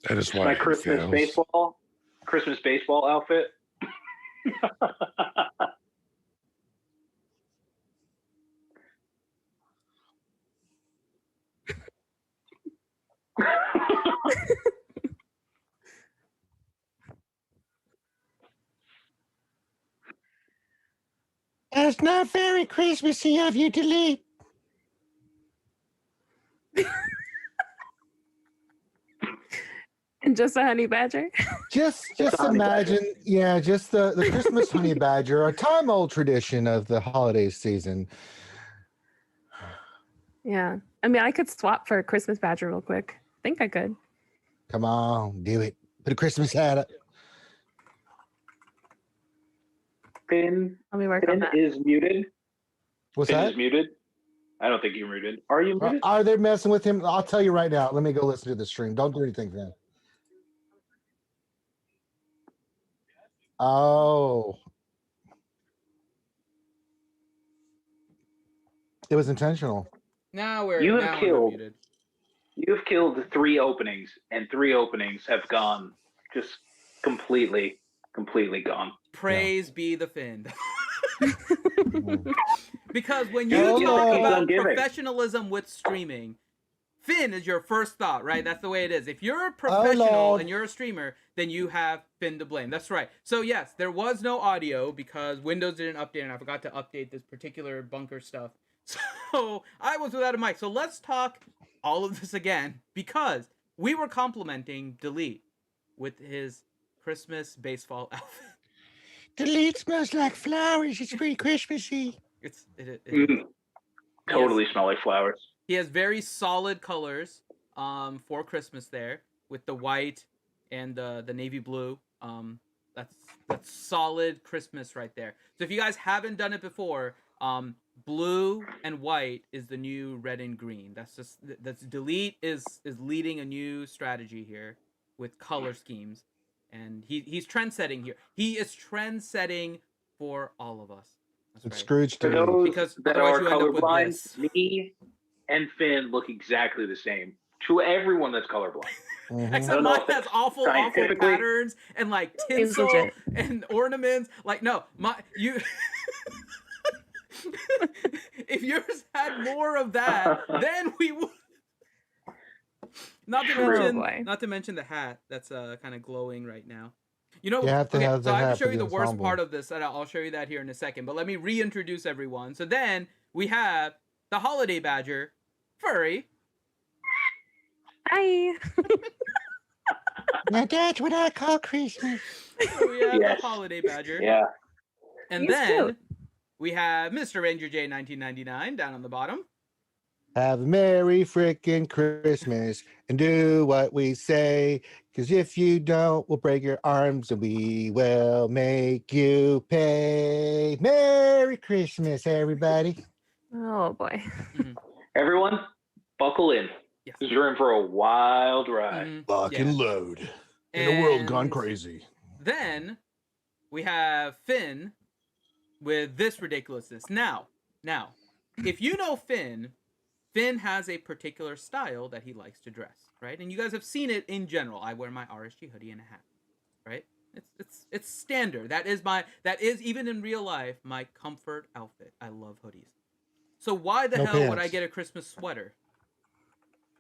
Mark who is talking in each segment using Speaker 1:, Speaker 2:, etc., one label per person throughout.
Speaker 1: That is why
Speaker 2: My
Speaker 1: he Christmas baseball outfit.
Speaker 3: That's not very Christmassy of you, Delete.
Speaker 4: And just a honey badger.
Speaker 3: Just imagine, just the Christmas honey badger, a time-old tradition of the holiday season.
Speaker 4: Yeah. I mean, I could swap for a Christmas badger real quick. I think I could.
Speaker 3: Come on, do it. Put a Christmas hat up.
Speaker 2: Finn
Speaker 4: Let me work on that.
Speaker 2: is muted.
Speaker 3: What's
Speaker 2: Finn
Speaker 3: that?
Speaker 2: is muted. I don't think you're muted. Are you muted?
Speaker 3: Are they messing with him? I'll tell you right now. Let me go listen to the stream. Don't do anything, Finn. Oh. It was intentional.
Speaker 5: Now we're
Speaker 2: You have
Speaker 5: now
Speaker 2: killed-
Speaker 5: muted.
Speaker 2: You've killed 3 openings, and 3 openings have gone just completely gone.
Speaker 5: Praise be the Finn. Because when
Speaker 3: Oh,
Speaker 5: you talk
Speaker 3: Lord.
Speaker 5: about
Speaker 2: Giving.
Speaker 5: professionalism with streaming, Finn is your first thought, right? That's the way it is. If you're a professional
Speaker 3: Lord.
Speaker 5: and you're a streamer, then you have Finn to blame. That's right. So yes, there was no audio because Windows didn't update, and I forgot to update this particular bunker stuff. So I was without a mic. So let's talk all of this again because we were complimenting Delete with his Christmas baseball outfit.
Speaker 3: Delete smells like flowers. It's pretty Christmassy.
Speaker 2: Totally smell like flowers.
Speaker 5: He has very solid colors for Christmas there with the white and the navy blue. That's solid Christmas right there. So if you guys haven't done it before, blue and white is the new red and green. That's Delete is leading a new strategy here with color schemes, and he's trend setting here. He is trend setting for all of us. That's
Speaker 3: It's
Speaker 5: right.
Speaker 3: Scrooge
Speaker 2: For
Speaker 3: Delete.
Speaker 2: those
Speaker 5: Because
Speaker 2: that
Speaker 5: otherwise
Speaker 2: are
Speaker 5: you end up with
Speaker 2: colorblind,
Speaker 5: this.
Speaker 2: me and Finn look exactly the same. To everyone that's colorblind.
Speaker 3: Mhm.
Speaker 2: I
Speaker 5: Except
Speaker 2: don't know
Speaker 5: mine
Speaker 2: if that's
Speaker 5: has awful
Speaker 2: scientifically-
Speaker 5: patterns and like
Speaker 4: Seems
Speaker 5: tinsel
Speaker 4: legit.
Speaker 5: and ornaments. Like no, you. If yours had more of that, then we would. Not to
Speaker 2: True.
Speaker 5: mention, not to mention the hat that's kind of glowing right now. You know,
Speaker 3: You have to
Speaker 5: okay,
Speaker 3: have
Speaker 5: so
Speaker 3: the
Speaker 5: I have
Speaker 3: hat
Speaker 5: to show
Speaker 3: for
Speaker 5: you
Speaker 3: the
Speaker 5: the worst
Speaker 3: ensemble.
Speaker 5: part of this, and I'll show you that here in a second. But let me reintroduce everyone. So then we have the holiday badger, Furry.
Speaker 4: Hi.
Speaker 3: Now that's what I call Christmas.
Speaker 5: So we have
Speaker 2: Yes.
Speaker 5: the holiday badger.
Speaker 2: Yeah.
Speaker 5: And
Speaker 4: He's
Speaker 5: then
Speaker 4: cute.
Speaker 5: we have Mr. Ranger J 1999 down on the bottom.
Speaker 3: Have a Merry frickin' Christmas and do what we say. Because if you don't, we'll break your arms and we will make you pay. Merry Christmas, everybody.
Speaker 4: Oh boy.
Speaker 2: Everyone, buckle in.
Speaker 5: Yes.
Speaker 2: Because you're in for a wild ride.
Speaker 5: Mhm.
Speaker 3: Lock
Speaker 5: Yeah.
Speaker 3: and load. In a world gone
Speaker 5: And
Speaker 3: crazy.
Speaker 5: Then we have Finn with this ridiculousness. Now, if you know Finn has a particular style that he likes to dress, right? And you guys have seen it in general. I wear my RSG hoodie and a hat, right? It's standard. That is even in real life my comfort outfit. I love hoodies. So why the
Speaker 3: No
Speaker 5: hell would I
Speaker 3: pants.
Speaker 5: get a Christmas sweater?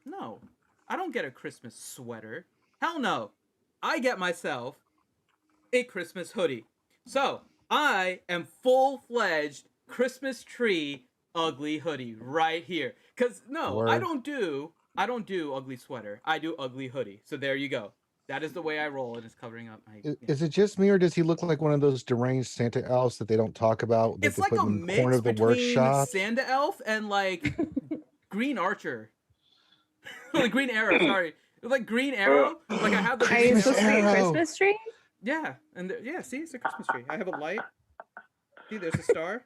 Speaker 5: No, I don't get a Christmas sweater. Hell no. I get myself a Christmas hoodie. So I am full-fledged Christmas tree ugly hoodie right here. Cause no, I
Speaker 3: Word.
Speaker 5: don't do ugly sweater. I do ugly hoodie. So there you go. That is the way I roll, and it's covering up my.
Speaker 3: Is it just me, or does he look like one of those deranged Santa elves that they don't talk about? That
Speaker 5: It's
Speaker 3: they
Speaker 5: like
Speaker 3: put
Speaker 5: a
Speaker 3: in the corner
Speaker 5: mix
Speaker 3: of the
Speaker 5: between
Speaker 3: workshop?
Speaker 5: Santa Elf and like Green Archer. Like Green Arrow, sorry. It's like Green Arrow. Like I have the
Speaker 4: Are you
Speaker 5: Green
Speaker 4: supposed to be a
Speaker 3: Arrow.
Speaker 4: Christmas tree?
Speaker 5: Yeah, and yeah, see, it's a Christmas tree. I have a light. See, there's a star.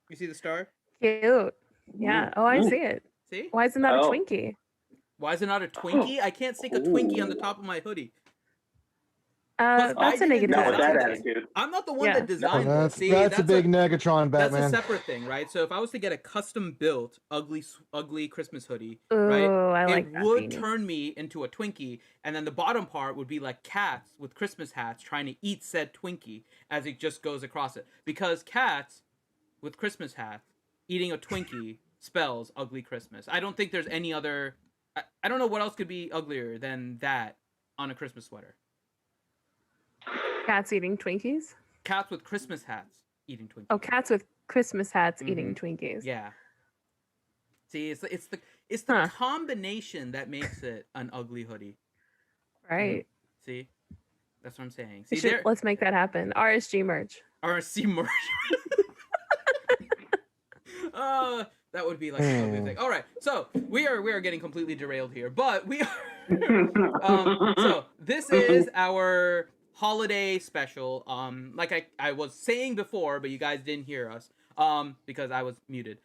Speaker 5: You see the star?
Speaker 4: Cute. Yeah. Oh, I
Speaker 2: Ooh.
Speaker 4: see it.
Speaker 5: See?
Speaker 4: Why is it not a
Speaker 2: Oh.
Speaker 4: Twinkie?
Speaker 5: Why is it not a Twinkie? I can't stick a Twinkie on the top of my hoodie. I
Speaker 4: That's a
Speaker 5: didn't
Speaker 4: negative.
Speaker 2: Not with that
Speaker 5: design it.
Speaker 2: attitude.
Speaker 5: I'm not the one
Speaker 4: Yeah.
Speaker 5: that designed it.
Speaker 3: That's,
Speaker 5: See,
Speaker 3: that's a big Negatron
Speaker 5: that's
Speaker 3: Batman.
Speaker 5: a separate thing, right? So if I was to get a custom built ugly Christmas hoodie,
Speaker 4: Oh,
Speaker 5: right,
Speaker 4: I like
Speaker 5: it
Speaker 4: that
Speaker 5: would
Speaker 4: beanie.
Speaker 5: turn me into a Twinkie, and then the bottom part would be like cats with Christmas hats trying to eat said Twinkie as it just goes across it. Because cats with Christmas hats eating a Twinkie spells ugly Christmas. I don't think there's any other. I don't know what else could be uglier than that on a Christmas sweater.
Speaker 4: Cats eating Twinkies.
Speaker 5: Cats with Christmas hats eating Twinkies.
Speaker 4: Oh, cats with Christmas hats eating Twinkies.
Speaker 5: Yeah. See, it's the
Speaker 4: Huh.
Speaker 5: combination that makes it an ugly hoodie.
Speaker 4: Right.
Speaker 5: See, that's what I'm saying.
Speaker 4: We
Speaker 5: See, there
Speaker 4: let's make that happen. RSG merch.
Speaker 5: RC merch. That would be like an ugly thing. All right, so we are getting completely derailed here, but we are. So this is our holiday special. Like I was saying before, but you guys didn't hear us. Because I was muted.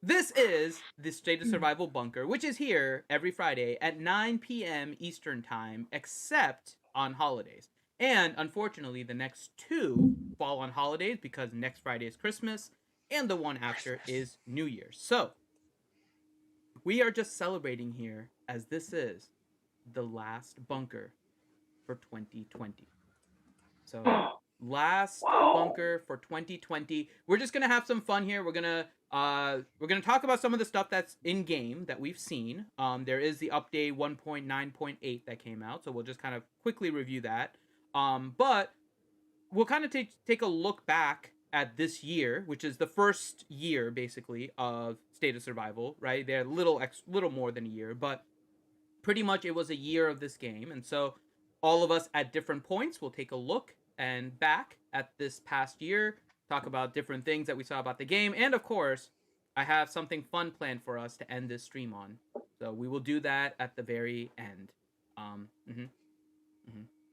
Speaker 5: This is the State of Survival Bunker, which is here every Friday at 9 p.m. Eastern Time, except on holidays. And unfortunately, the next two fall on holidays because next Friday is Christmas, and the one after is New Year's. So, we are just celebrating here as this is the last bunker for 2020. So, last bunker for 2020. We're just gonna have some fun here. We're gonna talk about some of the stuff that's in game that we've seen. There is the update 1.9.8 that came out, so we'll just kind of quickly review that. But we'll kind of take a look back at this year, which is the first year basically of State of Survival, right? They're little more than a year, but pretty much it was a year of this game, and so all of us at different points will take a look and back at this past year, talk about different things that we saw about the game, and of course, I have something fun planned for us to end this stream on. So we will do that at the very end.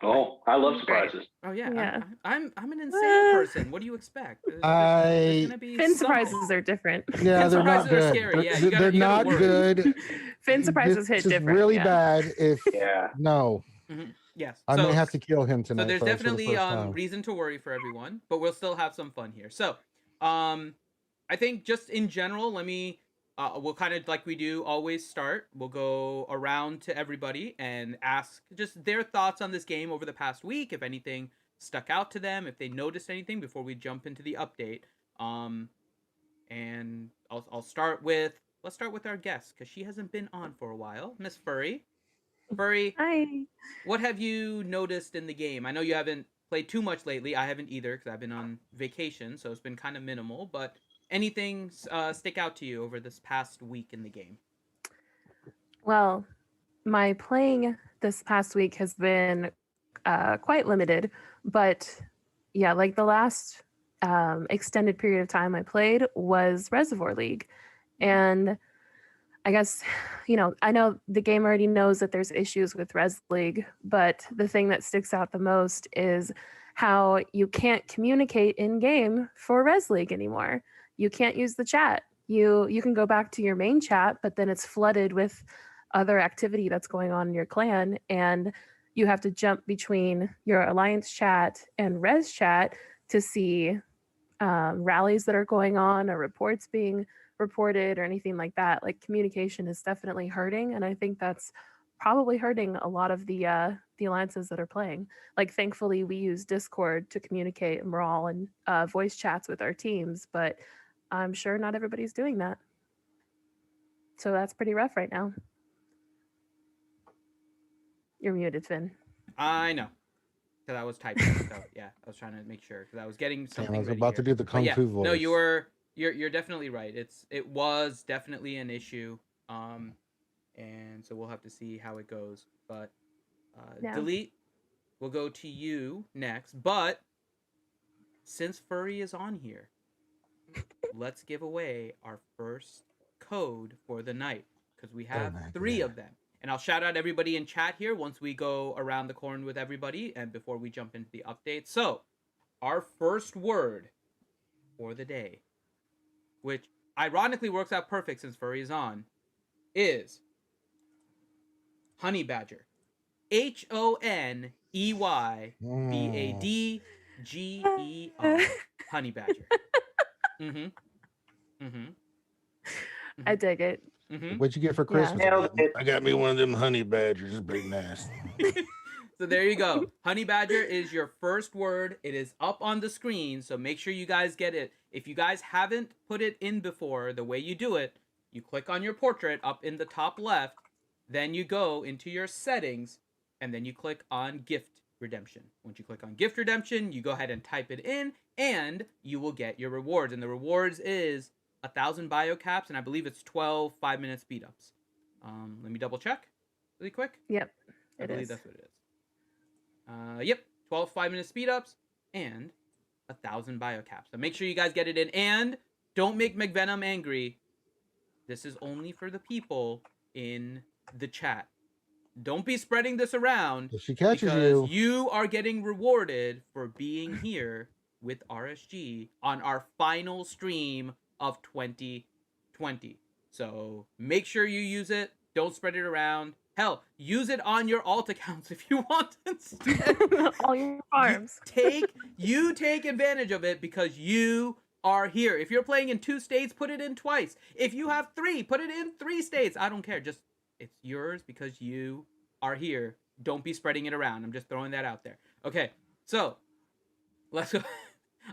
Speaker 2: Oh, I love surprises.
Speaker 5: Oh yeah,
Speaker 4: Yeah.
Speaker 5: I'm an insane person. What do you expect? There's gonna be
Speaker 4: Finn
Speaker 5: some-
Speaker 4: surprises are different.
Speaker 3: Yeah,
Speaker 5: Finn
Speaker 3: they're not
Speaker 5: surprises are
Speaker 3: good.
Speaker 5: scary. Yeah,
Speaker 3: They're, they're
Speaker 5: you gotta
Speaker 3: not
Speaker 5: worry.
Speaker 3: good.
Speaker 4: Finn surprises
Speaker 3: This
Speaker 4: hit
Speaker 3: is
Speaker 4: different.
Speaker 3: really
Speaker 4: yeah.
Speaker 3: bad. If
Speaker 2: Yeah.
Speaker 3: no,
Speaker 5: Yes.
Speaker 3: I may have to kill him
Speaker 5: So
Speaker 3: tonight.
Speaker 5: there's
Speaker 3: folks, for the
Speaker 5: definitely
Speaker 3: first time.
Speaker 5: reason to worry for everyone, but we'll still have some fun here. So, I think just in general, let me we'll kind of like we do always start. We'll go around to everybody and ask just their thoughts on this game over the past week, if anything stuck out to them, if they noticed anything before we jump into the update. And let's start with our guest because she hasn't been on for a while, Miss Furry. Furry,
Speaker 4: Hi.
Speaker 5: what have you noticed in the game? I know you haven't played too much lately. I haven't either because I've been on vacation, so it's been kind of minimal. But anything stick out to you over this past week in the game?
Speaker 4: Well, my playing this past week has been quite limited, but yeah, like the last extended period of time I played was Reservoir League. And I guess, I know the game already knows that there's issues with Res League, but the thing that sticks out the most is how you can't communicate in game for Res League anymore. You can't use the chat. You can go back to your main chat, but then it's flooded with other activity that's going on in your clan, and you have to jump between your alliance chat and Res chat to see rallies that are going on or reports being reported or anything like that. Like, communication is definitely hurting, and I think that's probably hurting a lot of the alliances that are playing. Like, thankfully we use Discord to communicate, and we're all in voice chats with our teams, but I'm sure not everybody's doing that, so that's pretty rough right now. You're muted, Finn.
Speaker 5: I know, because I was typing. So yeah, I was trying to make sure because I was getting something.
Speaker 3: I was
Speaker 5: ready
Speaker 3: about
Speaker 5: here.
Speaker 3: to do the
Speaker 5: But
Speaker 3: kung
Speaker 5: yeah,
Speaker 3: fu voice.
Speaker 5: no, you're definitely right. It was definitely an issue, and so we'll have to see how it goes. But
Speaker 4: Yeah.
Speaker 5: Delete, we'll go to you next. But since Furry is on here, let's give away our first code for the night because we have
Speaker 3: my
Speaker 5: 3
Speaker 3: God.
Speaker 5: of them. And I'll shout out everybody in chat here once we go around the corner with everybody and before we jump into the update. So, our first word for the day, which ironically works out perfect since Furry is on, is honey badger. HONEY EYBADGER. Honey badger. Mm-hmm. Mm-hmm.
Speaker 4: I dig it.
Speaker 5: Mm-hmm.
Speaker 3: What'd you get for
Speaker 4: Yeah.
Speaker 3: Christmas?
Speaker 2: Nailed it.
Speaker 3: I got me one of them honey badgers. It's pretty nice.
Speaker 5: So there you go. Honey badger is your first word. It is up on the screen, so make sure you guys get it. If you guys haven't put it in before, the way you do it, you click on your portrait up in the top left, then you go into your settings, and then you click on gift redemption. Once you click on gift redemption, you go ahead and type it in, and you will get your rewards. And the rewards is 1,000 bio caps, and I believe it's 12 5-minute speed ups. Let me double check really quick.
Speaker 4: Yep.
Speaker 5: I
Speaker 4: It
Speaker 5: believe
Speaker 4: is.
Speaker 5: that's what it is. Yep, 12 5-minute speed ups and 1,000 bio caps. So make sure you guys get it in, and don't make McVenom angry. This is only for the people in the chat. Don't be spreading this around
Speaker 3: If she catches
Speaker 5: because
Speaker 3: you,
Speaker 5: you are getting rewarded for being here with RSG on our final stream of 2020. So make sure you use it. Don't spread it around. Hell, use it on your alt accounts if you want instead.
Speaker 4: All your farms.
Speaker 5: You take advantage of it because you are here. If you're playing in 2 states, put it in twice. If you have 3, put it in 3 states. I don't care. Just it's yours because you are here. Don't be spreading it around. I'm just throwing that out there. Okay, so let's go.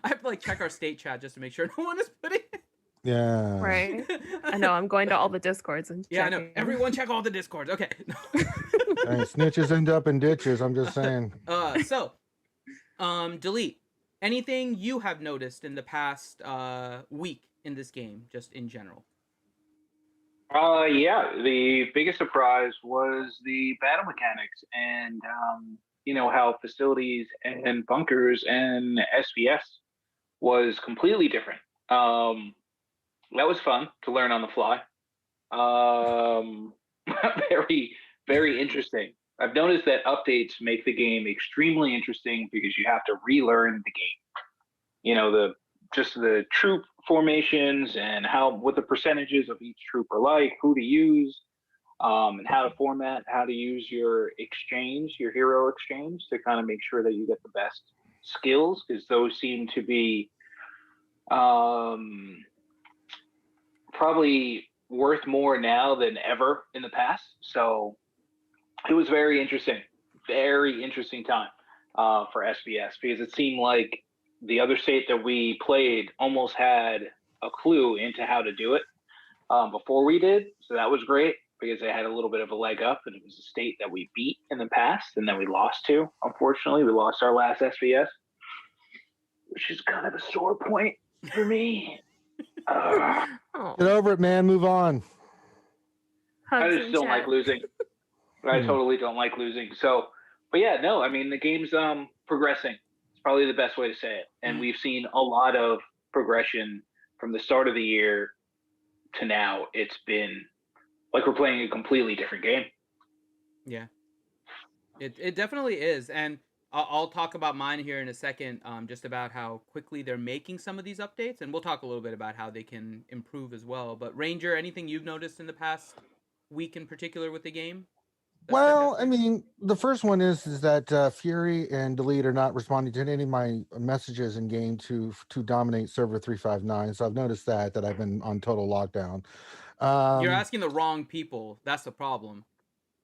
Speaker 5: I have to like check our state chat just to make sure no one is putting it.
Speaker 3: yeah.
Speaker 4: Right. I know. I'm going to all the discords and
Speaker 5: Yeah, I know.
Speaker 4: checking.
Speaker 5: Everyone check all the discords. Okay.
Speaker 3: Hey, snitches end up in ditches. I'm just saying.
Speaker 5: Delete. Anything you have noticed in the past week in this game, just in general?
Speaker 2: Yeah, the biggest surprise was the battle mechanics and how facilities and bunkers and SBS was completely different. That was fun to learn on the fly. Very, very interesting. I've noticed that updates make the game extremely interesting because you have to relearn the game. The troop formations and what the percentages of each troop are like, who to use, and how to format, how to use your hero exchange to kind of make sure that you get the best skills, because those seem to be probably worth more now than ever in the past. So it was very interesting time for SBS, because it seemed like the other state that we played almost had a clue into how to do it before we did. So that was great because they had a little bit of a leg up, and it was a state that we beat in the past and then we lost to. Unfortunately, we lost our last SBS, which is kind of a sore point for me.
Speaker 3: Get over it, man. Move on.
Speaker 2: I
Speaker 4: Hugs
Speaker 2: just
Speaker 4: in
Speaker 2: don't
Speaker 4: chat.
Speaker 2: like losing. I totally don't like losing. So, but yeah, no, I mean, the game's progressing. It's probably the best way to say it. And we've seen a lot of progression from the start of the year to now. It's been like we're playing a completely different game.
Speaker 5: Yeah, it definitely is. And I'll talk about mine here in a second, just about how quickly they're making some of these updates. And we'll talk a little bit about how they can improve as well. But Ranger, anything you've noticed in the past week in particular with the game?
Speaker 3: Well, I mean, the first one is that Fury and Delete are not responding to any of my messages in game to dominate server 359. So I've noticed that I've been on total lockdown.
Speaker 5: You're asking the wrong people. That's the problem.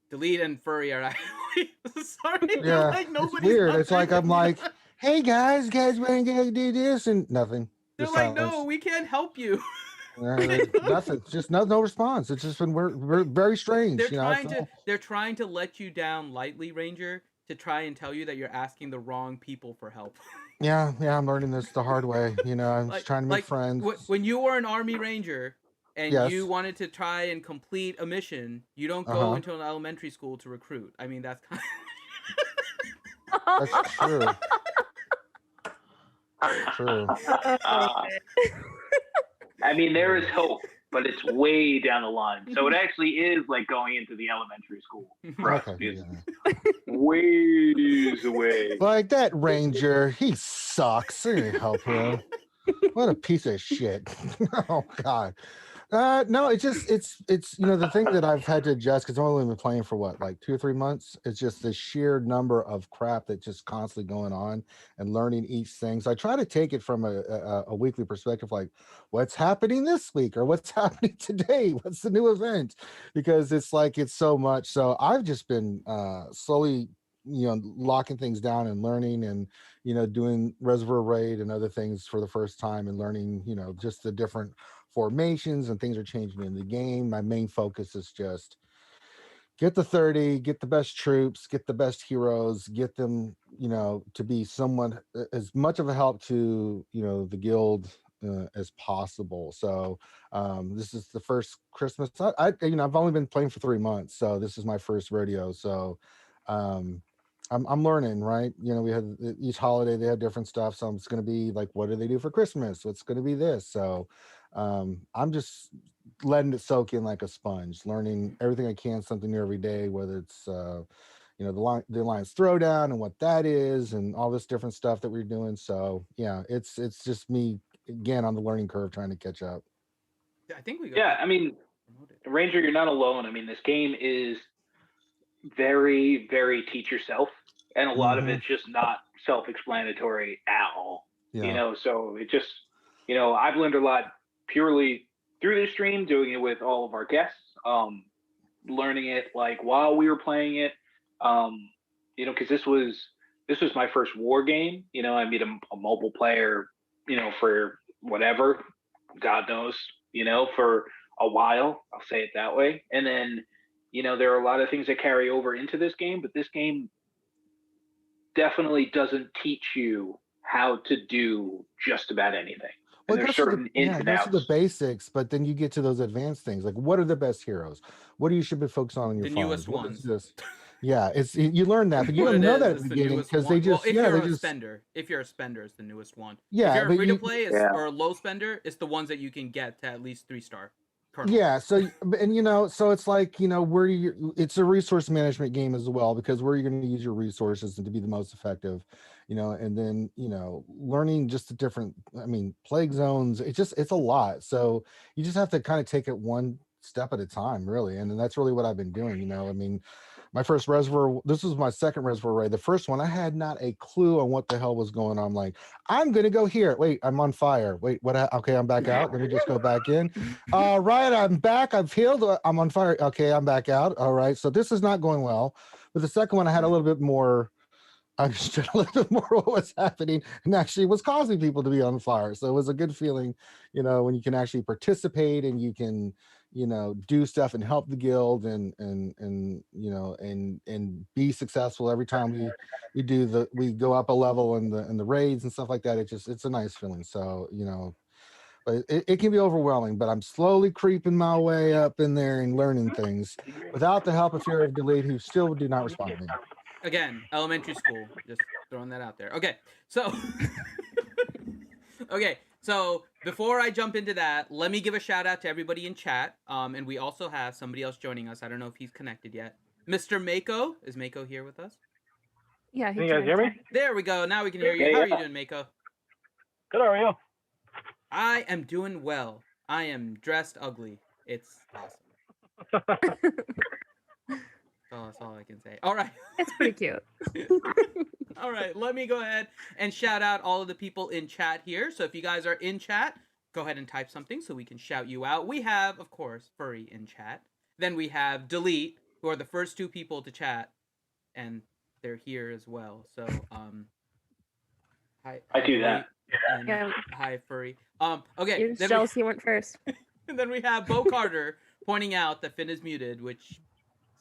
Speaker 5: Delete and Furry are actually sorry.
Speaker 3: Yeah,
Speaker 5: Like
Speaker 3: it's weird. It's like I'm like, hey guys want to do this and nothing.
Speaker 5: They're like, no, we can't help you.
Speaker 3: Nothing. Just no response. It's just been we're very strange.
Speaker 5: They're trying to let you down lightly, Ranger, to try and tell you that you're asking the wrong people for help.
Speaker 3: Yeah, I'm learning this the hard way. I'm just trying to make friends.
Speaker 5: When you were an Army Ranger and
Speaker 3: Yes.
Speaker 5: you wanted to try and complete a mission, you don't go into an elementary school to recruit. I mean, that's kind
Speaker 3: of... That's true. True.
Speaker 2: I mean, there is hope, but it's way down the line. So it actually is like going into the elementary school for us.
Speaker 3: Okay,
Speaker 2: Ways away.
Speaker 3: Like that Ranger, he sucks. I didn't help him. What a piece of shit. Oh God. No, it's the thing that I've had to adjust because I've only been playing for what, like 2 or 3 months. It's just the sheer number of crap that's just constantly going on and learning each thing. So I try to take it from a weekly perspective, like what's happening this week or what's happening today, what's the new event, because it's like it's so much. So I've just been slowly locking things down and learning and doing Reservoir Raid and other things for the first time and learning just the different formations and things are changing in the game. My main focus is just get the 30, get the best troops, get the best heroes, get them to be somewhat as much of a help to the guild as possible. So this is the first Christmas. I've only been playing for 3 months, so this is my first rodeo. So I'm learning, right? We had each holiday they have different stuff. So it's going to be like, what do they do for Christmas? What's going to be this? So I'm just letting it soak in like a sponge, learning everything I can, something new every day, whether it's the Alliance Throwdown and what that is and all this different stuff that we're doing. So yeah, it's just me again on the learning curve trying to catch up.
Speaker 5: I think we got.
Speaker 2: Yeah, I mean, Ranger, you're not alone. I mean, this game is very, very teach yourself, and a lot of it's just not self-explanatory at all.
Speaker 3: Yeah.
Speaker 2: So it just, I've learned a lot purely through this stream, doing it with all of our guests, learning it like while we were playing it, because this was my first war game. I made a mobile player, for whatever, God knows, for a while. I'll say it that way, and then. There are a lot of things that carry over into this game, but this game definitely doesn't teach you how to do just about anything.
Speaker 3: Well,
Speaker 2: there's certain ins and outs.
Speaker 3: Those are the basics, but then you get to those advanced things. Like, what are the best heroes? What do you should be focused on in your
Speaker 5: the
Speaker 3: farms?
Speaker 5: newest ones.
Speaker 3: Yeah, you learn that, but you don't know that at the beginning because they just
Speaker 5: if you're a spender, it's the newest one.
Speaker 3: Yeah,
Speaker 5: if you're a free to play or a low spender, it's the ones that you can get to at least 3-star.
Speaker 3: Yeah, so so it's like where it's a resource management game as well, because where you're going to use your resources and to be the most effective, and then learning just the different plague zones. It's a lot, so you just have to kind of take it one step at a time, really, and that's really what I've been doing. My first reservoir, this was my second reservoir raid. The first one, I had not a clue on what the hell was going on. I'm like, I'm going to go here. Wait, I'm on fire. Wait, what? Okay, I'm back out. Let me just go back in. All right, I'm back. I've healed. I'm on fire. Okay, I'm back out. All right, so this is not going well. But the second one, I had a little bit more, I understood a little bit more what was happening and actually was causing people to be on fire. So it was a good feeling, when you can actually participate and you can, do stuff and help the guild and be successful every time we go up a level in the raids and stuff like that. It's a nice feeling. So, but it can be overwhelming, but I'm slowly creeping my way up in there and learning things without the help of Fury of Delete, who still do not respond to me.
Speaker 5: Again, elementary school. Just throwing that out there. Okay, so so before I jump into that, let me give a shout out to everybody in chat. And we also have somebody else joining us. I don't know if he's connected yet. Mr. Mako. Is Mako here with us?
Speaker 4: Yeah.
Speaker 1: Can you guys hear me?
Speaker 5: There we go. Now we can hear you. How are you doing, Mako?
Speaker 1: Good, how are you?
Speaker 5: I am doing well. I am dressed ugly. It's awesome. That's all I can say. All right.
Speaker 4: It's pretty cute.
Speaker 5: All right. Let me go ahead and shout out all of the people in chat here. So if you guys are in chat, go ahead and type something so we can shout you out. We have, of course, Furry in chat. Then we have Delete, who are the first two people to chat, and they're here as well. So, hi.
Speaker 2: I do that.
Speaker 4: Yeah.
Speaker 5: Hi, Furry. Okay.
Speaker 4: You're just jealous you went first.
Speaker 5: And then we have Bo Carter pointing out that Finn is muted, which is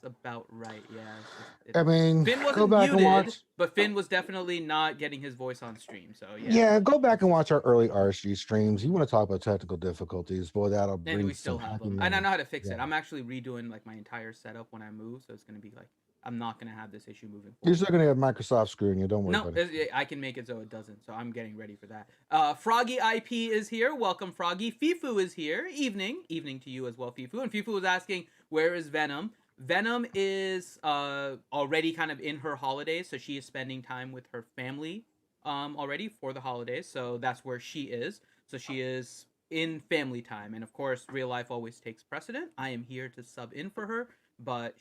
Speaker 5: about right. Yeah. Finn wasn't
Speaker 3: go back
Speaker 5: muted,
Speaker 3: and watch.
Speaker 5: but Finn was definitely not getting his voice on stream. So yeah.
Speaker 3: Yeah, go back and watch our early RSG streams. You want to talk about technical difficulties, boy, that'll bring
Speaker 5: And we still have them. And I know how to fix it.
Speaker 3: Yeah.
Speaker 5: I'm actually redoing like my entire setup when I move, so it's gonna be like I'm not gonna have this issue moving forward.
Speaker 3: You're still gonna have Microsoft screwing you. Don't worry about it.
Speaker 5: I can make it so it doesn't. So I'm getting ready for that. Froggy IP is here. Welcome, Froggy. Fifu is here. Evening to you as well, Fifu. And Fifu was asking, where is Venom? Venom is already kind of in her holidays, so she is spending time with her family already for the holidays. So that's where she is. So she is in family time, and of course, real life always takes precedent. I am here to sub in for her, but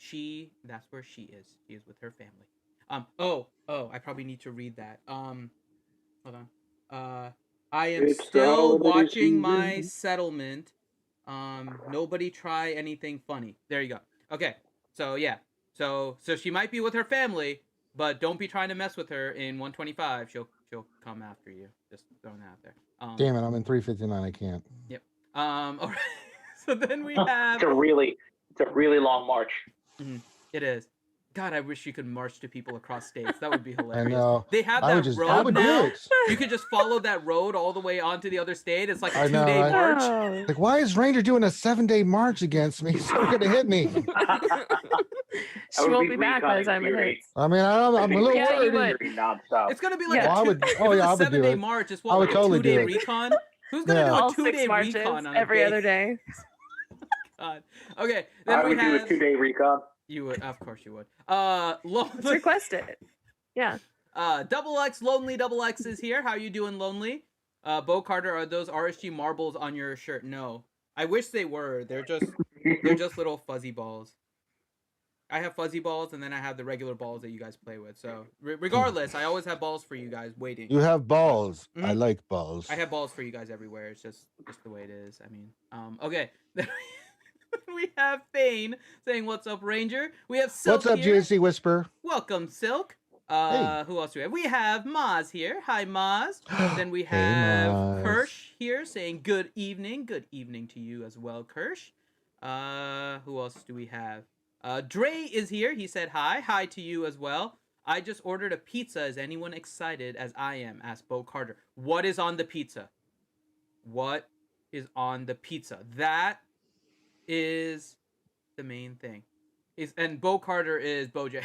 Speaker 5: that's where she is. She is with her family. I probably need to read that. Hold on. I am
Speaker 2: It's the
Speaker 5: still
Speaker 2: holiday
Speaker 5: watching my
Speaker 2: season.
Speaker 5: settlement. Nobody try anything funny. There you go. Okay. So yeah. So she might be with her family, but don't be trying to mess with her in 125. She'll come after you. Just throwing that out there.
Speaker 3: Damn it, I'm in 359. I can't.
Speaker 5: Yep. All right. So then we have.
Speaker 2: It's a really long march.
Speaker 5: It is. God, I wish you could march to people across states. That would be hilarious.
Speaker 3: I know.
Speaker 5: They have
Speaker 3: I
Speaker 5: that
Speaker 3: would just,
Speaker 5: road
Speaker 3: I would
Speaker 5: now.
Speaker 3: do it.
Speaker 5: You could just follow that road all the way onto the other state. It's like a
Speaker 3: I know,
Speaker 5: 2-day
Speaker 3: right?
Speaker 5: march.
Speaker 4: Oh.
Speaker 3: Like, why is Ranger doing a 7-day march against me? He's not gonna hit me.
Speaker 4: She won't be back by the time it hits.
Speaker 3: I mean, I'm a little
Speaker 4: Yeah, you
Speaker 3: worried.
Speaker 4: would.
Speaker 2: Nonstop.
Speaker 5: It's gonna be like
Speaker 4: Yeah.
Speaker 3: Well, I would.
Speaker 5: if
Speaker 3: Oh
Speaker 5: it's
Speaker 3: yeah,
Speaker 5: a
Speaker 3: I would do
Speaker 5: 7-day
Speaker 3: it.
Speaker 5: march. It's
Speaker 3: I
Speaker 5: what,
Speaker 3: would
Speaker 5: like
Speaker 3: totally
Speaker 5: a 2-day
Speaker 3: do it.
Speaker 5: recon? Who's gonna
Speaker 3: Yeah.
Speaker 5: do a
Speaker 4: All
Speaker 5: 2-day
Speaker 4: 6 marches
Speaker 5: recon on
Speaker 4: every
Speaker 5: a
Speaker 4: other day.
Speaker 5: God. Okay, then
Speaker 2: I
Speaker 5: we
Speaker 2: would do
Speaker 5: have.
Speaker 2: a 2-day recon.
Speaker 5: You would, of course, you would.
Speaker 4: Let's
Speaker 5: Lonely.
Speaker 4: request it. Yeah.
Speaker 5: Double X, Lonely Double X is here. How you doing, Lonely? Bo Carter, are those RSG marbles on your shirt? No, I wish they were. They're just little fuzzy balls. I have fuzzy balls, and then I have the regular balls that you guys play with. So regardless, I always have balls for you guys waiting.
Speaker 3: You have balls. I
Speaker 5: Mhm.
Speaker 3: like balls.
Speaker 5: I have balls for you guys everywhere. It's just the way it is. I mean, okay. Then we have Thane saying, "What's up, Ranger?" We have Silk
Speaker 3: What's up,
Speaker 5: here.
Speaker 3: JC Whisper?
Speaker 5: Welcome, Silk.
Speaker 3: Hey.
Speaker 5: Who else do we have? We have Maz here. Hi, Maz. Then we
Speaker 3: Hey,
Speaker 5: have
Speaker 3: Maz.
Speaker 5: Kirsch here saying good evening. Good evening to you as well, Kirsch. Who else do we have? Dre is here. He said hi. Hi to you as well. I just ordered a pizza. Is anyone excited as I am? Asked Bo Carter. What is on the pizza? What is on the pizza? That is the main thing. And Bo Carter is Bojang.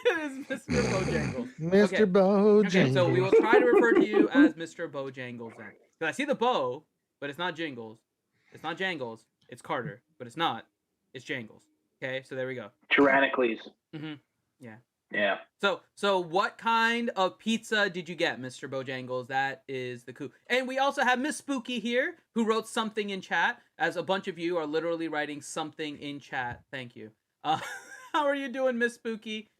Speaker 5: is Mr. Bojangles.
Speaker 3: Mr.
Speaker 5: Okay.
Speaker 3: Bojangles.
Speaker 5: Okay, so we will try to refer to you as Mr. Bojangles then. Because I see the bow, but it's not Jingles. It's not Jangles. It's Carter, but it's not. It's Jangles. Okay, so there we go.
Speaker 2: Tyrannicles.
Speaker 5: Mm-hmm. Yeah.
Speaker 2: Yeah.
Speaker 5: So what kind of pizza did you get, Mr. Bojangles? That is the coup. And we also have Miss Spooky here, who wrote something in chat, as a bunch of you are literally writing something in chat. Thank you. How are you doing, Miss Spooky?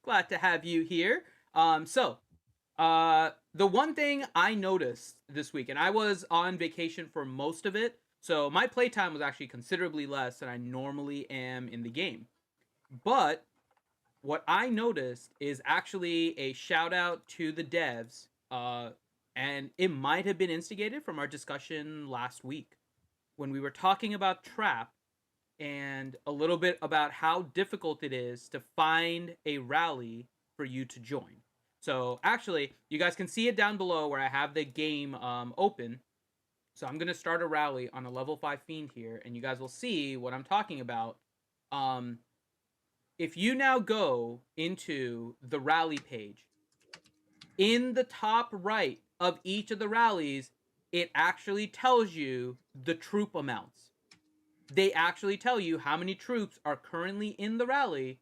Speaker 5: Glad to have you here. The one thing I noticed this week, and I was on vacation for most of it, so my playtime was actually considerably less than I normally am in the game. But what I noticed is actually a shout out to the devs, and it might have been instigated from our discussion last week when we were talking about Trap and a little bit about how difficult it is to find a rally for you to join. So actually, you guys can see it down below where I have the game open. So I'm going to start a rally on a level 5 fiend here, and you guys will see what I'm talking about. If you now go into the rally page, in the top right of each of the rallies, it actually tells you the troop amounts. They actually tell you how many troops are currently in the rally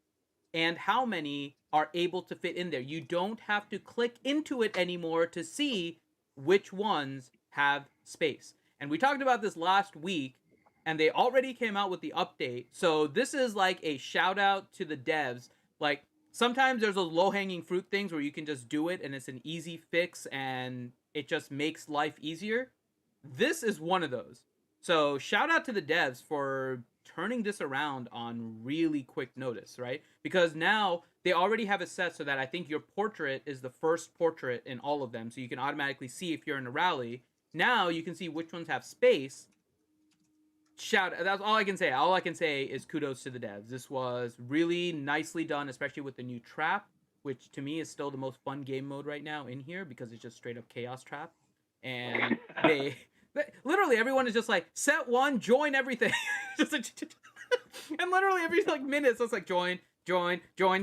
Speaker 5: and how many are able to fit in there. You don't have to click into it anymore to see which ones have space. And we talked about this last week, and they already came out with the update. So this is like a shout out to the devs. Like, sometimes there's those low-hanging fruit things where you can just do it and it's an easy fix and it just makes life easier. This is one of those. So shout out to the devs for turning this around on really quick notice, right? Because now they already have it set so that I think your portrait is the first portrait in all of them. So you can automatically see if you're in a rally. Now you can see which ones have space. That's all I can say. All I can say is kudos to the devs. This was really nicely done, especially with the new trap, which to me is still the most fun game mode right now in here because it's just straight up chaos trap. And literally everyone is just like, set one, join everything. And literally every like minute, so it's like join,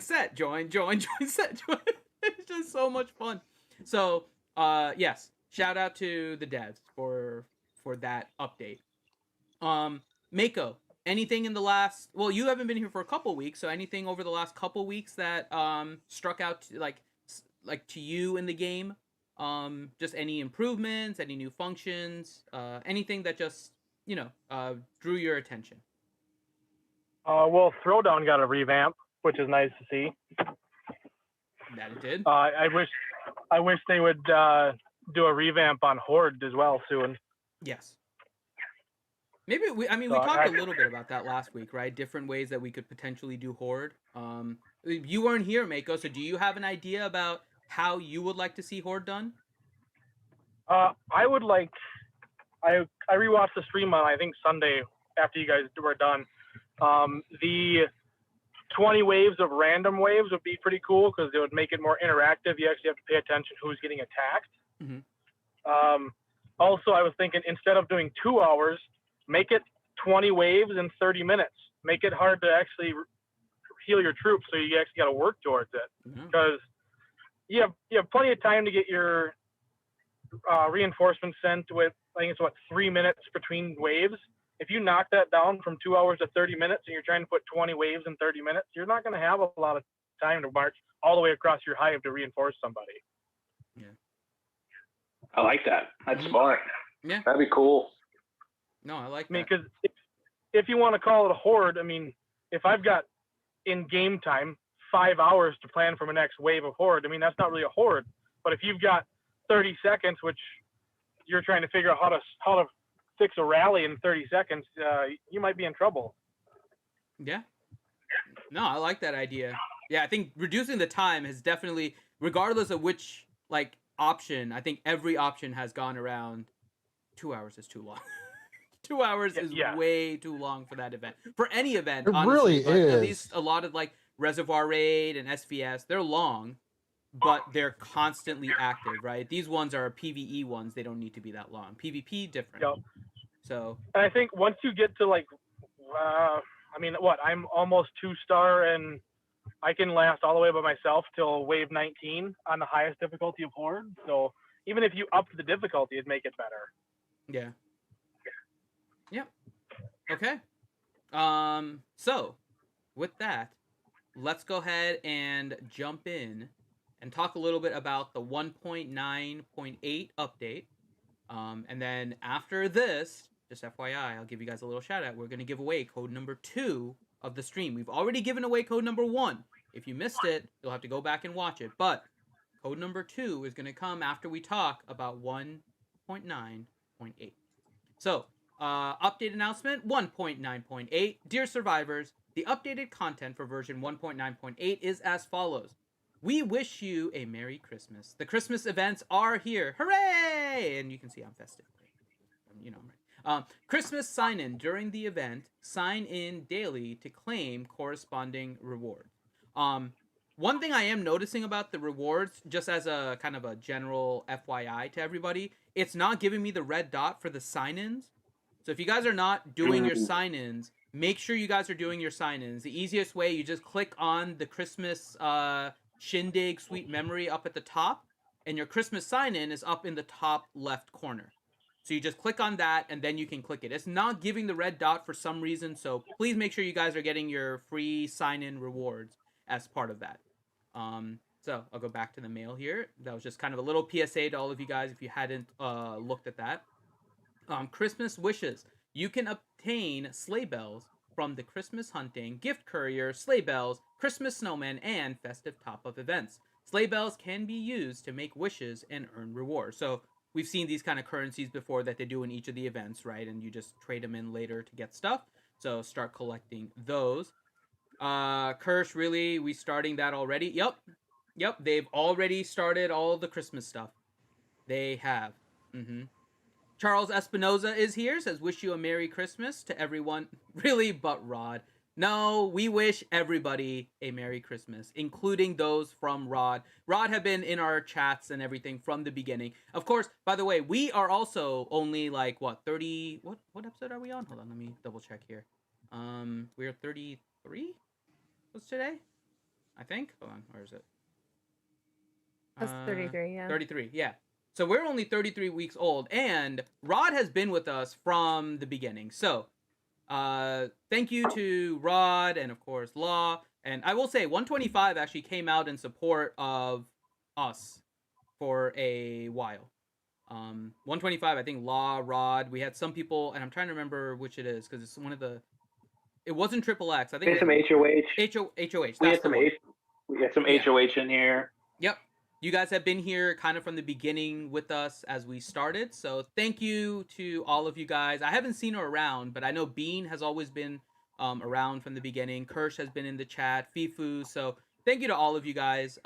Speaker 5: set, join, set, join. It's just so much fun. So yes, shout out to the devs for that update. Mako, anything in the last, well, you haven't been here for a couple weeks, so anything over the last couple weeks that struck out to, like to you in the game Just any improvements, any new functions, anything that just drew your attention.
Speaker 1: Well, Throwdown got a revamp, which is nice to see.
Speaker 5: That it did.
Speaker 1: I wish they would do a revamp on Horde as well soon.
Speaker 5: Yes. Maybe we talked a little bit about that last week, right? Different ways that we could potentially do Horde. You weren't here, Mako, so do you have an idea about how you would like to see Horde done?
Speaker 1: I would like. I rewatched the stream on I think Sunday after you guys were done. The 20 waves of random waves would be pretty cool because it would make it more interactive. You actually have to pay attention who's getting attacked.
Speaker 5: Mm-hmm.
Speaker 1: Also, I was thinking instead of doing 2 hours, make it 20 waves in 30 minutes. Make it hard to actually heal your troops, so you actually got to work towards it. Because you have plenty of time to get your reinforcements sent with, I think it's 3 minutes between waves. If you knock that down from 2 hours to 30 minutes and you're trying to put 20 waves in 30 minutes, you're not going to have a lot of time to march all the way across your hive to reinforce somebody.
Speaker 5: Yeah.
Speaker 2: I like that. That's smart.
Speaker 5: Yeah.
Speaker 2: That'd be cool.
Speaker 5: No, I like that.
Speaker 1: I mean, because if you want to call it a horde, I mean, if I've got in game time 5 hours to plan for my next wave of horde, I mean, that's not really a horde. But if you've got 30 seconds, which you're trying to figure out how to fix a rally in 30 seconds, you might be in trouble.
Speaker 5: Yeah. No, I like that idea. Yeah, I think reducing the time has definitely, regardless of which option, I think every option has gone around. 2 hours is too long. 2 hours is way too long for that event. For any event,
Speaker 3: it
Speaker 5: honestly,
Speaker 3: really
Speaker 5: but
Speaker 3: is.
Speaker 5: At least a lot of Reservoir Raid and SVS, they're long, but they're constantly active, right? These ones are PvE ones. They don't need to be that long. PvP, different.
Speaker 1: Yep.
Speaker 5: So.
Speaker 1: And I think once you get to I'm almost 2-star and I can last all the way by myself till wave 19 on the highest difficulty of Horde. So even if you upped the difficulty, it'd make it better.
Speaker 5: Yeah. Yep. Okay. So with that, let's go ahead and jump in and talk a little bit about the 1.9.8 update. And then after this, just FYI, I'll give you guys a little shout out. We're going to give away code number 2 of the stream. We've already given away code number 1. If you missed it, you'll have to go back and watch it. But code number 2 is going to come after we talk about 1.9.8. So, update announcement 1.9.8. Dear survivors, the updated content for version 1.9.8 is as follows. We wish you a Merry Christmas. The Christmas events are here. Hooray! And you can see I'm festive. You know, right. Christmas sign-in during the event. Sign in daily to claim corresponding rewards. One thing I am noticing about the rewards, just as a kind of a general FYI to everybody, it's not giving me the red dot for the sign-ins. So if you guys are not doing your sign-ins, make sure you guys are doing your sign-ins. The easiest way, you just click on the Christmas Shindig Sweet Memory up at the top, and your Christmas sign-in is up in the top left corner. So you just click on that, and then you can click it. It's not giving the red dot for some reason, so please make sure you guys are getting your free sign-in rewards as part of that. So I'll go back to the mail here. That was just kind of a little PSA to all of you guys if you hadn't looked at that. Christmas wishes. You can obtain sleigh bells from the Christmas hunting, gift courier, sleigh bells, Christmas snowman, and festive top-up events. Sleigh bells can be used to make wishes and earn rewards. So we've seen these kind of currencies before that they do in each of the events, right? And you just trade them in later to get stuff. So start collecting those. Kirsch, really? We starting that already? Yep. They've already started all the Christmas stuff. They have. Charles Espinoza is here, says, wish you a Merry Christmas to everyone. Really, but Rod. No, we wish everybody a Merry Christmas, including those from Rod. Rod have been in our chats and everything from the beginning. Of course, by the way, we are also only 30... What episode are we on? Hold on, let me double check here. We're 33? What's today? I think. Hold on, where is it?
Speaker 4: That's 33, yeah.
Speaker 5: 33, yeah. So we're only 33 weeks old, and Rod has been with us from the beginning. So, thank you to Rod and, of course, Law. And I will say, 125 actually came out in support of us for a while. 125, I think Law, Rod. We had some people, and I'm trying to remember which it is because it's one of the. It wasn't Triple X. I think
Speaker 2: We
Speaker 5: it
Speaker 2: had
Speaker 5: was
Speaker 2: some HOH.
Speaker 5: HOH.
Speaker 2: We
Speaker 5: That's
Speaker 2: had
Speaker 5: the
Speaker 2: some
Speaker 5: one.
Speaker 2: We had some
Speaker 5: Yeah.
Speaker 2: HOH in here.
Speaker 5: Yep. You guys have been here kind of from the beginning with us as we started. So thank you to all of you guys. I haven't seen her around, but I know Bean has always been around from the beginning. Kirsch has been in the chat. Fifu. So thank you to all of you guys.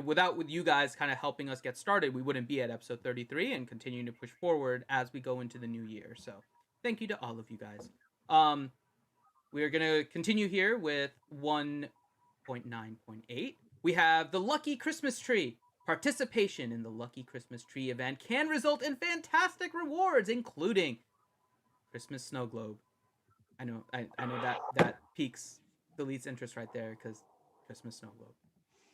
Speaker 5: Without with you guys kind of helping us get started, we wouldn't be at episode 33 and continuing to push forward as we go into the new year. So thank you to all of you guys. We are going to continue here with 1.9.8. We have the Lucky Christmas Tree. Participation in the Lucky Christmas Tree event can result in fantastic rewards, including Christmas snow globe. I know that piques the least interest right there because Christmas snow globe,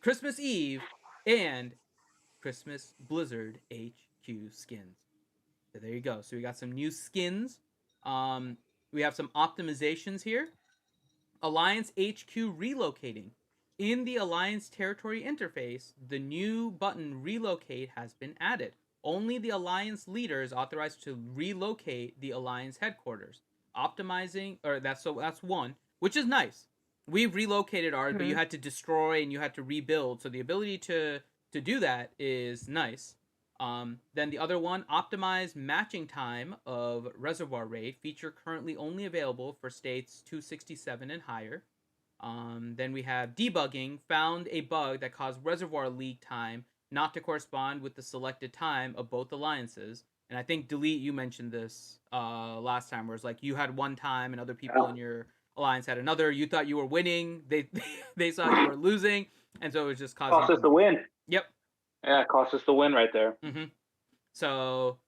Speaker 5: Christmas Eve, and Christmas Blizzard HQ skins. So there you go. So we got some new skins. We have some optimizations here. Alliance HQ relocating. In the Alliance territory interface, the new button relocate has been added. Only the Alliance leader is authorized to relocate the Alliance headquarters. Optimizing, or that's one, which is nice. We've relocated ours, but you had to destroy and you had to rebuild. So the ability to do that is nice. Then the other one, optimized matching time of Reservoir Raid, feature currently only available for states 267 and higher. Then we have debugging, found a bug that caused Reservoir leak time not to correspond with the selected time of both alliances. And I think Delete, you mentioned this last time, where it's like you had one time and other people in your alliance had another. You thought you were winning, they saw you were losing, and so it was just causing.
Speaker 2: Cost us the win.
Speaker 5: Yep.
Speaker 2: Yeah, it cost us the win right there.
Speaker 5: Mm-hmm. So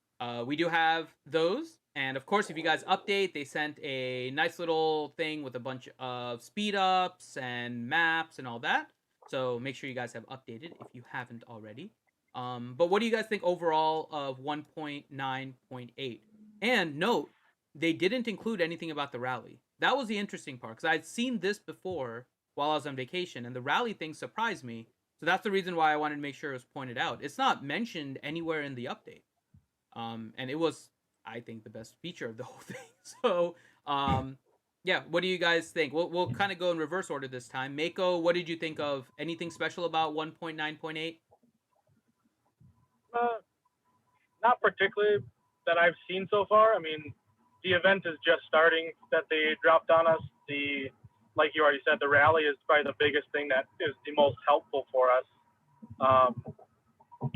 Speaker 5: we do have those. And of course, if you guys update, they sent a nice little thing with a bunch of speed ups and maps and all that. So make sure you guys have updated if you haven't already. But what do you guys think overall of 1.9.8? And note, they didn't include anything about the rally. That was the interesting part because I'd seen this before while I was on vacation, and the rally thing surprised me. So that's the reason why I wanted to make sure it was pointed out. It's not mentioned anywhere in the update. And it was, I think, the best feature of the whole thing. So, yeah, what do you guys think? We'll kind of go in reverse order this time. Mako, what did you think of? Anything special about 1.9.8?
Speaker 1: Not particularly that I've seen so far. I mean, the event is just starting that they dropped on us. Like you already said, the rally is probably the biggest thing that is the most helpful for us.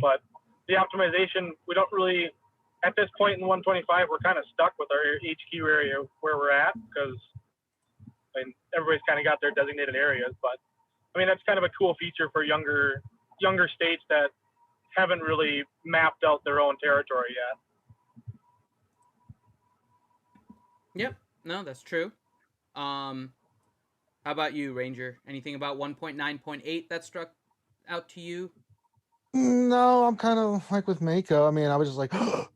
Speaker 1: But the optimization, we don't really, at this point in 125, we're kind of stuck with our HQ area where we're at because everybody's kind of got their designated areas. But I mean, that's kind of a cool feature for younger states that haven't really mapped out their own territory yet.
Speaker 5: Yep, no, that's true. How about you, Ranger? Anything about 1.9.8 that struck out to you?
Speaker 3: No, I'm kind of like with Mako. I mean, I was just like,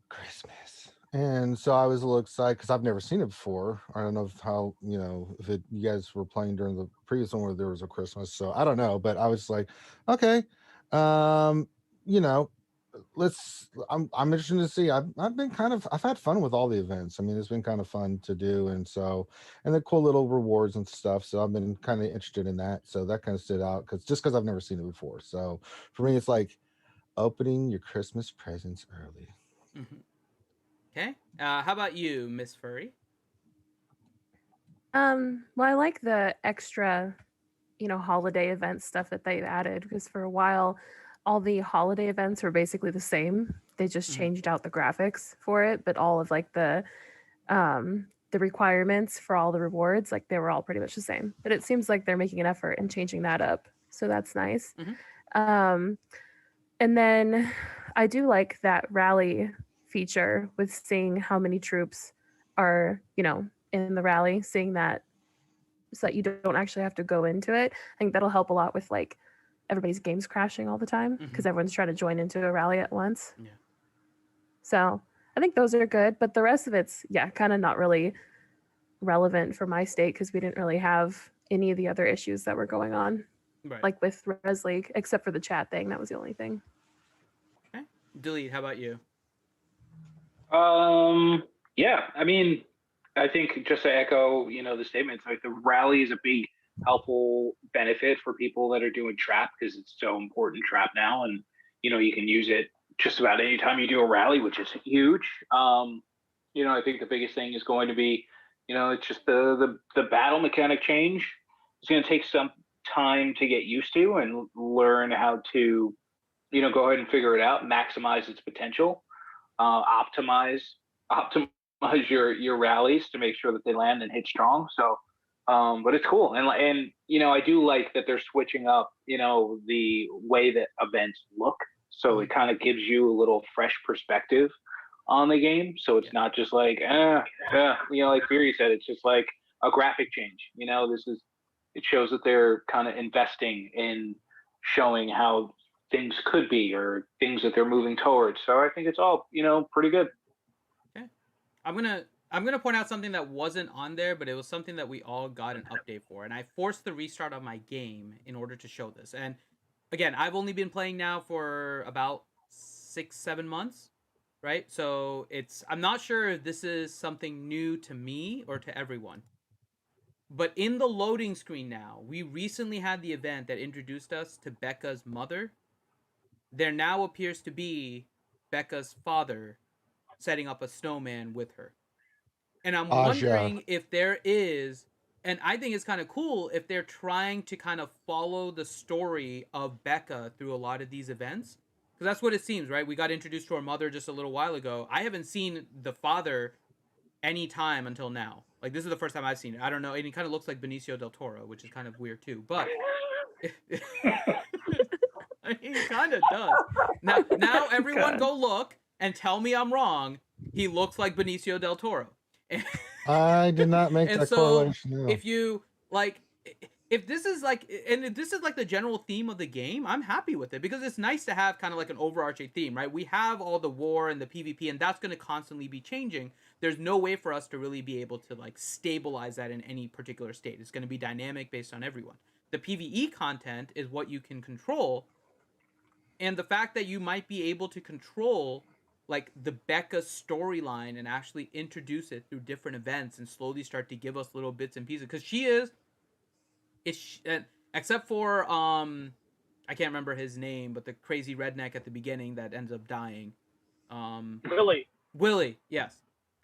Speaker 3: Christmas. And so I was a little excited because I've never seen it before. I don't know how, you guys were playing during the previous one where there was a Christmas. So I don't know, but I was like, okay, I'm interested to see. I've had fun with all the events. I mean, it's been kind of fun to do. And the cool little rewards and stuff. So I've been kind of interested in that. So that kind of stood out because I've never seen it before. So for me, it's like opening your Christmas presents early.
Speaker 5: Mm-hmm. Okay. How about you, Miss Furry?
Speaker 4: Well, I like the extra, holiday event stuff that they've added because for a while, all the holiday events were basically the same. They just changed out the graphics for it, but all of like the requirements for all the rewards, like they were all pretty much the same. But it seems like they're making an effort in changing that up, so that's nice.
Speaker 5: Mm-hmm.
Speaker 4: And then I do like that rally feature with seeing how many troops are, in the rally, seeing that so that you don't actually have to go into it. I think that'll help a lot with like everybody's games crashing all the time because everyone's trying to join into a rally at once.
Speaker 5: Yeah.
Speaker 4: So I think those are good, but the rest of it's, kind of not really relevant for my state because we didn't really have any of the other issues that were going on,
Speaker 5: Right.
Speaker 4: like with Res League, except for the chat thing. That was the only thing.
Speaker 5: Delete. How about you?
Speaker 2: Yeah, I mean, I think just to echo, the statements, like the rally is a big helpful benefit for people that are doing trap because it's so important trap now, and you can use it just about any time you do a rally, which is huge. I think the biggest thing is going to be, it's just the battle mechanic change. It's going to take some time to get used to and learn how to, go ahead and figure it out, maximize its potential, optimize your rallies to make sure that they land and hit strong. So, but it's cool, and I do like that they're switching up, the way that events look. So it kind of gives you a little fresh perspective on the game. So it's not just like, like Fury said, it's just like a graphic change. It shows that they're kind of investing in showing how things could be or things that they're moving towards. So I think it's all, pretty good.
Speaker 5: Okay. I'm gonna point out something that wasn't on there, but it was something that we all got an update for, and I forced the restart of my game in order to show this. And again, I've only been playing now for about 6-7 months, right? So I'm not sure if this is something new to me or to everyone. But in the loading screen now, we recently had the event that introduced us to Becca's mother. There now appears to be Becca's father setting up a snowman with her. And I'm wondering if there is, and I think it's kind of cool if they're trying to kind of follow the story of Becca through a lot of these events. Because that's what it seems, right? We got introduced to her mother just a little while ago. I haven't seen the father any time until now. Like, this is the first time I've seen it. I don't know. And he kind of looks like Benicio del Toro, which is kind of weird too. But I mean, he kind of does. Now everyone go look and tell me I'm wrong. He looks like Benicio del Toro.
Speaker 3: I did not make that correlation. No.
Speaker 5: If you like, if this is like, and if this is like the general theme of the game, I'm happy with it because it's nice to have kind of like an overarching theme, right? We have all the war and the PvP, and that's going to constantly be changing. There's no way for us to really be able to like stabilize that in any particular state. It's going to be dynamic based on everyone. The PvE content is what you can control, and the fact that you might be able to control like the Becca storyline and actually introduce it through different events and slowly start to give us little bits and pieces, because she is, except for I can't remember his name, but the crazy redneck at the beginning that ends up dying, Willie, yes.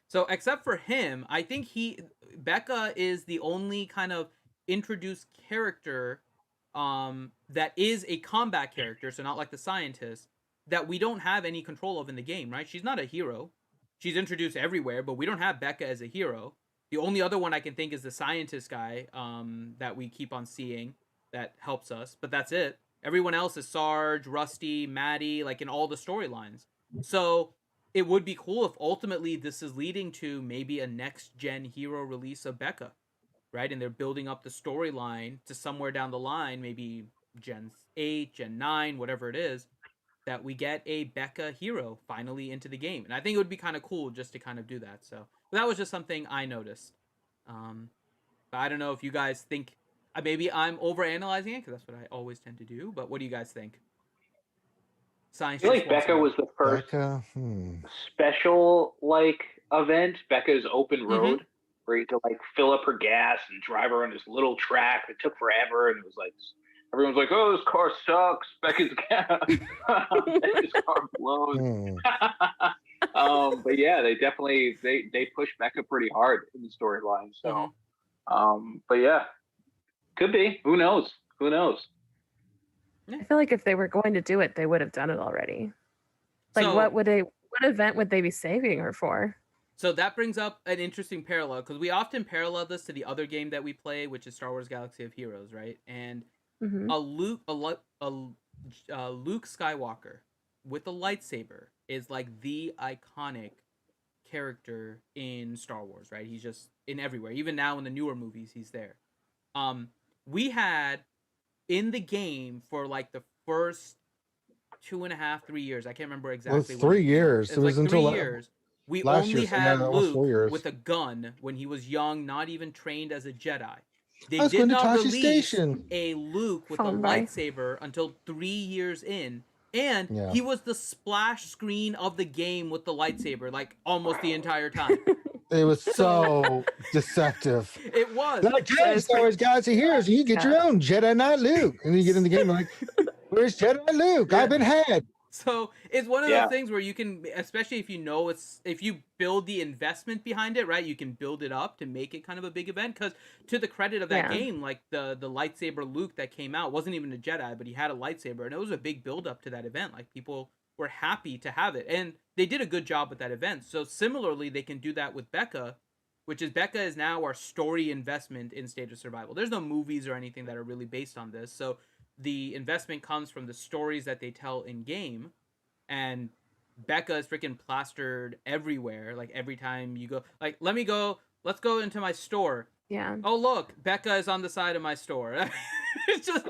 Speaker 5: So except for him, I think Becca is the only kind of introduced character that is a combat character, so not like the scientist, that we don't have any control of in the game, right? She's not a hero. She's introduced everywhere, but we don't have Becca as a hero. The only other one I can think is the scientist guy that we keep on seeing that helps us, but that's it. Everyone else is Sarge, Rusty, Maddie, like in all the storylines. So it would be cool if ultimately this is leading to maybe a next-gen hero release of Becca, right? And they're building up the storyline to somewhere down the line, maybe Gen 8, Gen 9, whatever it is, that we get a Becca hero finally into the game. And I think it would be kind of cool just to kind of do that. So that was just something I noticed. But I don't know if you guys think, maybe I'm overanalyzing it, because that's what I always tend to do. But what do you guys think?
Speaker 2: I feel like Becca was the first special event. Becca's open road, where you had to like fill up her gas and drive her on this little track. It took forever, and it was like everyone's like, "Oh, this car sucks." Becca's gas, Becca's car blows. But yeah, they definitely they push Becca pretty hard in the storyline. So, but yeah, could be. Who knows? Who knows?
Speaker 4: I feel like if they were going to do it, they would have done it already. Like, so, what event would they be saving her for?
Speaker 5: So that brings up an interesting parallel, because we often parallel this to the other game that we play, which is Star Wars Galaxy of Heroes, right? And a Luke Skywalker with a lightsaber is like the iconic character in Star Wars, right? He's just in everywhere. Even now in the newer movies, he's there. We had in the game for like the first 2.5, 3 years. I can't remember exactly.
Speaker 3: It was 3 years. It was
Speaker 5: like
Speaker 3: until
Speaker 5: 3 years. We only had Luke with a gun when he was young, not even trained as a Jedi. They did not release a Luke with a lightsaber until 3 years in, And
Speaker 3: Yeah.
Speaker 5: he was the splash screen of the game with the lightsaber, like almost the entire time.
Speaker 3: It was so deceptive.
Speaker 5: It was.
Speaker 3: Like, hey, Star Wars Galaxy Heroes, you get your own Jedi Knight Luke. And then you get in the game, like, where's Jedi Luke?
Speaker 5: Yeah.
Speaker 3: I've been had.
Speaker 5: So it's one of those things where you can, especially if you know if you build the investment behind it, right? You can build it up to make it kind of a big event. Because to the credit of that game, like the lightsaber Luke that came out wasn't even a Jedi, but he had a lightsaber, and it was a big build up to that event. Like people were happy to have it, and they did a good job with that event. So similarly, they can do that with Becca, which is Becca is now our story investment in State of Survival. There's no movies or anything that are really based on this, so the investment comes from the stories that they tell in game, and Becca is freaking plastered everywhere. Like every time you go, like let's go into my store.
Speaker 4: Yeah.
Speaker 5: Oh look, Becca is on the side of my store. it's just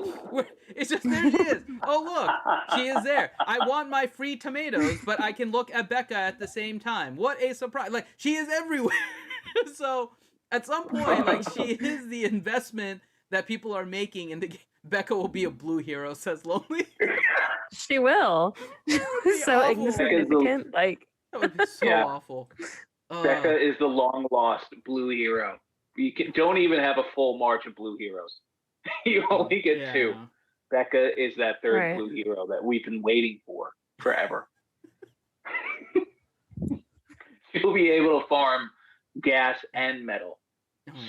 Speaker 5: there she is. Oh look, she is there. I want my free tomatoes, but I can look at Becca at the same time. What a surprise! Like she is everywhere. So at some point, like she is the investment that people are making in the game. Becca will be a blue hero, says Lonely.
Speaker 4: She will. So
Speaker 5: awful.
Speaker 4: insignificant. Like
Speaker 5: That would be so awful.
Speaker 2: Becca is the long lost blue hero. You don't even have a full march of blue heroes. You only get two. Becca is that third blue hero that we've been waiting for forever. She'll be able to farm gas and metal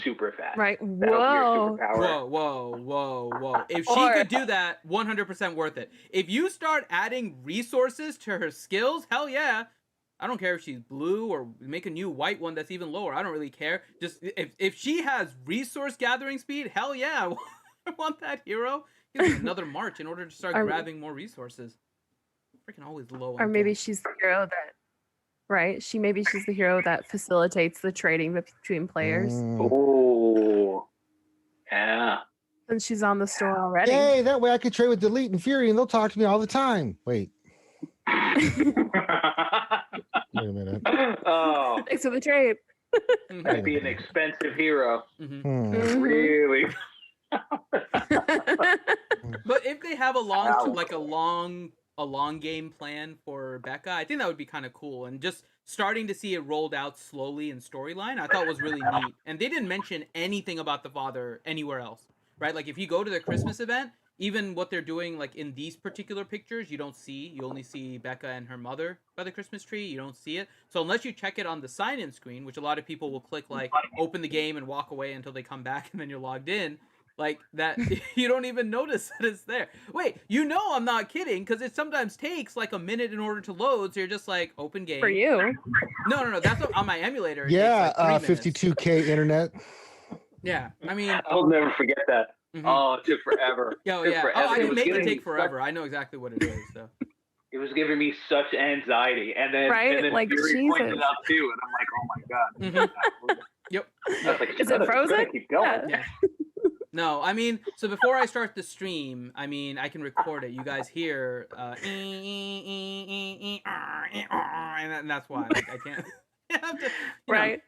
Speaker 2: super fast.
Speaker 4: Right.
Speaker 2: Whoa.
Speaker 5: Whoa. If she could do that, 100% worth it. If you start adding resources to her skills, hell yeah. I don't care if she's blue or make a new white one that's even lower. I don't really care. Just if she has resource gathering speed, hell yeah. I want that hero. Give me another march in order to start grabbing more resources. Freaking always low.
Speaker 4: Or maybe she's the hero that she's the hero that facilitates the trading between players.
Speaker 2: Oh. Yeah.
Speaker 4: And she's on the store already.
Speaker 3: Hey, that way I could trade with Delete and Fury and they'll talk to me all the time. Wait. Wait a minute.
Speaker 2: Oh.
Speaker 4: Thanks for the trade.
Speaker 2: That'd be an expensive hero.
Speaker 5: Mm-hmm.
Speaker 2: Really.
Speaker 5: But if they have a long game plan for Becca, I think that would be kind of cool. And just starting to see it rolled out slowly in storyline, I thought was really neat. And they didn't mention anything about the father anywhere else, right? Like if you go to the Christmas event, even what they're doing, like in these particular pictures, you only see Becca and her mother by the Christmas tree. You don't see it. So unless you check it on the sign-in screen, which a lot of people will click like open the game and walk away until they come back and then you're logged in, like that, you don't even notice that it's there. Wait, I'm not kidding, because it sometimes takes like a minute in order to load. So you're just like open game.
Speaker 4: For you.
Speaker 5: No. That's on my emulator.
Speaker 3: Yeah,
Speaker 5: like
Speaker 3: 52K internet.
Speaker 5: Yeah, I mean,
Speaker 2: I'll never forget that.
Speaker 5: Mm-hmm.
Speaker 2: Oh, it took forever.
Speaker 5: Forever. Oh, I didn't make it take forever. I know exactly what it is. So
Speaker 2: it was giving me such anxiety, and then
Speaker 4: like
Speaker 2: Fury pointed out too, and I'm like, oh my god.
Speaker 5: Mm-hmm. Yep.
Speaker 2: Like,
Speaker 4: is it frozen?
Speaker 2: Keep going.
Speaker 5: Yeah. No, I mean, so before I start the stream, I mean, I can record it. You guys hear, and that's why I can't. Right.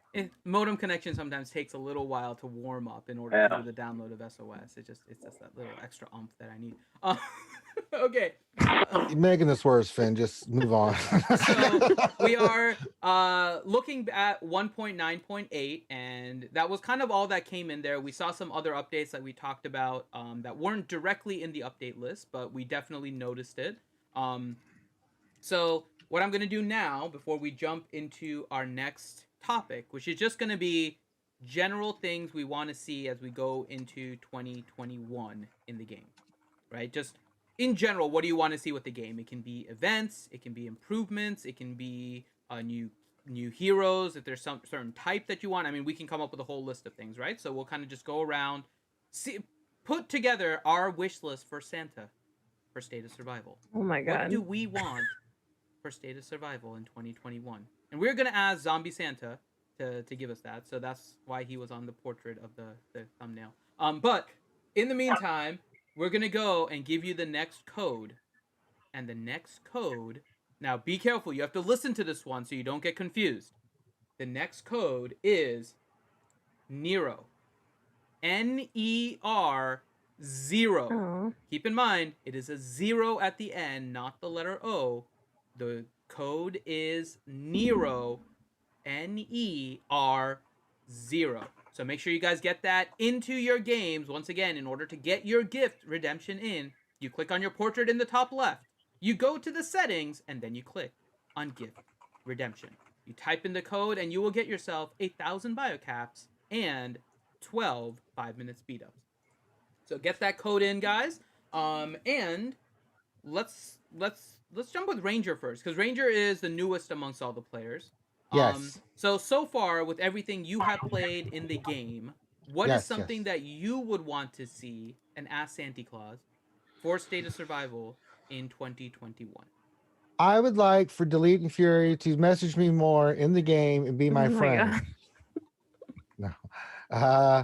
Speaker 5: Modem connection sometimes takes a little while to warm up in order to do the download of SOS. It's just that little extra oomph that I need. Okay.
Speaker 3: You're making this worse, Finn. Just move on.
Speaker 5: So we are looking at 1.9.8, and that was kind of all that came in there. We saw some other updates that we talked about that weren't directly in the update list, but we definitely noticed it. So what I'm going to do now, before we jump into our next topic, which is just going to be general things we want to see as we go into 2021 in the game, right? Just in general, what do you want to see with the game? It can be events, it can be improvements, it can be new heroes, if there's some certain type that you want. I mean, we can come up with a whole list of things, right? So we'll kind of just go around, put together our wish list for Santa for State of Survival.
Speaker 4: Oh my god.
Speaker 5: What do we want for State of Survival in 2021? And we're going to ask Zombie Santa to give us that. So that's why he was on the portrait of the thumbnail. But in the meantime, we're going to go and give you the next code. And the next code, now be careful. You have to listen to this one so you don't get confused. The next code is Nero. NERO. 0.
Speaker 4: Oh.
Speaker 5: Keep in mind, it is a 0 at the end, not the letter O. The code is Nero, NER 0. So make sure you guys get that into your games. Once again, in order to get your gift redemption in, you click on your portrait in the top left. You go to the settings, and then you click on gift redemption. You type in the code, and you will get yourself 1,000 biocaps and 12 5-minute speed ups. So get that code in, guys. And let's jump with Ranger first, because Ranger is the newest amongst all the players.
Speaker 3: Yes.
Speaker 5: So far with everything you have played in the game, what is something that you would want to see and ask Santa Claus for State of Survival in 2021?
Speaker 3: I would like for Delete and Fury to message me more in the game and be my
Speaker 4: Oh my
Speaker 3: friend.
Speaker 4: God.
Speaker 3: No.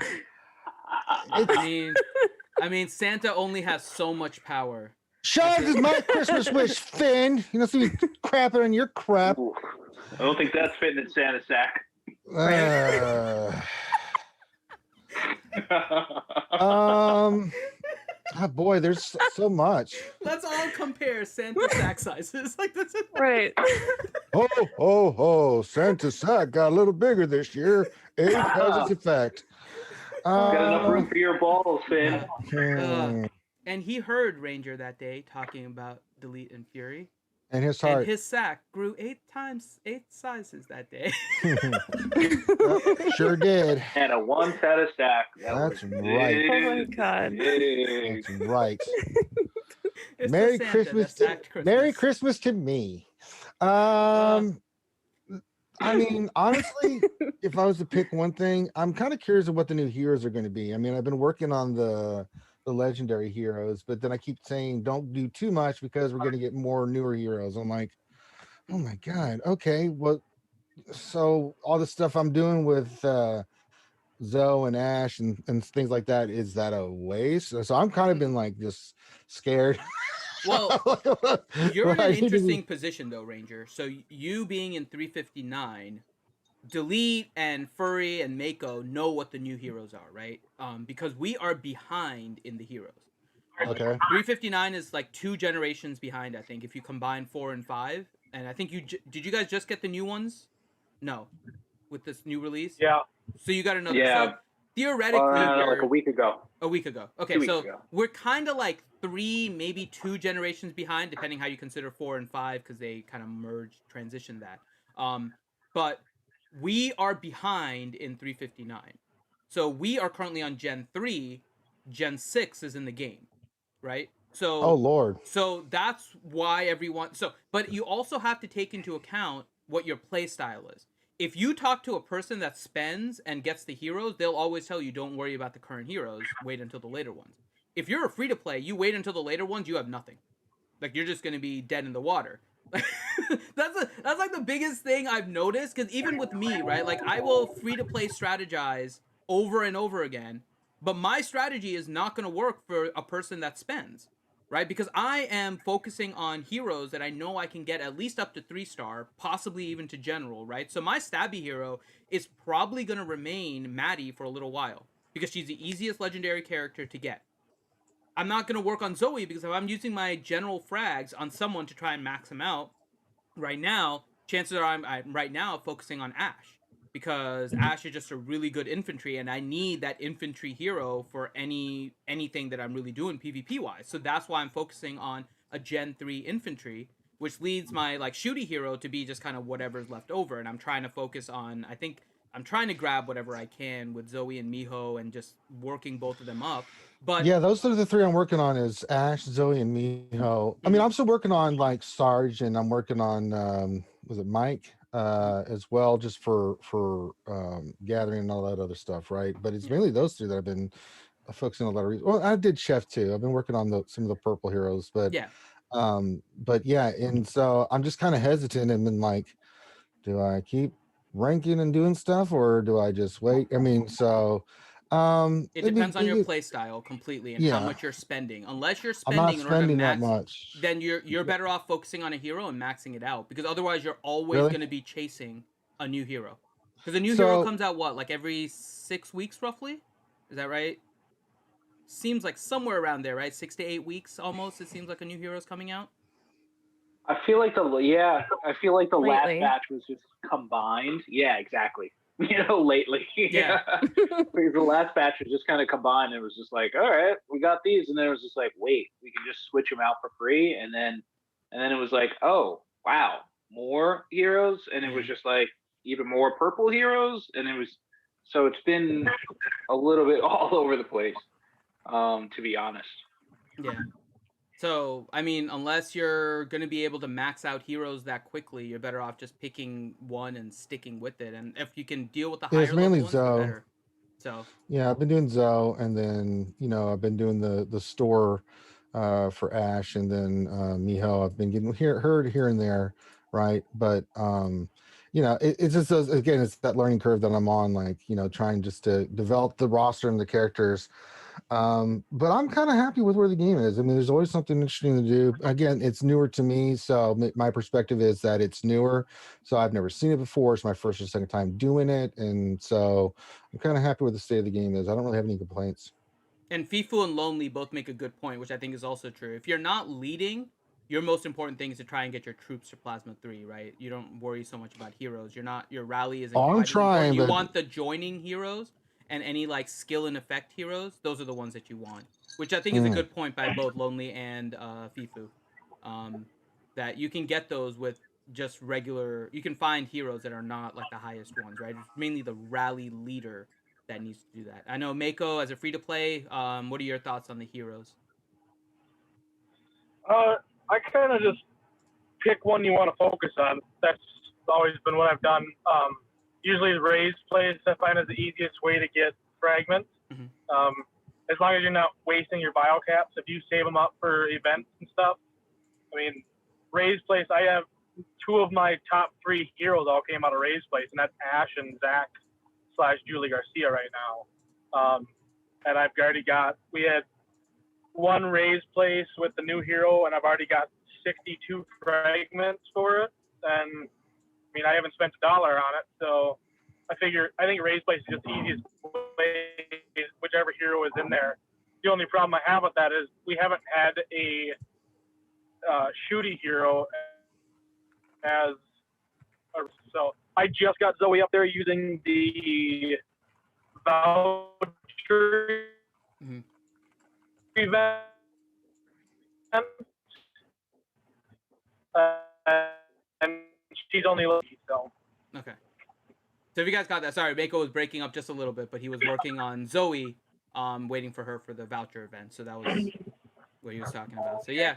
Speaker 5: I mean, Santa only has so much power.
Speaker 3: Shut is my Christmas wish, Finn. You know, see me crapping on your crap.
Speaker 2: Ooh, I don't think that's fitting in Santa's sack.
Speaker 3: Oh boy, there's so much.
Speaker 5: Let's all compare Santa sack sizes. Like this.
Speaker 4: Right.
Speaker 3: Ho, ho, ho. Santa's sack got a little bigger this year. Age has its effect.
Speaker 2: Got enough room for your balls, Finn.
Speaker 5: And he heard Ranger that day talking about Delete and Fury.
Speaker 3: And his heart.
Speaker 5: And his sack grew 8 sizes that day.
Speaker 3: Sure did.
Speaker 2: And a one-sided stack.
Speaker 3: That's right.
Speaker 4: Oh my God.
Speaker 3: That's right.
Speaker 5: It's
Speaker 3: Merry
Speaker 5: the Santa
Speaker 3: Christmas,
Speaker 5: that stacked Christmas.
Speaker 3: Merry Christmas to me. I mean, honestly, if I was to pick one thing, I'm kind of curious of what the new heroes are going to be. I mean, I've been working on the legendary heroes, but then I keep saying don't do too much because we're going to get more newer heroes. I'm like, oh my God. Okay. Well, so all the stuff I'm doing with Zoe and Ash and things like that, is that a waste? So I'm kind of been like just scared.
Speaker 5: Well, you're in an interesting position though, Ranger. So you being in 359, Delete and Furry and Mako know what the new heroes are, right? Because we are behind in the heroes.
Speaker 3: Okay.
Speaker 5: 359 is like 2 generations behind, I think, if you combine 4 and 5. And I think did you guys just get the new ones? No, with this new release.
Speaker 1: Yeah.
Speaker 5: So you got another.
Speaker 2: Yeah.
Speaker 5: So theoretically,
Speaker 2: like a week ago.
Speaker 5: A week ago. Okay,
Speaker 2: 2 weeks
Speaker 5: so
Speaker 2: ago.
Speaker 5: we're kind of like 3, maybe 2 generations behind, depending how you consider 4 and 5, because they kind of merged, transitioned that. But we are behind in 359. So we are currently on Gen 3. Gen 6 is in the game, right? So
Speaker 3: Oh Lord.
Speaker 5: So that's why everyone. But you also have to take into account what your play style is. If you talk to a person that spends and gets the heroes, they'll always tell you, don't worry about the current heroes, wait until the later ones. If you're a free to play, you wait until the later ones, you have nothing. Like, you're just going to be dead in the water. That's like the biggest thing I've noticed, because even with me, right, like I will free to play strategize over and over again, but my strategy is not going to work for a person that spends, right? Because I am focusing on heroes that I know I can get at least up to 3-star, possibly even to general, right? So my stabby hero is probably going to remain Maddie for a little while, because she's the easiest legendary character to get. I'm not going to work on Zoe, because if I'm using my general frags on someone to try and max him out, right now, chances are I'm right now focusing on Ash, because Ash is just a really good infantry, and I need that infantry hero for anything that I'm really doing PvP-wise. So that's why I'm focusing on a Gen 3 infantry, which leads my like shooty hero to be just kind of whatever's left over, and I'm trying to focus on, I think, I'm trying to grab whatever I can with Zoe and Miho and just working both of them up. But
Speaker 3: yeah, those are the 3 I'm working on, is Ash, Zoe, and Miho. I mean, I'm still working on like Sarge, and I'm working on was it Mike as well, just for gathering and all that other stuff, right? But it's mainly those 3 that I've been focusing on a lot of reasons. Well, I did Chef too. I've been working on some of the purple heroes, but
Speaker 5: yeah.
Speaker 3: And so I'm just kind of hesitant and been like, do I keep ranking and doing stuff, or do I just wait? I mean, so
Speaker 5: it depends on your play style completely and how much you're spending. Unless you're spending in order to max, that much, then you're better off focusing on a hero and maxing it out, because otherwise you're always going to be chasing a new hero. Because a new hero comes out what, like every 6 weeks roughly? Is that right? seems like somewhere around there, right? 6 to 8 weeks almost. It seems like a new hero's coming out.
Speaker 2: I feel like the last
Speaker 4: Lately.
Speaker 2: batch was just combined. Yeah, exactly. Lately.
Speaker 5: Yeah.
Speaker 2: Because the last batch was just kind of combined. It was just like, all right, we got these, and then it was just like, wait, we can just switch them out for free, and then it was like, oh wow, more heroes, and it was just like even more purple heroes, and it was so it's been a little bit all over the place, to be honest.
Speaker 5: Yeah. So, I mean, unless you're going to be able to max out heroes that quickly, you're better off just picking one and sticking with it. And if you can deal with the
Speaker 3: Yeah, it's
Speaker 5: higher level
Speaker 3: mainly
Speaker 5: ones, the
Speaker 3: Zoe.
Speaker 5: better. So,
Speaker 3: Yeah, I've been doing Zoe, and then I've been doing the store for Ash, and then Miho. I've been getting heard here and there, right? But it's just again, it's that learning curve that I'm on, like trying just to develop the roster and the characters. But I'm kind of happy with where the game is. I mean, there's always something interesting to do. Again, it's newer to me, so my perspective is that it's newer. So I've never seen it before. It's my first or second time doing it, and so I'm kind of happy with the state of the game is. I don't really have any complaints.
Speaker 5: and Fifu and Lonely both make a good point, which I think is also true. If you're not leading, your most important thing is to try and get your troops to Plasma 3, right? You don't worry so much about heroes. Your rally isn't
Speaker 3: Oh, I'm
Speaker 5: quite as important.
Speaker 3: trying,
Speaker 5: You
Speaker 3: but
Speaker 5: want the joining heroes and any like skill and effect heroes. Those are the ones that you want, which I think is a good point by both Lonely and Fifu. That you can get those with just regular. You can find heroes that are not like the highest ones, right? It's mainly the rally leader that needs to do that. I know Mako as a free to play. What are your thoughts on the heroes?
Speaker 1: I kind of just pick one you want to focus on. That's always been what I've done. Usually raised plays I find is the easiest way to get fragments.
Speaker 5: Mhm.
Speaker 1: As long as you're not wasting your bio caps, if you save them up for events and stuff. I mean, raised place, I have two of my top 3 heroes all came out of raised place, and that's Ash and Zach / Julie Garcia right now. And I've already we had one raised place with the new hero, and I've already got 62 fragments for it. And I mean, I haven't spent $1 on it, so I think raised place is just the easiest way, whichever hero is in there. The only problem I have with that is we haven't had a shooty hero so I just got Zoe up there using the voucher event, and she's only lucky, so.
Speaker 5: Okay. So if you guys got that, sorry, Mako was breaking up just a little bit, but he was working on Zoe, waiting for her for the voucher event. So that was what he was talking about. So yeah,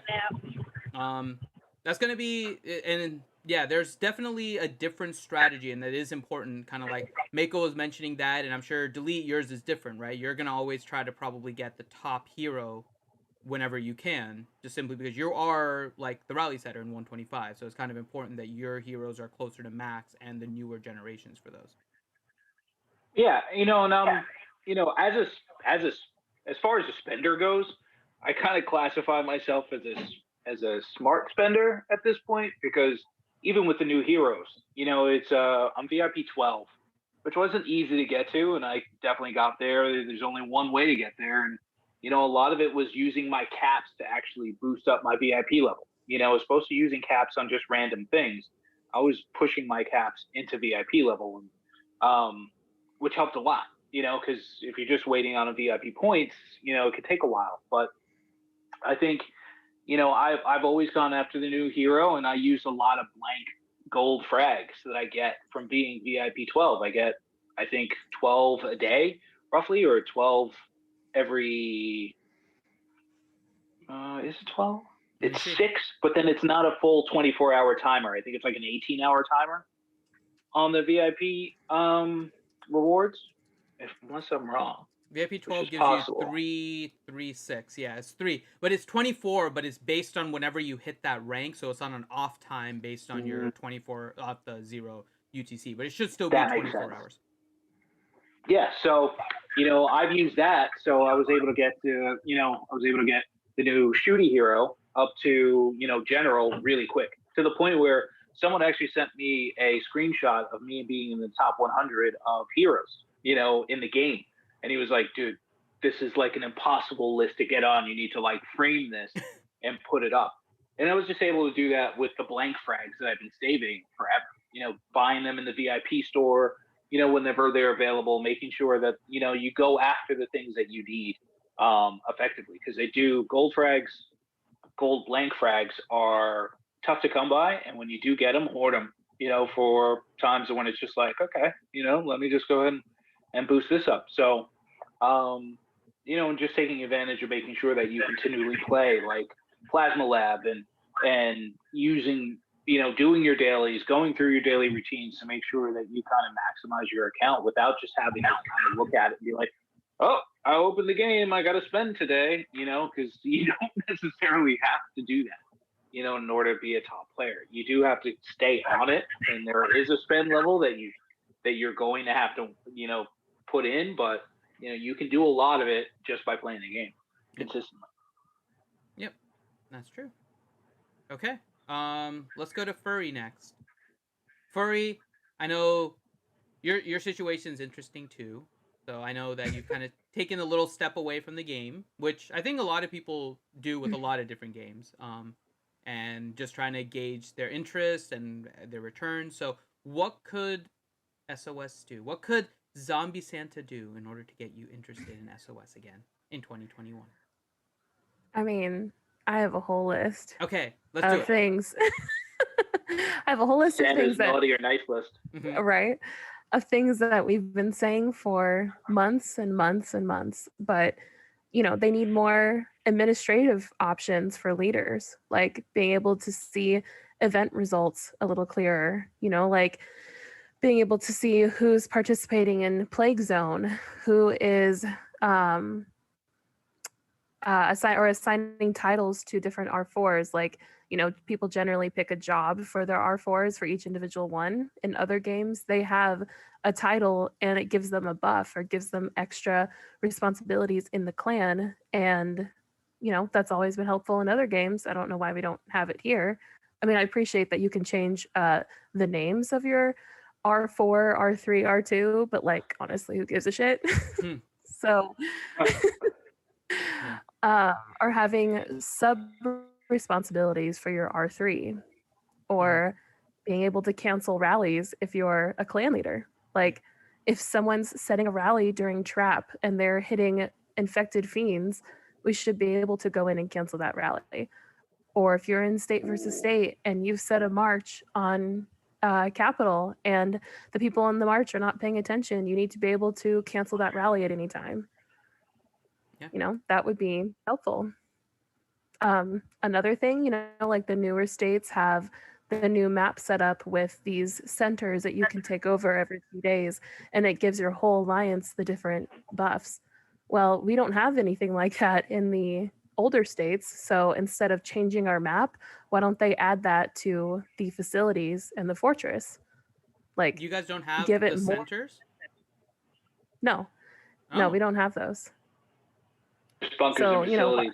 Speaker 5: that's gonna be, and yeah, there's definitely a different strategy, and that is important. Kind of like Mako was mentioning that, and I'm sure Delete yours is different, right? You're gonna always try to probably get the top hero whenever you can, just simply because you are like the rally setter in 125. So it's kind of important that your heroes are closer to max and the newer generations for those.
Speaker 2: Yeah, and as far as a spender goes, I kind of classify myself as a smart spender at this point, because even with the new heroes, it's I'm VIP 12, which wasn't easy to get to, and I definitely got there. There's only one way to get there, and a lot of it was using my caps to actually boost up my VIP level. As opposed to using caps on just random things, I was pushing my caps into VIP level, and which helped a lot. Because if you're just waiting on a VIP points, it could take a while. But I think, I've always gone after the new hero, and I use a lot of blank gold frags that I get from being VIP 12. I get, I think, 12 a day, roughly, or 12 every. Is it 12? It's 6, but then it's not a full 24-hour timer. I think it's like an 18-hour timer on the VIP rewards, unless I'm wrong.
Speaker 5: VIP 12 gives you 3, 6. Yeah, it's 3, but it's 24. But it's based on whenever you hit that rank, so it's on an off time based on your 24 off the 0 UTC. But it should still be 24 hours.
Speaker 2: Yeah, so I've used that, so I was able to get the new shooty hero up to general really quick, to the point where someone actually sent me a screenshot of me being in the top 100 of heroes, in the game. And he was like, dude, this is like an impossible list to get on. You need to like frame this and put it up. And I was just able to do that with the blank frags that I've been saving forever. You know, buying them in the VIP store, you know, whenever they're available, making sure that, you know, you go after the things that you need effectively, because they do gold frags, gold blank frags are tough to come by. And when you do get them, hoard them, you know, for times when it's just like, okay, you know, let me just go ahead and boost this up. So, you know, and just taking advantage of making sure that you continually play like Plasma Lab and using, you know, doing your dailies, going through your daily routines to make sure that you kind of maximize your account without just having to kind of look at it and be like, oh, I opened the game, I got to spend today, you know, because you don't necessarily have to do that, you know, in order to be a top player. You do have to stay on it, and there is a spend level that you're going to have to, you know, put in, but you know, you can do a lot of it just by playing the game consistently.
Speaker 5: Yep, that's true. Okay, let's go to Furry next. Furry, I know your situation's interesting too. So I know that you've kind of taken a little step away from the game, which I think a lot of people do with a lot of different games, and just trying to gauge their interest and their return. So what could SOS do? What could Zombie Santa do in order to get you interested in SOS again in 2021?
Speaker 4: I mean, I have a whole list
Speaker 5: Okay, let's do
Speaker 4: of
Speaker 5: it.
Speaker 4: things. I have a whole list of
Speaker 2: Santa's
Speaker 4: things that,
Speaker 2: naughty or nice list.
Speaker 5: Mhm.
Speaker 4: right, of things that we've been saying for months and months and months. But, you know, they need more administrative options for leaders, like being able to see event results a little clearer, you know, like being able to see who's participating in Plague Zone, who is assigning titles to different R4s. Like, you know, people generally pick a job for their R4s for each individual one. In other games, they have a title and it gives them a buff or gives them extra responsibilities in the clan. And, you know, that's always been helpful in other games. I don't know why we don't have it here. I mean, I appreciate that you can change the names of your R4, R3, R2, but like, honestly, who gives a shit? So, or having sub responsibilities for your R3, or being able to cancel rallies if you're a clan leader. Like, if someone's setting a rally during trap and they're hitting infected fiends, we should be able to go in and cancel that rally. Or if you're in state versus state and you've set a march on capital and the people on the march are not paying attention, you need to be able to cancel that rally at any time.
Speaker 5: Yeah.
Speaker 4: You know, that would be helpful. Another thing, you know, like the newer states have the new map set up with these centers that you can take over every few days, and it gives your whole alliance the different buffs. Well, we don't have anything like that in the older states. So instead of changing our map, why don't they add that to the facilities and the fortress? Like,
Speaker 5: You guys don't have
Speaker 4: give it
Speaker 5: the
Speaker 4: more.
Speaker 5: centers?
Speaker 4: No, no, we don't have those.
Speaker 2: Just bunkers
Speaker 4: So,
Speaker 2: and
Speaker 4: you know,
Speaker 2: facilities.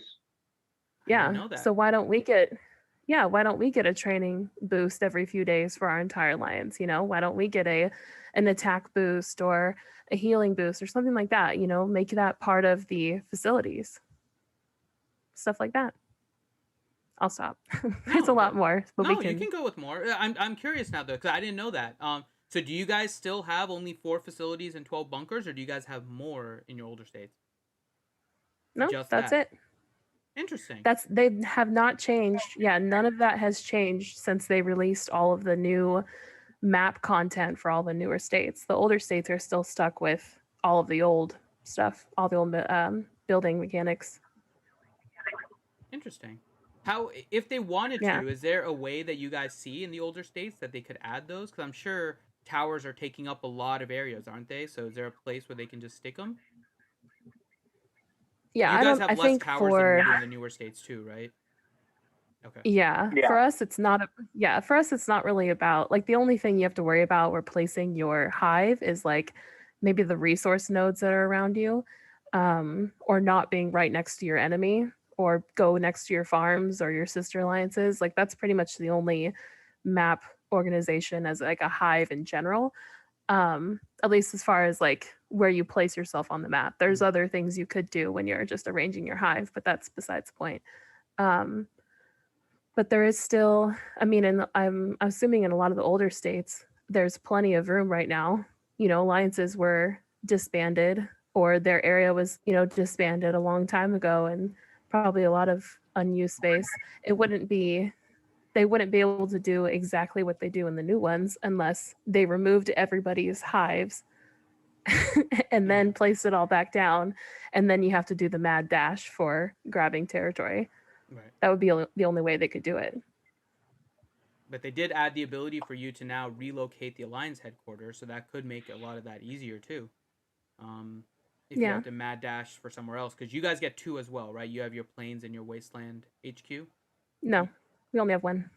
Speaker 5: I didn't
Speaker 4: yeah.
Speaker 5: know that.
Speaker 4: So why don't we get a training boost every few days for our entire alliance? You know, why don't we get an attack boost or a healing boost or something like that? You know, make that part of the facilities. Stuff like that. I'll stop. There's a lot more, but
Speaker 5: No,
Speaker 4: we can.
Speaker 5: you can go with more. I'm curious now though, because I didn't know that. So do you guys still have only 4 facilities and 12 bunkers, or do you guys have more in your older states?
Speaker 4: No,
Speaker 5: Just
Speaker 4: that's
Speaker 5: that.
Speaker 4: it.
Speaker 5: Interesting.
Speaker 4: They have not changed. Yeah, none of that has changed since they released all of the new map content for all the newer states. The older states are still stuck with all of the old stuff, all the old building mechanics.
Speaker 5: Interesting. How, if they wanted
Speaker 4: Yeah.
Speaker 5: to, is there a way that you guys see in the older states that they could add those? Because I'm sure towers are taking up a lot of areas, aren't they? So is there a place where they can just stick them?
Speaker 4: Yeah,
Speaker 5: You
Speaker 4: I
Speaker 5: guys
Speaker 4: don't.
Speaker 5: have
Speaker 4: I
Speaker 5: less
Speaker 4: think
Speaker 5: towers than we
Speaker 4: for
Speaker 5: do in the newer states too, right? Okay.
Speaker 4: yeah,
Speaker 2: Yeah.
Speaker 4: for us it's not. For us it's not really about, like, the only thing you have to worry about where placing your hive is like maybe the resource nodes that are around you, or not being right next to your enemy, or go next to your farms or your sister alliances. Like, that's pretty much the only map organization as like a hive in general. At least as far as like where you place yourself on the map. There's other things you could do when you're just arranging your hive, but that's besides the point. But there is still, I mean, and I'm assuming in a lot of the older states, there's plenty of room right now. You know, alliances were disbanded or their area was, you know, disbanded a long time ago, and probably a lot of unused space. They wouldn't be able to do exactly what they do in the new ones unless they removed everybody's hives and then place it all back down. And then you have to do the mad dash for grabbing territory.
Speaker 5: Right.
Speaker 4: That would be the only way they could do it.
Speaker 5: But they did add the ability for you to now relocate the Alliance headquarters, so that could make a lot of that easier too. If you have to mad dash for somewhere else, because you guys get 2 as well, right? You have your Plains and your Wasteland HQ.
Speaker 4: No, we only have 1.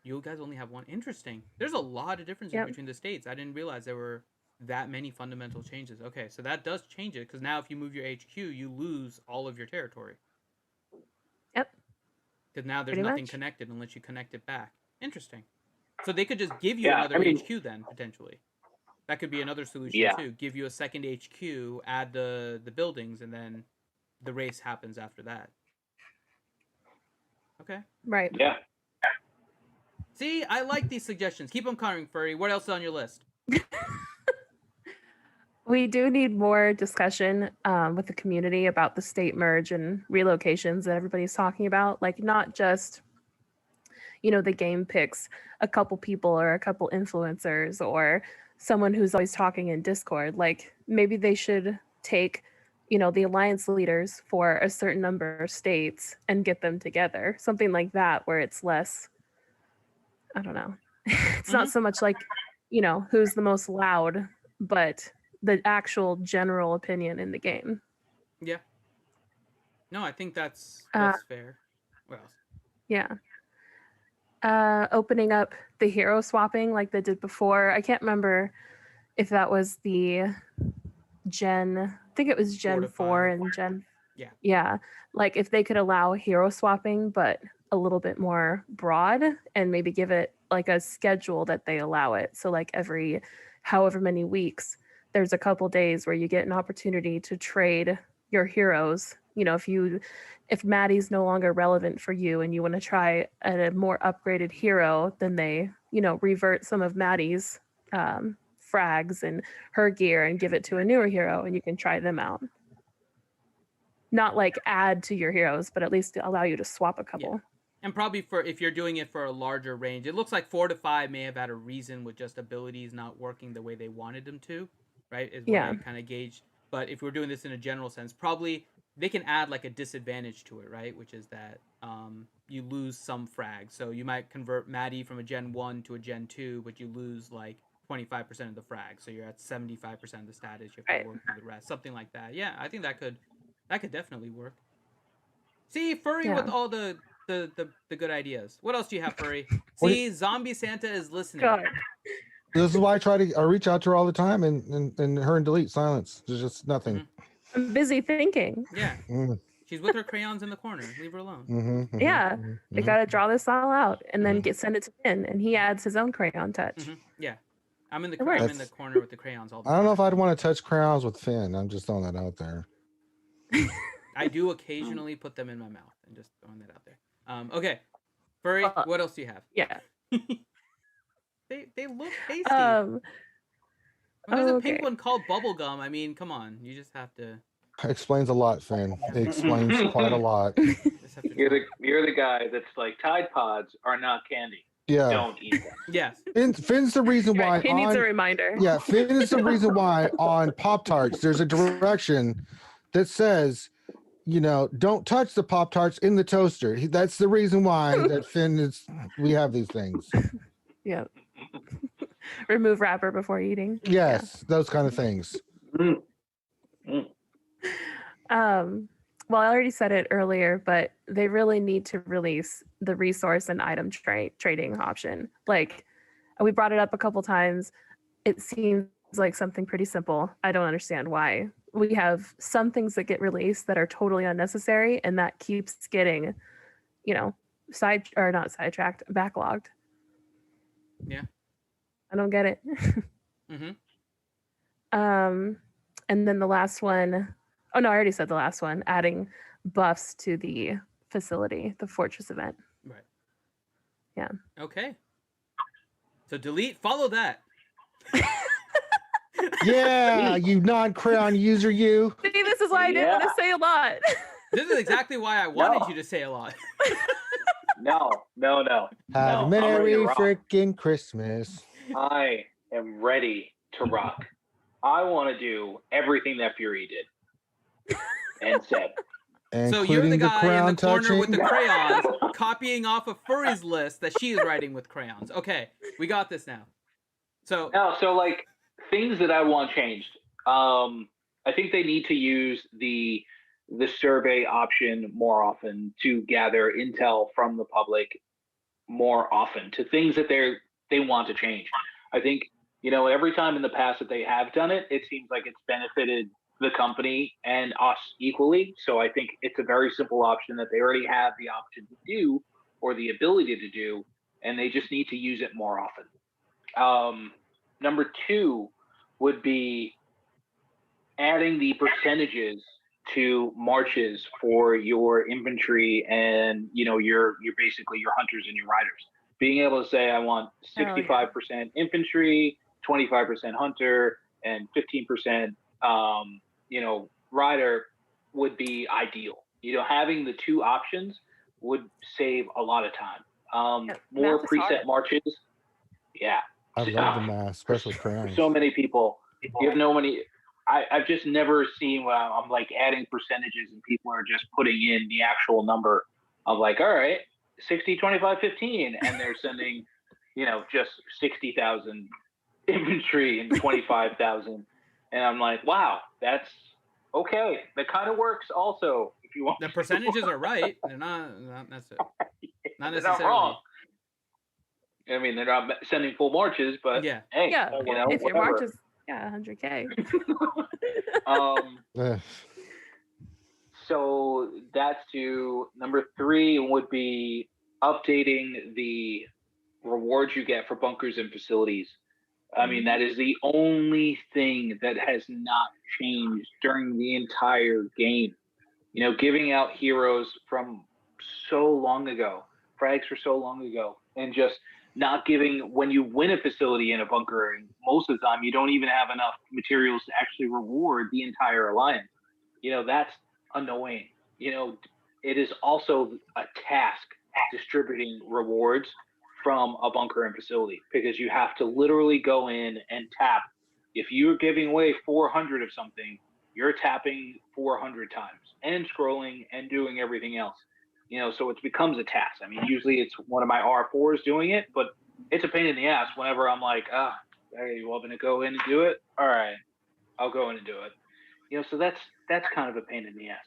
Speaker 5: You guys only have 1. Interesting. There's a lot of differences between the states. I didn't realize there were that many fundamental changes. Okay, so that does change it, because now if you move your HQ, you lose all of your territory.
Speaker 4: Yep.
Speaker 5: Because now there's
Speaker 4: Pretty
Speaker 5: nothing
Speaker 4: much.
Speaker 5: connected unless you connect it back. Interesting. So they could just give you another HQ then, potentially. That could be another solution too. Give you a second HQ, add the buildings, and then the race happens after that. Okay.
Speaker 4: Right.
Speaker 2: Yeah.
Speaker 5: See, I like these suggestions. Keep them coming, Furry. What else is on your list?
Speaker 4: We do need more discussion with the community about the state merge and relocations that everybody's talking about. Like, not just, you know, the game picks a couple people or a couple influencers or someone who's always talking in Discord. Like, maybe they should take, you know, the alliance leaders for a certain number of states and get them together. Something like that, where it's less, I don't know. It's not so much like, you know, who's the most loud, but the actual general opinion in the game.
Speaker 5: Yeah. No, I think that's fair. What else?
Speaker 4: Yeah. Opening up the hero swapping like they did before. I can't remember if that was the I think it was Gen 4 and Gen.
Speaker 5: Yeah.
Speaker 4: Yeah. Like if they could allow hero swapping, but a little bit more broad, and maybe give it like a schedule that they allow it. So like every however many weeks, there's a couple days where you get an opportunity to trade your heroes. You know, if Maddie's no longer relevant for you and you want to try a more upgraded hero, then they, you know, revert some of Maddie's frags and her gear and give it to a newer hero, and you can try them out. Not like add to your heroes, but at least allow you to swap a couple.
Speaker 5: Yeah. And probably if you're doing it for a larger range, it looks like 4 to 5 may have had a reason with just abilities not working the way they wanted them to, right? Is what I kind of gauged. But if we're doing this in a general sense, probably they can add like a disadvantage to it, right? Which is that you lose some frags. So you might convert Maddie from a Gen 1 to a Gen 2, but you lose like 25% of the frags. So you're at 75% of the status. You have to work through the rest. Something like that. Yeah, I think that could definitely work. See, Furry with all the good ideas. What else do you have, Furry? See, Zombie Santa is listening.
Speaker 4: God.
Speaker 3: This is why I reach out to her all the time, and her and delete silence. There's just nothing.
Speaker 4: I'm busy thinking.
Speaker 5: Yeah. She's with her crayons in the corner. Leave her alone.
Speaker 4: They gotta draw this all out and then send it to Finn, and he adds his own crayon touch.
Speaker 5: Yeah. I'm in the corner with the crayons all the time.
Speaker 3: I don't know if I'd want to touch crayons with Finn. I'm just throwing that out there.
Speaker 5: I do occasionally put them in my mouth, and just throwing that out there. Okay, Furry, what else do you have?
Speaker 4: Yeah.
Speaker 5: They look tasty. When there's a pink one called bubblegum, I mean, come on, you just have to.
Speaker 3: Explains a lot, Finn. It explains quite a lot.
Speaker 2: You're the guy that's like, Tide Pods are not candy.
Speaker 3: Yeah.
Speaker 2: Don't eat them.
Speaker 5: Yes.
Speaker 3: Finn's the reason why.
Speaker 4: He needs a reminder.
Speaker 3: Yeah, Finn is the reason why on Pop-Tarts there's a direction that says, you know, don't touch the Pop-Tarts in the toaster. That's the reason why that Finn is. We have these things.
Speaker 4: Yeah. Remove wrapper before eating.
Speaker 3: Yes, those kind of things.
Speaker 4: Well, I already said it earlier, but they really need to release the resource and item trading option. Like, we brought it up a couple times. It seems like something pretty simple. I don't understand why. We have some things that get released that are totally unnecessary, and that keeps getting, you know, not sidetracked, backlogged.
Speaker 5: Yeah.
Speaker 4: I don't get it. And then the last one, oh no, I already said the last one, adding buffs to the facility, the Fortress event.
Speaker 5: Right.
Speaker 4: Yeah.
Speaker 5: Okay. So delete, follow that.
Speaker 3: Yeah, you non-crayon user, you.
Speaker 4: See, this is why I didn't want to say a lot.
Speaker 5: This is exactly why I wanted you to say a lot.
Speaker 2: No.
Speaker 3: Have a
Speaker 2: I'm ready
Speaker 3: Merry
Speaker 2: to rock.
Speaker 3: freaking Christmas.
Speaker 2: I am ready to rock. I want to do everything that Fury did and said.
Speaker 5: So you're the
Speaker 3: Including
Speaker 5: guy in
Speaker 3: crown
Speaker 5: the corner with the
Speaker 3: touching.
Speaker 5: crayons, copying off of Furry's list that she is writing with crayons. Okay, we got this now. So
Speaker 2: No, so like things that I want changed. I think they need to use the survey option more often to gather intel from the public more often to things that they want to change. I think, every time in the past that they have done it, it seems like it's benefited the company and us equally. So I think it's a very simple option that they already have the option to do or the ability to do, and they just need to use it more often. Number 2 would be adding the percentages to marches for your infantry and your basically your hunters and your riders. Being able to say I want 65% infantry, 25% hunter, and 15% rider would be ideal. Having the 2 options would save a lot of time. More preset marches. Yeah.
Speaker 3: I love the math, especially crayons.
Speaker 2: So many people. You have no money. I've just never seen where I'm like adding percentages and people are just putting in the actual number of like, all right, 60, 25, 15. And they're sending, just 60,000 infantry and 25,000. And I'm like, wow, that's okay. That kind of works also if you want.
Speaker 5: The percentages are right. They're not necessarily. Not
Speaker 2: They're
Speaker 5: necessarily.
Speaker 2: not wrong. I mean, they're not sending full marches, but
Speaker 5: yeah.
Speaker 2: Hey,
Speaker 4: yeah.
Speaker 2: if
Speaker 4: whatever. Your march is 100K.
Speaker 2: So that's to number 3 would be updating the rewards you get for bunkers and facilities. I mean, that is the only thing that has not changed during the entire game. Giving out heroes from so long ago, frags for so long ago, and just not giving when you win a facility in a bunker, and most of the time you don't even have enough materials to actually reward the entire alliance. That's annoying. It is also a task distributing rewards from a bunker and facility because you have to literally go in and tap. If you're giving away 400 of something, you're tapping 400 times and scrolling and doing everything else. So it becomes a task. I mean, usually it's one of my R4s doing it, but it's a pain in the ass whenever I'm like, hey, you want me to go in and do it? All right, I'll go in and do it. So that's kind of a pain in the ass.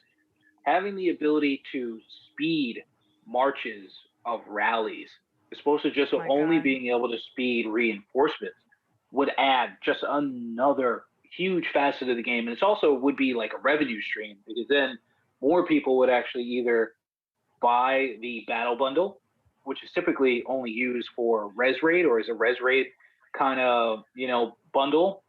Speaker 2: Having the ability to speed marches of rallies, as opposed to just only being able to speed reinforcements, would add just another huge facet of the game. And it's also would be like a revenue stream because then more people would actually either buy the battle bundle, which is typically only used for res raid or as a res raid kind of bundle.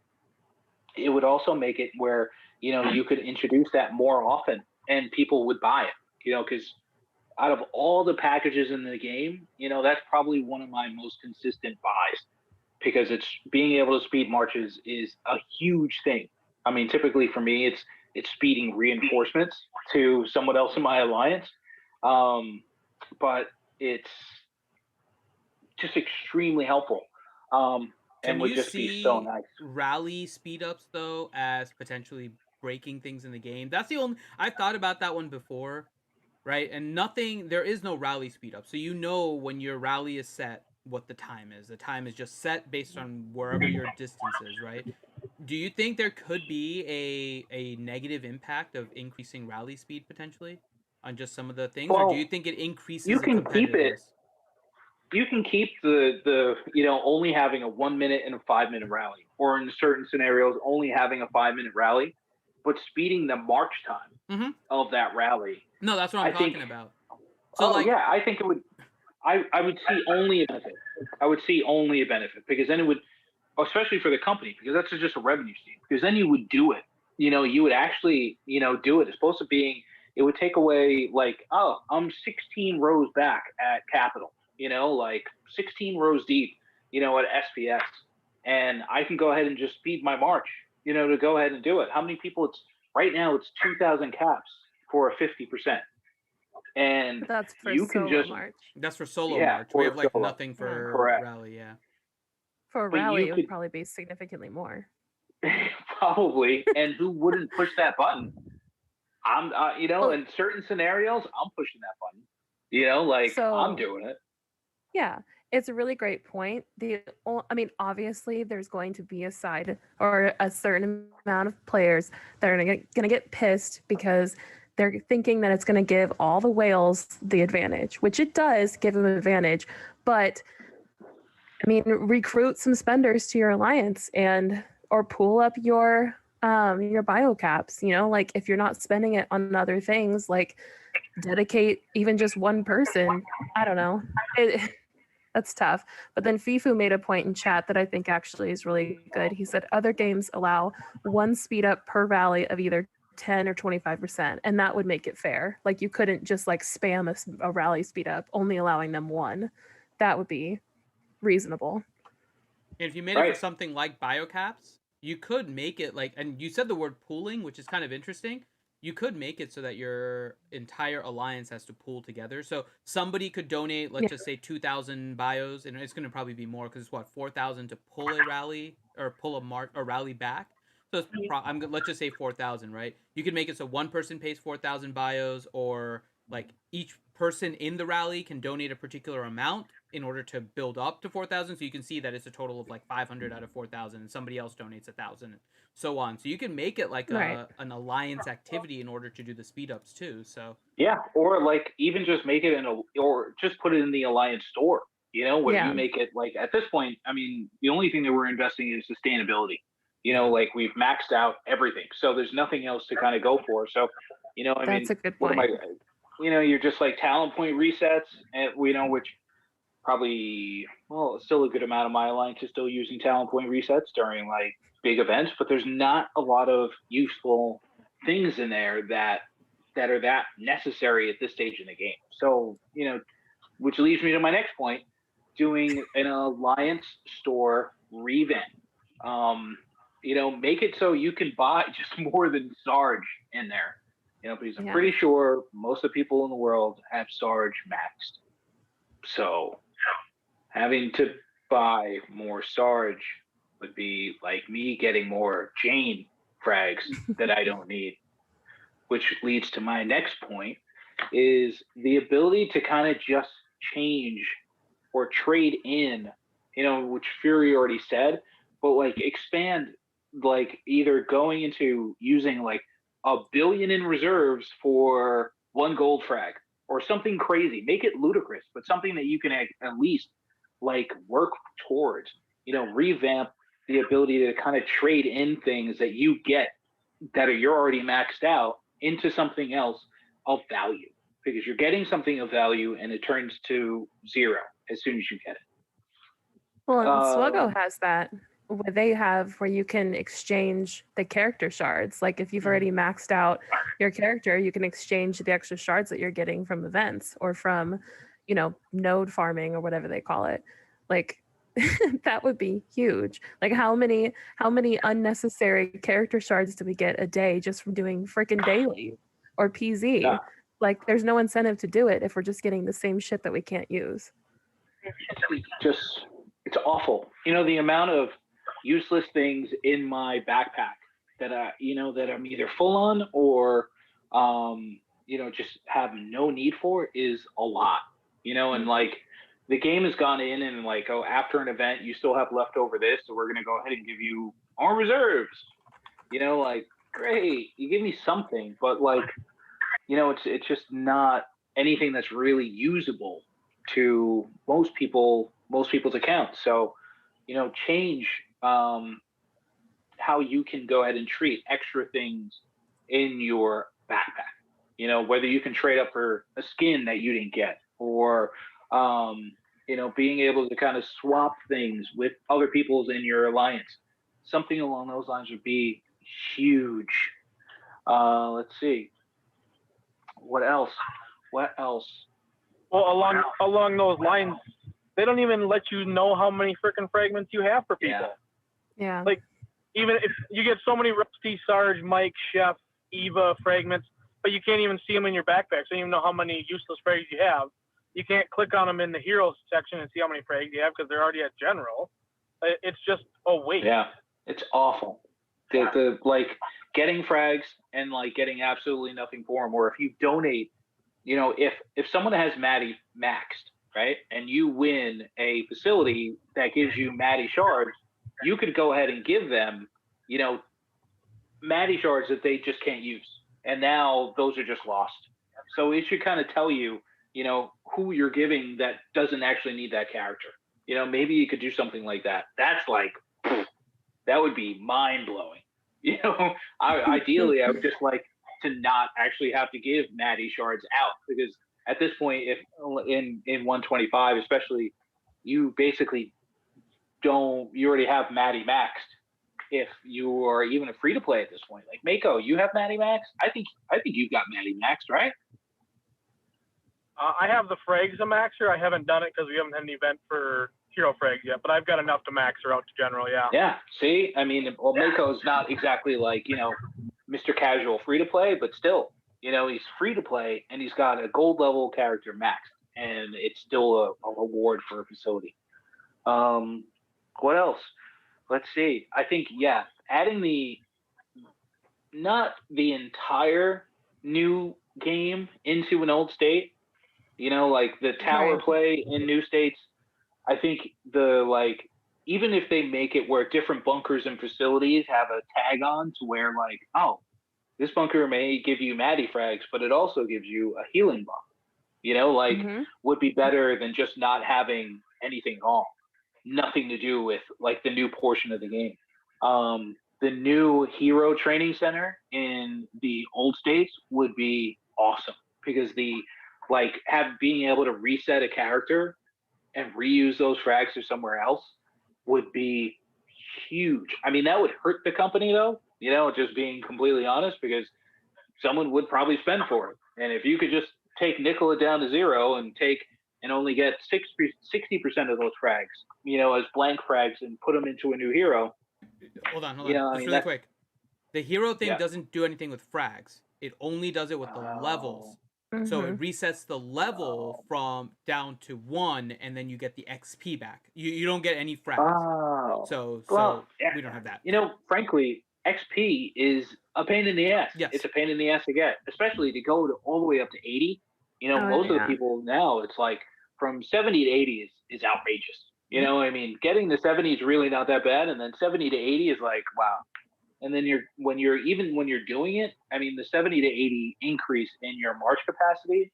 Speaker 2: It would also make it where you could introduce that more often and people would buy it, because out of all the packages in the game, that's probably one of my most consistent buys because it's being able to speed marches is a huge thing. I mean, typically for me, it's speeding reinforcements to someone else in my alliance. But it's just extremely helpful. And would just be so nice.
Speaker 5: Rally speed ups though as potentially breaking things in the game? That's the only I've thought about that one before, right? And there is no rally speed up. So when your rally is set what the time is. The time is just set based on wherever your distance is, right? Do you think there could be a negative impact of increasing rally speed potentially on just some of the things, or do you think it increases the competitiveness?
Speaker 2: You can keep the only having a 1 minute and a 5 minute rally, or in certain scenarios only having a 5 minute rally, but speeding the march time of that rally.
Speaker 5: No, that's what I'm talking about.
Speaker 2: So I think it would. I would see only a benefit. I would see only a benefit because then it would, especially for the company, because that's just a revenue stream. Because then you would do it. you would actually, do it. It's supposed to be, it would take away like, oh, I'm 16 rows back at Capital, like 16 rows deep, at SPS. And I can go ahead and just speed my march, to go ahead and do it. How many people right now it's 2,000 caps for a 50%. And
Speaker 4: That's for
Speaker 2: you can
Speaker 4: solo
Speaker 2: just,
Speaker 4: march.
Speaker 5: That's for solo
Speaker 2: yeah,
Speaker 5: march. We
Speaker 2: for
Speaker 5: have like
Speaker 2: solo.
Speaker 5: nothing for
Speaker 2: Correct.
Speaker 5: rally. Yeah.
Speaker 4: For a
Speaker 2: But
Speaker 4: rally,
Speaker 2: you
Speaker 4: it would
Speaker 2: could-
Speaker 4: probably be significantly more.
Speaker 2: Probably. And who wouldn't push that button? I'm, in certain scenarios, I'm pushing that button. I'm doing it.
Speaker 4: Yeah, it's a really great point. I mean, obviously, there's going to be a side or a certain amount of players that are going to get pissed because they're thinking that it's going to give all the whales the advantage, which it does give them an advantage. But I mean, recruit some spenders to your alliance or pool up your bio caps. Like if you're not spending it on other things, like dedicate even just one person. I don't know. That's tough. But then Fifu made a point in chat that I think actually is really good. He said other games allow one speed up per rally of either 10 or 25%, and that would make it fair. Like you couldn't just like spam a rally speed up, only allowing them one. That would be reasonable.
Speaker 5: And if you made it for something like biocaps, you could make it like, and you said the word pooling, which is kind of interesting. You could make it so that your entire alliance has to pool together. So somebody could donate, let's just say 2,000 bios, and it's going to probably be more because it's 4,000 to pull a rally or pull a rally back. So let's just say 4,000, right? You could make it so one person pays 4,000 bios, or like each person in the rally can donate a particular amount in order to build up to 4,000. So you can see that it's a total of like 500 out of 4,000, and somebody else donates 1,000, so on. So you can make it like an alliance activity in order to do the speed ups too. So
Speaker 2: yeah, or like even just make it or just put it in the alliance store. Where you make it like at this point. I mean, the only thing that we're investing in is sustainability. Like we've maxed out everything, so there's nothing else to kind of go for. So,
Speaker 4: that's a good point.
Speaker 2: You're just like talent point resets, and which probably still a good amount of my alliance is still using talent point resets during like big events, but there's not a lot of useful things in there that are that necessary at this stage in the game. So, which leads me to my next point, doing an alliance store revamp. Make it so you can buy just more than Sarge in there. Because I'm pretty sure most of the people in the world have Sarge maxed. So having to buy more Sarge would be like me getting more Jane frags that I don't need, which leads to my next point is the ability to kind of just change or trade in, which Fury already said, but like expand, like either going into using like 1 billion in reserves for 1 gold frag or something crazy. Make it ludicrous, but something that you can at least like work towards, revamp the ability to kind of trade in things that you get that you're already maxed out into something else of value, because you're getting something of value and it turns to 0 as soon as you get it.
Speaker 4: Well, and Swuggo has that where you can exchange the character shards. Like if you've already maxed out your character, you can exchange the extra shards that you're getting from events or from, node farming or whatever they call it. Like that would be huge. Like how many unnecessary character shards do we get a day just from doing freaking daily or PZ? Yeah. Like there's no incentive to do it if we're just getting the same shit that we can't use.
Speaker 2: It's awful. The amount of useless things in my backpack that that I'm either full on or just have no need for is a lot. And like the game has gone in and like, oh, after an event you still have leftover this, so we're gonna go ahead and give you our reserves. Like great, you give me something, but like it's just not anything that's really usable to most people's accounts. So change how you can go ahead and treat extra things in your backpack. Whether you can trade up for a skin that you didn't get, or being able to kind of swap things with other people's in your alliance. Something along those lines would be huge Let's see. What else? What else?
Speaker 1: Well, along those lines, they don't even let you know how many freaking fragments you have for people.
Speaker 4: Yeah.
Speaker 1: Like, even if you get so many Rusty, Sarge, Mike, Chef, Eva fragments, but you can't even see them in your backpack. So you don't even know how many useless frags you have. You can't click on them in the heroes section and see how many frags you have because they're already at general. It's just a waste.
Speaker 2: Yeah, it's awful. The like getting frags and like getting absolutely nothing for them, or if you donate, you know, if someone has Maddie maxed, right, and you win a facility that gives you Maddie shards, you could go ahead and give them, you know, Maddie shards that they just can't use, and now those are just lost. So it should kind of tell you, you know, who you're giving that doesn't actually need that character. You know, maybe you could do something like that. That's like, that would be mind blowing. You know, ideally, I would just like to not actually have to give Maddie shards out, because at this point, if in 125, especially, you basically you already have Maddie maxed. If you are even a free to play at this point, like Mako, you have Maddie maxed. I think you've got Maddie maxed, right?
Speaker 1: I have the frags a maxer. I haven't done it because we haven't had an event for hero frags yet, but I've got enough to max her out to general, yeah.
Speaker 2: Yeah, see? I mean, well, Mako's not exactly like, you know, Mr. Casual free to play, but still, you know, he's free to play and he's got a gold level character maxed, and it's still a reward for a facility. What else? Let's see. I think, yeah, adding not the entire new game into an old state, you know, like the tower play in new states. I think even if they make it where different bunkers and facilities have a tag on to where like, oh, this bunker may give you Maddie frags, but it also gives you a healing buff, you know, like would be better than just not having anything at all. Nothing to do with like the new portion of the game. The new hero training center in the old states would be awesome, because being able to reset a character and reuse those frags to somewhere else would be huge. I mean, that would hurt the company though, you know, just being completely honest, because someone would probably spend for it. And if you could just take Nicola down to 0 and only get 60% of those frags, you know, as blank frags, and put them into a new hero.
Speaker 5: Hold on.
Speaker 2: You know,
Speaker 5: just really quick. The hero thing
Speaker 2: Yeah.
Speaker 5: doesn't do anything with frags. It only does it with the levels. So it resets the level from down to 1, and then you get the XP back. You don't get any frags. So we don't have that.
Speaker 2: You know, frankly, XP is a pain in the ass.
Speaker 5: Yes.
Speaker 2: It's a pain in the ass to get, especially to go all the way up to 80. You know, most of the people now, it's like from 70 to 80 is outrageous. You know, I mean, getting to 70 is really not that bad, and then 70 to 80 is like, wow. And then when you're doing it, I mean, the 70 to 80 increase in your march capacity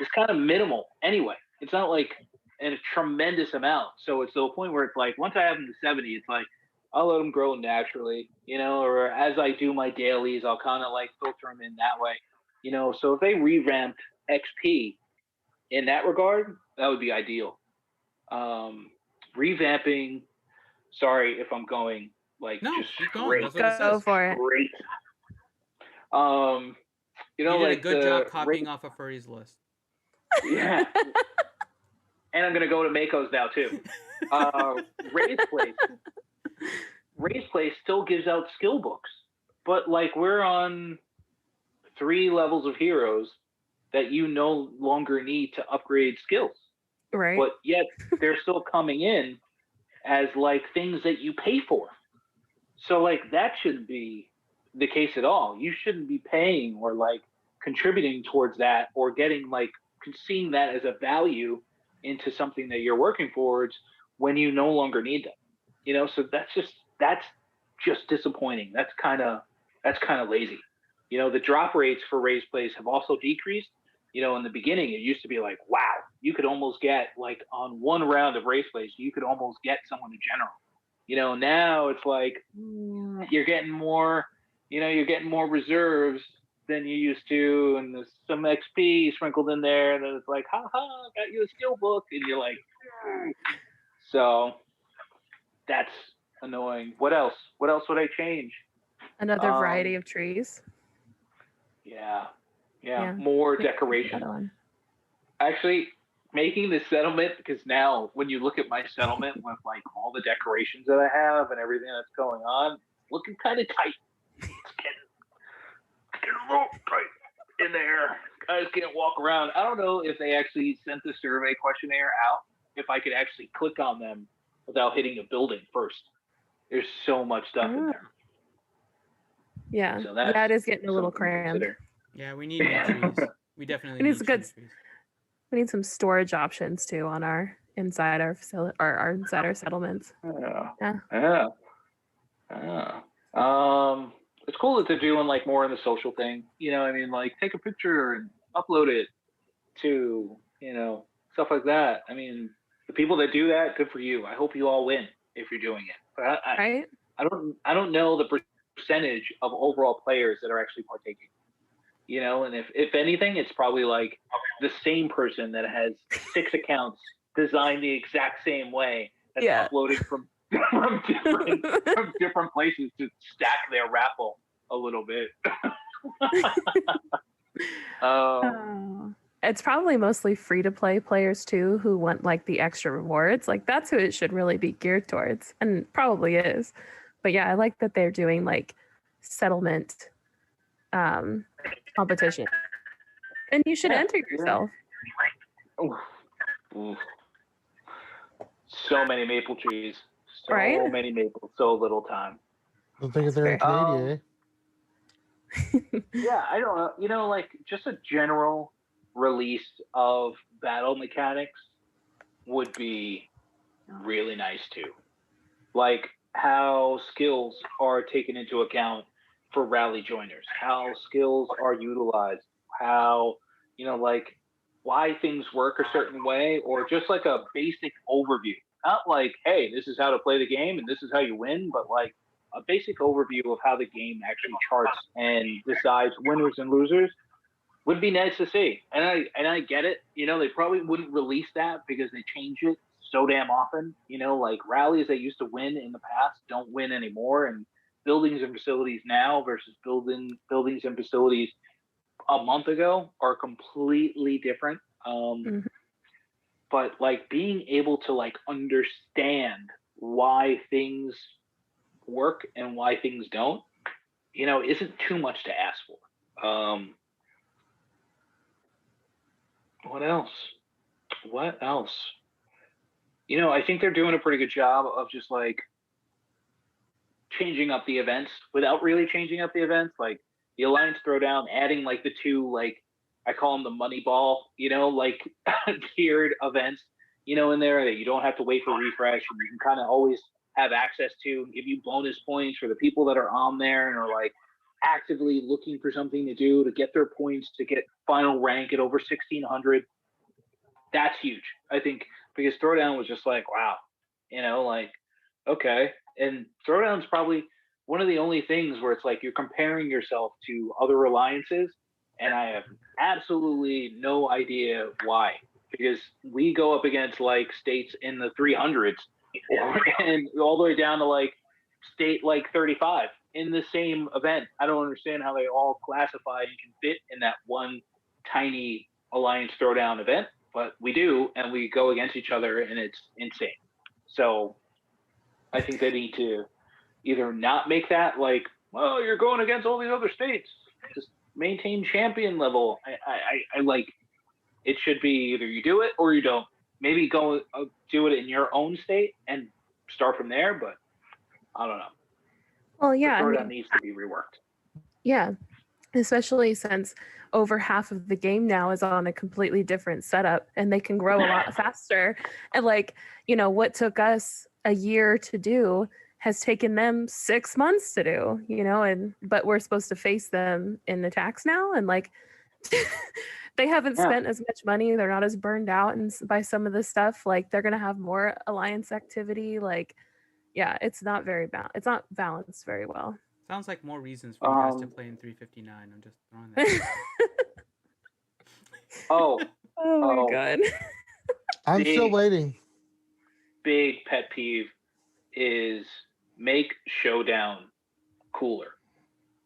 Speaker 2: is kind of minimal anyway. It's not like a tremendous amount. So it's to the point where it's like, once I have them to 70, it's like, I'll let them grow naturally, you know, or as I do my dailies, I'll kind of like filter them in that way, you know. So if they revamped XP in that regard, that would be ideal. Revamping, sorry if I'm going like just straight.
Speaker 4: Go for it.
Speaker 2: Great. You know,
Speaker 5: you did
Speaker 2: like
Speaker 5: a good job copying off of Furry's list.
Speaker 2: Yeah. And I'm gonna go to Mako's now too. Ray's Place still gives out skill books, but like we're on 3 levels of heroes that you no longer need to upgrade skills.
Speaker 4: Right.
Speaker 2: But yet they're still coming in as like things that you pay for. So like that shouldn't be the case at all. You shouldn't be paying or like contributing towards that, or getting like seeing that as a value into something that you're working towards when you no longer need them. You know, so that's just disappointing. That's kind of lazy. You know, the drop rates for Ray's Place have also decreased. You know, in the beginning, it used to be like, wow, you could almost get like on one round of Ray's Place, you could almost get someone to general. You know, now it's like you're getting more, you know, you're getting more reserves than you used to, and there's some XP sprinkled in there, and then it's like, ha ha, got you a skill book, and you're like, so that's annoying. What else? What else would I change?
Speaker 4: Another variety of trees.
Speaker 2: Yeah. More decoration. Actually, making the settlement, because now when you look at my settlement with like all the decorations that I have and everything that's going on, it's looking kind of tight. It's getting a little tight in there. Guys can't walk around. I don't know if they actually sent the survey questionnaire out, if I could actually click on them without hitting a building first. There's so much stuff in there.
Speaker 4: Yeah, so it is getting a little crammed.
Speaker 5: Yeah, we need more trees. We definitely need trees.
Speaker 4: We need some storage options too on our inside our facility or our inside our settlements.
Speaker 2: Yeah. It's cool that they're doing like more in the social thing. You know, I mean, like take a picture and upload it to, you know, stuff like that. I mean, the people that do that, good for you. I hope you all win if you're doing it. But I don't know the percentage of overall players that are actually partaking. You know, and if anything, it's probably like the same person that has 6 accounts designed the exact same way that's uploading from different places to stack their raffle a little bit.
Speaker 4: It's probably mostly free to play players too who want like the extra rewards. Like that's who it should really be geared towards, and probably is. But yeah, I like that they're doing like settlement competition, and you should enter yourself.
Speaker 2: So many maple trees, many maples, so little time.
Speaker 3: I don't think they're in Canada.
Speaker 2: Yeah, I don't know. You know, like just a general release of battle mechanics would be really nice too. Like how skills are taken into account for rally joiners, how skills are utilized, how, you know, like why things work a certain way, or just like a basic overview. Not like, hey, this is how to play the game and this is how you win, but like a basic overview of how the game actually charts and decides winners and losers would be nice to see. And I get it. You know, they probably wouldn't release that because they change it so damn often. You know, like rallies that used to win in the past don't win anymore, and buildings and facilities now versus buildings and facilities a month ago are completely different. But like being able to like understand why things work and why things don't, you know, isn't too much to ask for. What else? You know, I think they're doing a pretty good job of just like changing up the events without really changing up the events. Like the Alliance Throwdown, adding like the 2, like I call them the money ball, you know, like tiered events, you know, in there that you don't have to wait for refresh, and you can kind of always have access to and give you bonus points for the people that are on there and are like actively looking for something to do to get their points to get final rank at over 1600. That's huge, I think, because Throwdown was just like, wow, you know, like, okay. And Throwdown's probably one of the only things where it's like you're comparing yourself to other alliances, and I have absolutely no idea why. Because we go up against like states in the 300s and all the way down to like state like 35 in the same event. I don't understand how they all classify and can fit in that one tiny Alliance Throwdown event, but we do, and we go against each other, and it's insane. So I think they need to either not make that like, well, you're going against all these other states. Just maintain champion level. I like, it should be either you do it or you don't. Maybe go do it in your own state and start from there, but I don't know.
Speaker 4: Well, yeah,
Speaker 2: the Throwdown needs to be reworked.
Speaker 4: Yeah, especially since over half of the game now is on a completely different setup, and they can grow a lot faster. And like, you know, what took us a year to do has taken them 6 months to do, you know, but we're supposed to face them in attacks now, and like they haven't spent as much money. They're not as burned out by some of this stuff. Like they're gonna have more alliance activity. Like, yeah, it's not balanced very well.
Speaker 5: Sounds like more reasons for you guys to play in 359. I'm just throwing that.
Speaker 2: Oh
Speaker 4: my god!
Speaker 3: I'm still waiting.
Speaker 2: Big pet peeve is make Showdown cooler.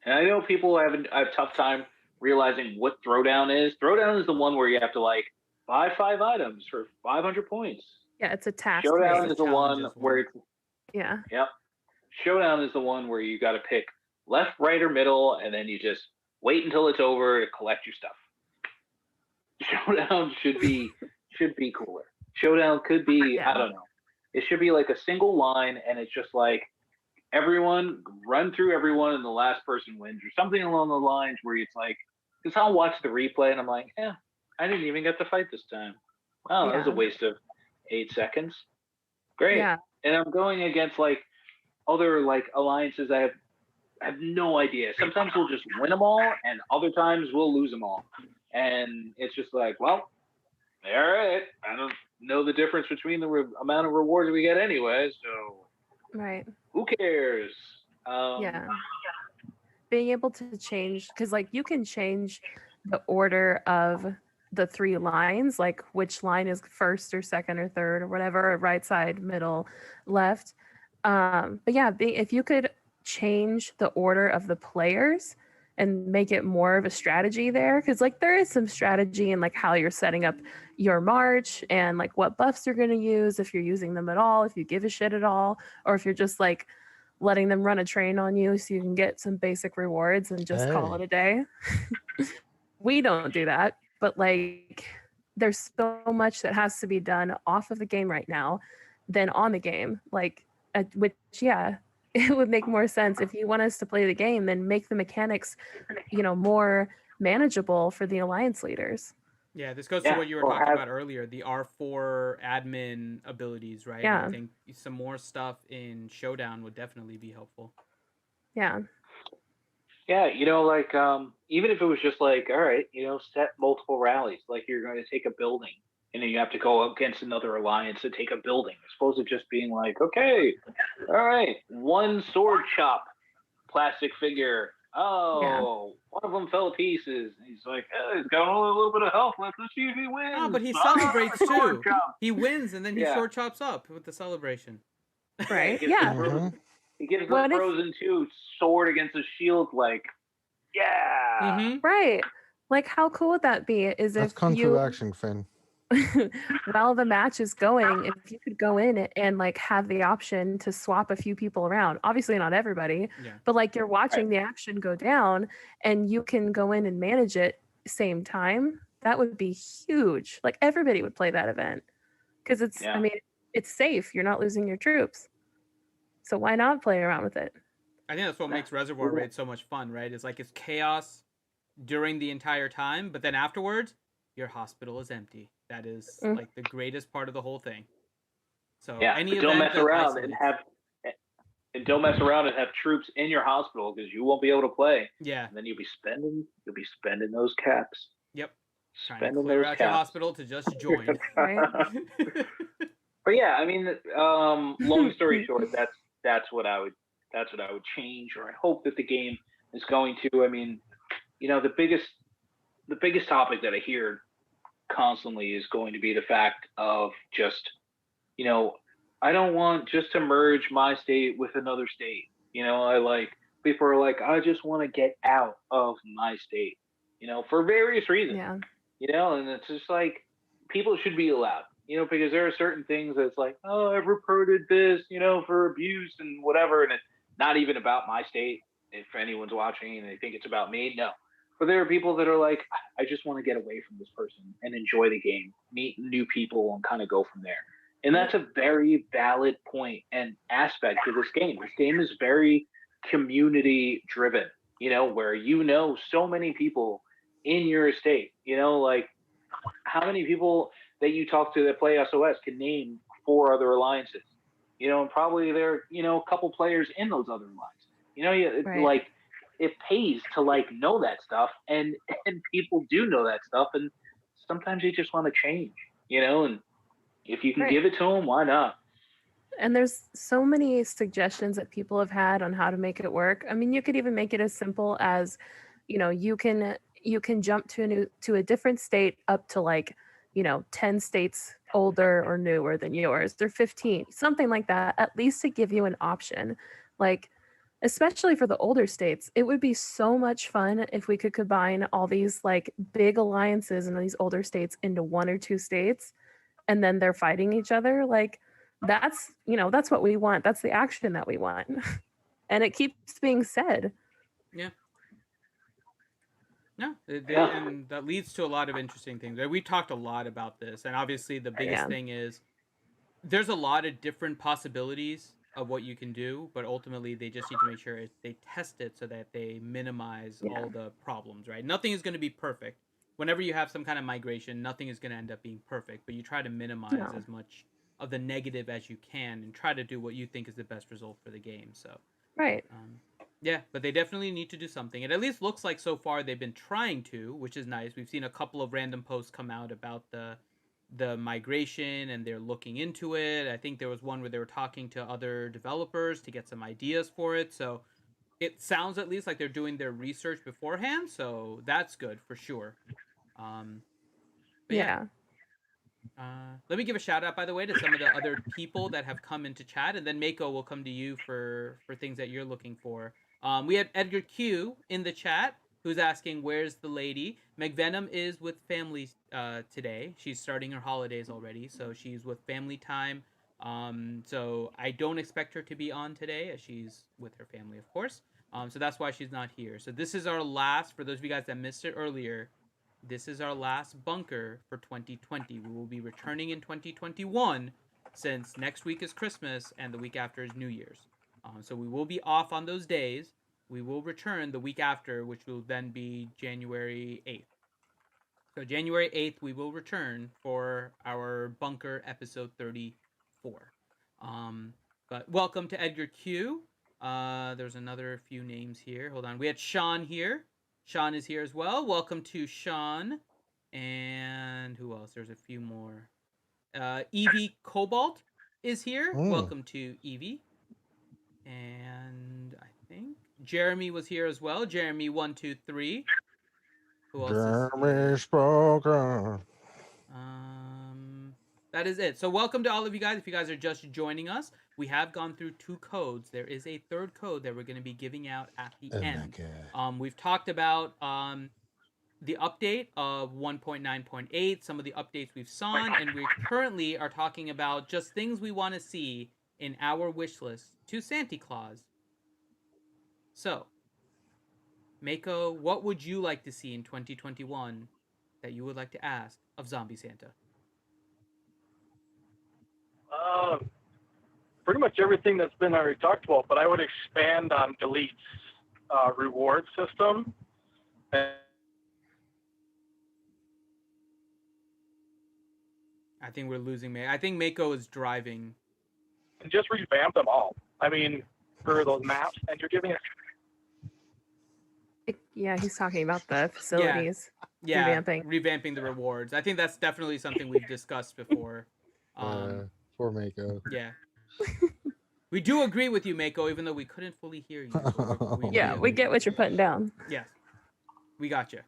Speaker 2: And I know people have a tough time realizing what Throwdown is. Throwdown is the one where you have to like buy 5 items for 500 points.
Speaker 4: Yeah, it's a task.
Speaker 2: Showdown is the one where it's
Speaker 4: yeah.
Speaker 2: Yep. Showdown is the one where you got to pick left, right, or middle, and then you just wait until it's over to collect your stuff. Showdown should be cooler. Showdown could be I don't know. It should be like a single line, and it's just like everyone run through everyone, and the last person wins, or something along the lines where it's like, because I'll watch the replay and I'm like, I didn't even get to fight this time. Wow, that was a waste of 8 seconds. Great.
Speaker 4: Yeah.
Speaker 2: And I'm going against like other like alliances I have no idea. Sometimes we'll just win them all, and other times we'll lose them all. And it's just like, well, all right. I don't know the difference between the amount of rewards we get anyway, so
Speaker 4: right.
Speaker 2: Who cares?
Speaker 4: Yeah. Being able to change, because like you can change the order of the 3 lines, like which line is first or second or third or whatever, right side, middle, left. But yeah, if you could change the order of the players and make it more of a strategy there, because like there is some strategy in like how you're setting up your march and like what buffs you're going to use, if you're using them at all, if you give a shit at all, or if you're just like letting them run a train on you so you can get some basic rewards and just call it a day. We don't do that, but like there's so much that has to be done off of the game right now than on the game, like which it would make more sense if you want us to play the game, then make the mechanics, more manageable for the alliance leaders.
Speaker 5: Yeah, this goes to what you were talking about earlier, the R4 admin abilities, right?
Speaker 4: Yeah.
Speaker 5: I think some more stuff in Showdown would definitely be helpful.
Speaker 4: Yeah.
Speaker 2: Yeah, like even if it was just like, all right, set multiple rallies, like you're going to take a building, and then you have to go up against another alliance to take a building, as opposed to just being like, okay, all right, one sword chop plastic figure. Oh, one of them fell to pieces. He's like, he's got only a little bit of health left. Let's see if he wins.
Speaker 5: Oh, but he celebrates too. He wins, and then he short chops up with the celebration.
Speaker 4: Right?
Speaker 2: He gets the Frozen 2 sword against a shield, like,
Speaker 4: Right. Like, how cool would that be?
Speaker 3: That's Kung Fu action, Finn.
Speaker 4: While the match is going, if you could go in and like have the option to swap a few people around, obviously not everybody, but like you're watching the action go down and you can go in and manage it same time, that would be huge. Like everybody would play that event because it's I mean it's safe, you're not losing your troops, so why not play around with it?
Speaker 5: I think that's what makes Reservoir Raid so much fun, right? It's like it's chaos during the entire time, but then afterwards your hospital is empty. That is like the greatest part of the whole thing. So
Speaker 2: don't mess around and have troops in your hospital because you won't be able to play.
Speaker 5: Yeah.
Speaker 2: And then you'll be spending those caps.
Speaker 5: Yep. Trying to clear out your hospital to just join.
Speaker 2: But yeah, I mean, long story short, that's what I would change, or I hope that the game is going to. I mean, the biggest topic that I hear constantly is going to be the fact of just, I don't want just to merge my state with another state. People are like, I just want to get out of my state, for various reasons.
Speaker 4: Yeah.
Speaker 2: And it's just like people should be allowed, because there are certain things that's like, oh, I've reported this, for abuse and whatever, and it's not even about my state. If anyone's watching and they think it's about me, no. But there are people that are like, I just want to get away from this person and enjoy the game, meet new people, and kind of go from there. And that's a very valid point and aspect to this game. This game is very community driven, where so many people in your estate, like how many people that you talk to that play SOS can name 4 other alliances, and probably there are, a couple players in those other alliances, like it pays to like know that stuff, and people do know that stuff, and sometimes you just want to change, and if you can give it to them, why not?
Speaker 4: And there's so many suggestions that people have had on how to make it work. I mean, you could even make it as simple as, you can jump to a different state up to like, 10 states older or newer than yours. They're 15, something like that, at least to give you an option. Like, especially for the older states. It would be so much fun if we could combine all these like big alliances in these older states into one or two states, and then they're fighting each other. Like that's, that's what we want. That's the action that we want. And it keeps being said.
Speaker 5: Yeah. No,
Speaker 2: Yeah.
Speaker 5: and that leads to a lot of interesting things. We talked a lot about this, and obviously the biggest
Speaker 4: Yeah.
Speaker 5: thing is there's a lot of different possibilities of what you can do, but ultimately they just need to make sure they test it so that they minimize
Speaker 4: Yeah.
Speaker 5: all the problems, right? Nothing is going to be perfect. Whenever you have some kind of migration, nothing is going to end up being perfect, but you try to minimize
Speaker 4: No.
Speaker 5: as much of the negative as you can and try to do what you think is the best result for the game. So,
Speaker 4: Right.
Speaker 5: yeah, but they definitely need to do something. It at least looks like so far they've been trying to, which is nice. We've seen a couple of random posts come out about the migration and they're looking into it. I think there was one where they were talking to other developers to get some ideas for it. So it sounds at least like they're doing their research beforehand. So that's good for sure. But yeah. Let me give a shout out, by the way, to some of the other people that have come into chat, and then Mako will come to you for things that you're looking for. We had Edgar Q in the chat who's asking, "Where's the lady?" McVenom is with family today. She's starting her holidays already, so she's with family time. So I don't expect her to be on today, as she's with her family, of course. So that's why she's not here. So this is our last, for those of you guys that missed it earlier, this is our last bunker for 2020. We will be returning in 2021 since next week is Christmas and the week after is New Year's. So we will be off on those days. We will return the week after, which will then be January 8th. So January 8th, we will return for our bunker episode 34. But welcome to Edgar Q. There's another few names here. Hold on. We had Sean here. Sean is here as well. Welcome to Sean. And who else? There's a few more. Evie Cobalt is here. Welcome to Evie. And I think Jeremy was here as well. Jeremy123. Who else is
Speaker 3: spoken.
Speaker 5: That is it. So welcome to all of you guys. If you guys are just joining us, we have gone through 2 codes. There is a third code that we're going to be giving out at the end. We've talked about the update of 1.9.8, some of the updates we've seen, and we currently are talking about just things we want to see in our wish list to Santa Claus. So, Mako, what would you like to see in 2021 that you would like to ask of Zombie Santa?
Speaker 1: Pretty much everything that's been already talked about, but I would expand on Delete's reward system.
Speaker 5: I think we're losing Mako. I think Mako is driving.
Speaker 1: And just revamp them all. I mean, for those maps, and you're giving us.
Speaker 4: Yeah, he's talking about the facilities.
Speaker 5: Yeah, revamping the rewards. I think that's definitely something we've discussed before.
Speaker 3: Poor Mako.
Speaker 5: Yeah. We do agree with you, Mako, even though we couldn't fully hear you.
Speaker 4: We get what you're putting down.
Speaker 5: Yes. We got you.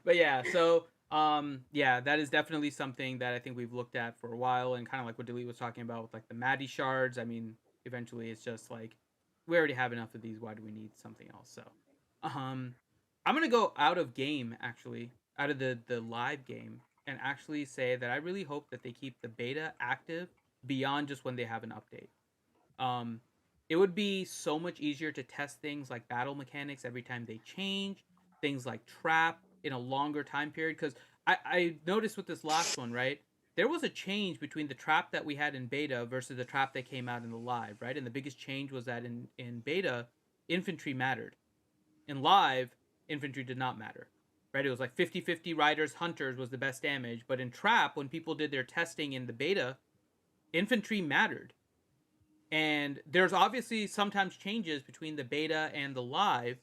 Speaker 5: But yeah, so that is definitely something that I think we've looked at for a while, and kind of like what Delete was talking about with like the Maddie shards. I mean, eventually it's just like we already have enough of these. Why do we need something else? So, I'm gonna go out of game, actually, out of the live game, and actually say that I really hope that they keep the beta active beyond just when they have an update. It would be so much easier to test things like battle mechanics every time they change, things like trap in a longer time period. Because I noticed with this last one, right? There was a change between the trap that we had in beta versus the trap that came out in the live, right? And the biggest change was that in beta, infantry mattered. In live, infantry did not matter, right? It was like 50-50 riders, hunters was the best damage. But in trap, when people did their testing in the beta, infantry mattered. And there's obviously sometimes changes between the beta and the live,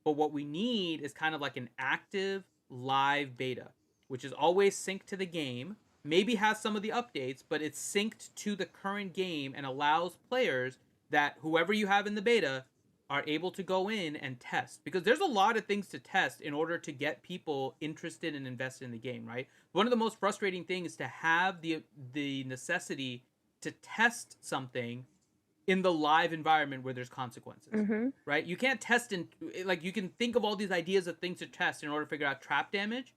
Speaker 5: but what we need is kind of like an active live beta, which is always synced to the game, maybe has some of the updates, but it's synced to the current game and allows players that whoever you have in the beta are able to go in and test, because there's a lot of things to test in order to get people interested and invested in the game, right? One of the most frustrating things is to have the necessity to test something in the live environment where there's consequences, right? You can't test in, like, you can think of all these ideas of things to test in order to figure out trap damage,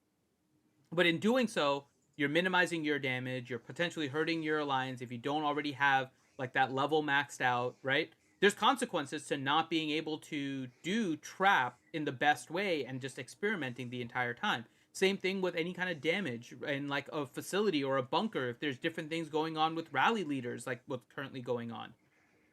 Speaker 5: but in doing so, you're minimizing your damage, you're potentially hurting your alliance if you don't already have like that level maxed out, right? There's consequences to not being able to do trap in the best way and just experimenting the entire time. Same thing with any kind of damage in like a facility or a bunker. If there's different things going on with rally leaders, like what's currently going on,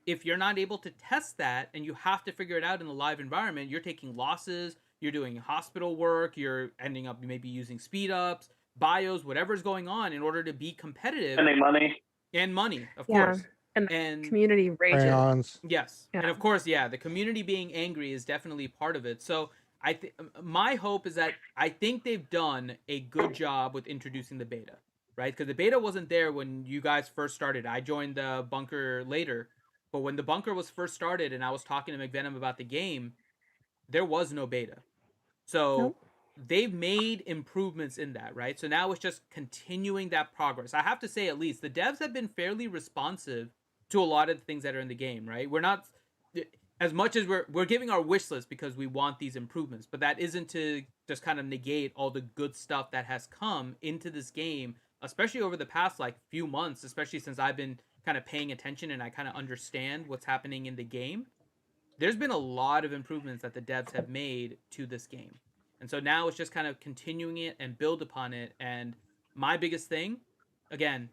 Speaker 5: if you're not able to test that and you have to figure it out in the live environment, you're taking losses, you're doing hospital work, you're ending up maybe using speed ups, bios, whatever's going on in order to be competitive. And money, of course.
Speaker 4: And community rages.
Speaker 3: Crayons.
Speaker 5: Yes. Yeah. And of course, yeah, the community being angry is definitely part of it. So my hope is that I think they've done a good job with introducing the beta, right? Because the beta wasn't there when you guys first started. I joined the bunker later. But when the bunker was first started and I was talking to McVenom about the game, there was no beta. So they've made improvements in that, right? So now it's just continuing that progress. I have to say, at least, the devs have been fairly responsive to a lot of the things that are in the game, right? We're not, as much as we're giving our wish list because we want these improvements, but that isn't to just kind of negate all the good stuff that has come into this game, especially over the past like few months, especially since I've been kind of paying attention and I kind of understand what's happening in the game. There's been a lot of improvements that the devs have made to this game. And so now it's just kind of continuing it and build upon it. And my biggest thing, again,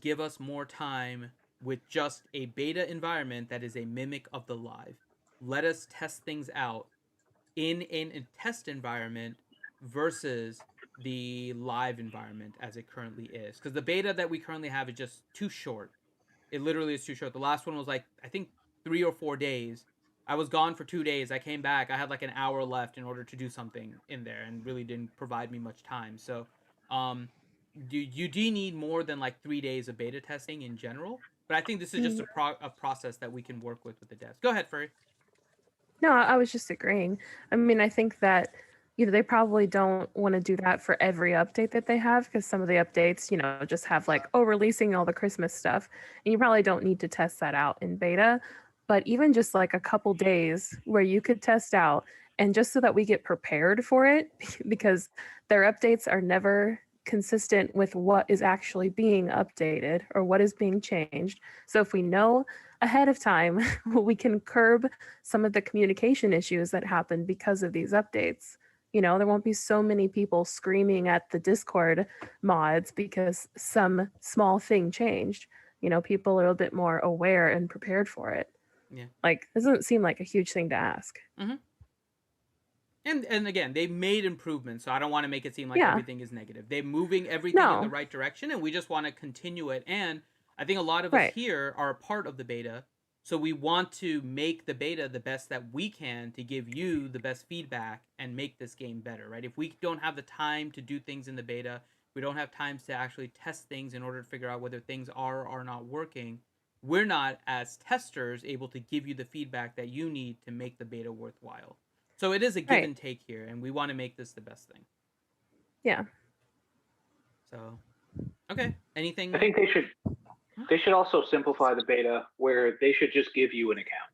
Speaker 5: give us more time with just a beta environment that is a mimic of the live. Let us test things out in a test environment versus the live environment as it currently is. Because the beta that we currently have is just too short. It literally is too short. The last one was like, I think 3 or 4 days. I was gone for 2 days. I came back. I had like an hour left in order to do something in there and really didn't provide me much time. So you do need more than like 3 days of beta testing in general. But I think this is just a process that we can work with the devs. Go ahead, Furry.
Speaker 4: No, I was just agreeing. I mean, I think that they probably don't want to do that for every update that they have, because some of the updates, just have like, releasing all the Christmas stuff. And you probably don't need to test that out in beta. But even just like a couple days where you could test out, and just so that we get prepared for it, because their updates are never consistent with what is actually being updated or what is being changed. So if we know ahead of time, we can curb some of the communication issues that happen because of these updates. There won't be so many people screaming at the Discord mods because some small thing changed. People are a bit more aware and prepared for it.
Speaker 5: Yeah.
Speaker 4: Like, this doesn't seem like a huge thing to ask.
Speaker 5: Mm-hmm. And again, they've made improvements, so I don't want to make it seem like everything is negative. They're moving everything in the right direction, and we just want to continue it. And I think a lot of us here are a part of the beta, so we want to make the beta the best that we can to give you the best feedback and make this game better, right? If we don't have the time to do things in the beta, we don't have time to actually test things in order to figure out whether things are or are not working, we're not, as testers, able to give you the feedback that you need to make the beta worthwhile. So it is a give and take here, and we want to make this the best thing.
Speaker 4: Yeah.
Speaker 5: So, okay. Anything?
Speaker 2: I think they should also simplify the beta where they should just give you an account.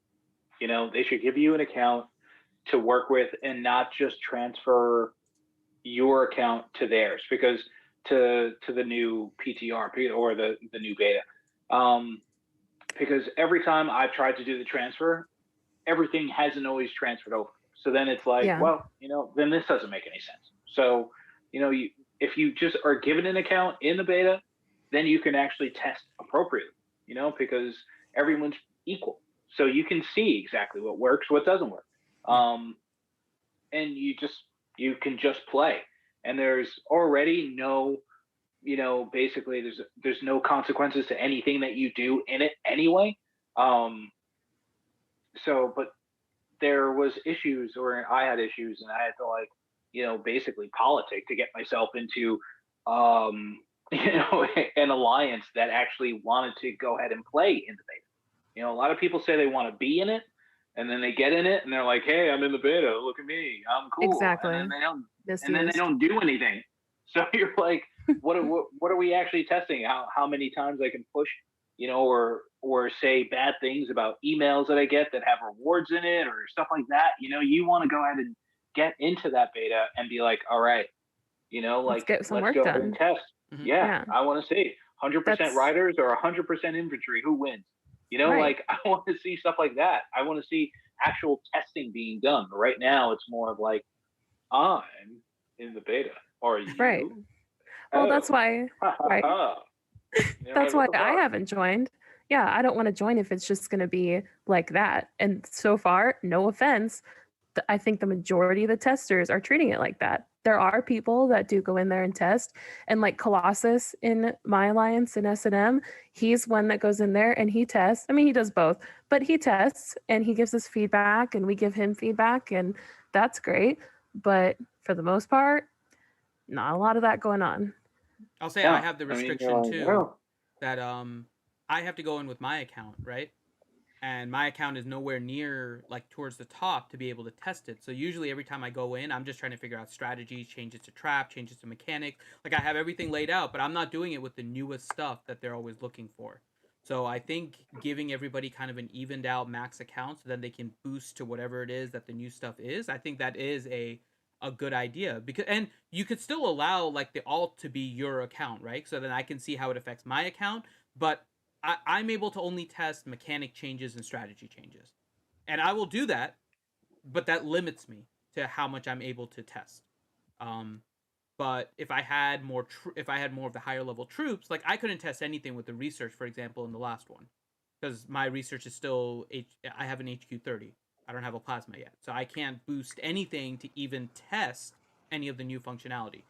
Speaker 2: They should give you an account to work with and not just transfer your account to theirs, because to the new PTR or the new beta. Because every time I've tried to do the transfer, everything hasn't always transferred over. So then it's like, then this doesn't make any sense. So, if you just are given an account in the beta, then you can actually test appropriately, because everyone's equal. So you can see exactly what works, what doesn't work. And you can just play. And there's already no, basically there's no consequences to anything that you do in it anyway. But there was issues, or I had issues, and I had to basically politic to get myself into, an alliance that actually wanted to go ahead and play in the beta. A lot of people say they want to be in it, and then they get in it and they're like, "Hey, I'm in the beta. Look at me. I'm cool."
Speaker 4: Exactly.
Speaker 2: And then they don't do anything. So you're like, what are we actually testing? How many times I can push, or or say bad things about emails that I get that have rewards in it or stuff like that, you want to go ahead and get into that beta and be like, all right,
Speaker 4: Let's get some
Speaker 2: let's
Speaker 4: work
Speaker 2: go ahead and
Speaker 4: done.
Speaker 2: test.
Speaker 5: Mhm.
Speaker 2: Yeah,
Speaker 4: Yeah.
Speaker 2: I want to see 100%
Speaker 4: That's-
Speaker 2: riders or 100% infantry. Who wins?
Speaker 4: Right.
Speaker 2: I want to see stuff like that. I want to see actual testing being done. But right now, it's more of like, I'm in the beta. Are you?
Speaker 4: Right. Well,
Speaker 2: Oh.
Speaker 4: that's why. Right. That's why I haven't joined. Yeah, I don't want to join if it's just going to be like that. And so far, no offense, I think the majority of the testers are treating it like that. There are people that do go in there and test, and like Colossus in my alliance in S&M, he's one that goes in there and he tests. I mean, he does both, but he tests and he gives us feedback and we give him feedback, and that's great. But for the most part, not a lot of that going on.
Speaker 5: I'll say
Speaker 2: Yeah,
Speaker 5: I have the
Speaker 2: I mean,
Speaker 5: restriction
Speaker 2: you're
Speaker 5: too
Speaker 2: like,
Speaker 5: that I have to go in with my account, right? And my account is nowhere near like towards the top to be able to test it. So usually every time I go in, I'm just trying to figure out strategies, changes to trap, changes to mechanics. Like I have everything laid out, but I'm not doing it with the newest stuff that they're always looking for. So I think giving everybody kind of an evened out max account so then they can boost to whatever it is that the new stuff is. I think that is a good idea, because and you could still allow like the alt to be your account, right? So then I can see how it affects my account, but I'm able to only test mechanic changes and strategy changes, and I will do that, but that limits me to how much I'm able to test. Um, but if I had more, if I had more of the higher level troops, like I couldn't test anything with the research, for example, in the last one, because my research is still I have an HQ30. I don't have a plasma yet, so I can't boost anything to even test any of the new functionality.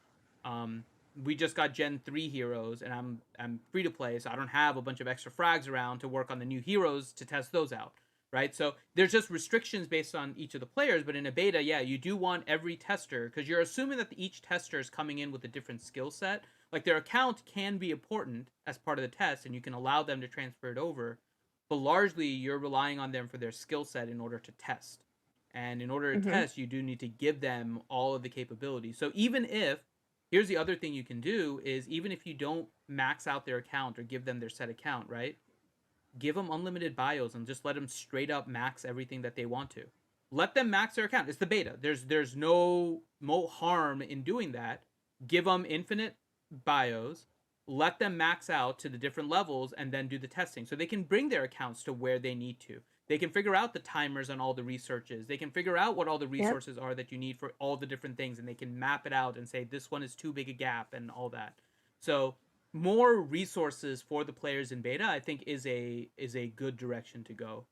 Speaker 5: Um, we just got Gen 3 heroes, and I'm free to play, so I don't have a bunch of extra frags around to work on the new heroes to test those out, right? So there's just restrictions based on each of the players, but in a beta, yeah, you do want every tester, because you're assuming that each tester is coming in with a different skill set. Like their account can be important as part of the test, and you can allow them to transfer it over, but largely you're relying on them for their skill set in order to test. And in order to test, you do need to give them all of the capabilities. So even if, here's the other thing you can do is, even if you don't max out their account or give them their set account, right? Give them unlimited bios and just let them straight up max everything that they want to. Let them max their account. It's the beta. There's no harm in doing that. Give them infinite bios. Let them max out to the different levels and then do the testing, so they can bring their accounts to where they need to. They can figure out the timers on all the researches. They can figure out what all the resources are that you need for all the different things, and they can map it out and say this one is too big a gap and all that. So more resources for the players in beta, I think, is a good direction to go.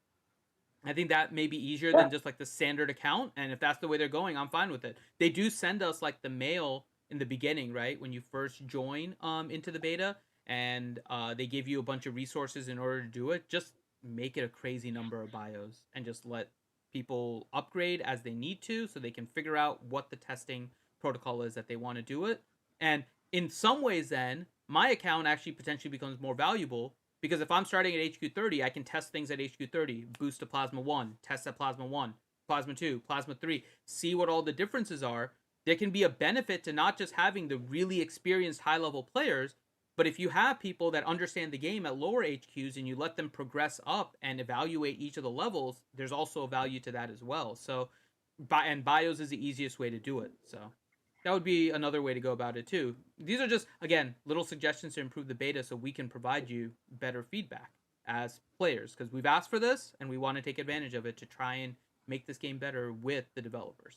Speaker 5: I think that may be easier than just like the standard account, and if that's the way they're going, I'm fine with it. They do send us like the mail in the beginning, right, when you first join into the beta, and they give you a bunch of resources in order to do it. Just make it a crazy number of bios and just let people upgrade as they need to, so they can figure out what the testing protocol is that they want to do it. And in some ways, then my account actually potentially becomes more valuable, because if I'm starting at HQ30, I can test things at HQ30, boost to Plasma 1, test at Plasma 1, Plasma 2, Plasma 3, see what all the differences are. There can be a benefit to not just having the really experienced high-level players, but if you have people that understand the game at lower HQs and you let them progress up and evaluate each of the levels, there's also a value to that as well. So, and bios is the easiest way to do it. So that would be another way to go about it too. These are just, again, little suggestions to improve the beta so we can provide you better feedback as players, because we've asked for this and we want to take advantage of it to try and make this game better with the developers.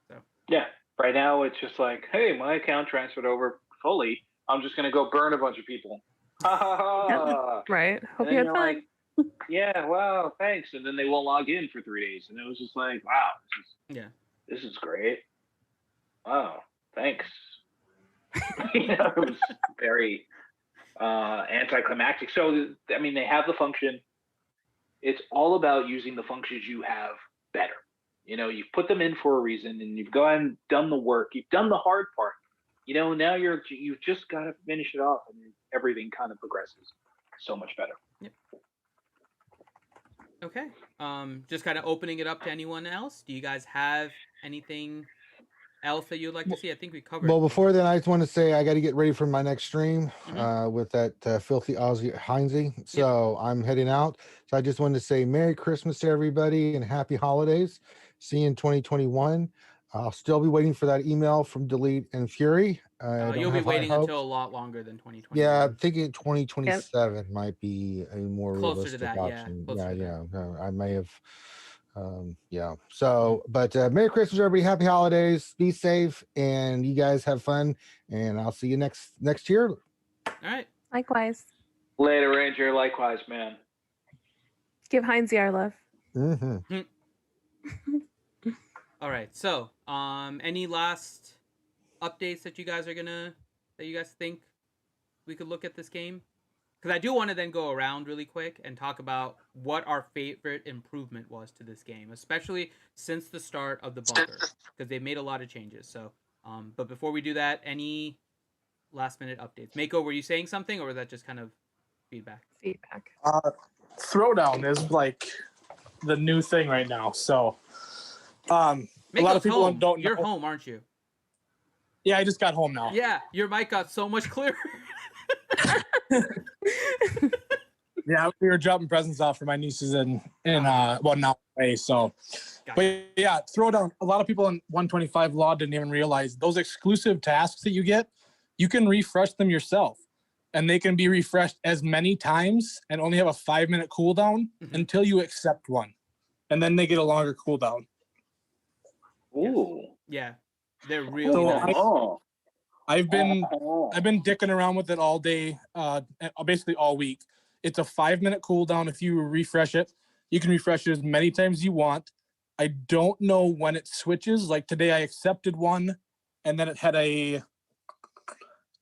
Speaker 5: So
Speaker 2: yeah, right now it's just like, hey, my account transferred over fully. I'm just gonna go burn a bunch of people.
Speaker 4: Right. Hope
Speaker 2: And
Speaker 4: you
Speaker 2: then
Speaker 4: had
Speaker 2: you're
Speaker 4: fun.
Speaker 2: like, yeah, wow, thanks. And then they won't log in for 3 days, and it was just like, wow, this is great. Wow, thanks. It was very anticlimactic. So, I mean, they have the function. It's all about using the functions you have better. You've put them in for a reason, and you've gone and done the work. You've done the hard part. Now you've just got to finish it off, and everything kind of progresses so much better.
Speaker 5: Yep. Okay. Just kind of opening it up to anyone else. Do you guys have anything else that you'd like to see? I think we covered.
Speaker 3: Well, before then, I just want to say I got to get ready for my next stream
Speaker 5: Mhm.
Speaker 3: with that filthy Aussie Heinze. So I'm heading out. So I just wanted to say Merry Christmas to everybody and Happy Holidays. See you in 2021. I'll still be waiting for that email from Delete and Fury. I don't
Speaker 5: You'll be
Speaker 3: have high
Speaker 5: waiting
Speaker 3: hopes.
Speaker 5: until a lot longer than 2020.
Speaker 3: Yeah, I'm thinking 2027 might be a more
Speaker 5: Closer to
Speaker 3: realistic
Speaker 5: that, yeah.
Speaker 3: option.
Speaker 5: Closer to
Speaker 3: Yeah. I may have. Yeah. So, but Merry Christmas, everybody. Happy holidays. Be safe, and you guys have fun. And I'll see you next year.
Speaker 5: All right.
Speaker 4: Likewise.
Speaker 2: Later, Ranger. Likewise, man.
Speaker 4: Give Heinz our love.
Speaker 3: Mm-hmm.
Speaker 5: All right. So, any last updates that you guys think we could look at this game? Because I do want to then go around really quick and talk about what our favorite improvement was to this game, especially since the start of the bunker, because they made a lot of changes. So, but before we do that, any last minute updates? Mako, were you saying something, or was that just kind of feedback?
Speaker 4: Feedback.
Speaker 1: Throwdown is like the new thing right now. So, a lot of people
Speaker 5: home.
Speaker 1: don't know.
Speaker 5: You're home, aren't you?
Speaker 1: Yeah, I just got home now.
Speaker 5: Yeah, your mic got so much clearer.
Speaker 1: Yeah, we were dropping presents off for my nieces in now away. So,
Speaker 5: Gotcha.
Speaker 1: but yeah, Throwdown. A lot of people in 125 Law didn't even realize those exclusive tasks that you get, you can refresh them yourself, and they can be refreshed as many times and only have a 5-minute cooldown until you accept one, and then they get a longer cooldown.
Speaker 2: Ooh.
Speaker 5: Yeah, they're really nice.
Speaker 1: I've been dicking around with it all day, basically all week. It's a 5-minute cooldown. If you refresh it, you can refresh it as many times as you want. I don't know when it switches. Like today, I accepted one, and then it had a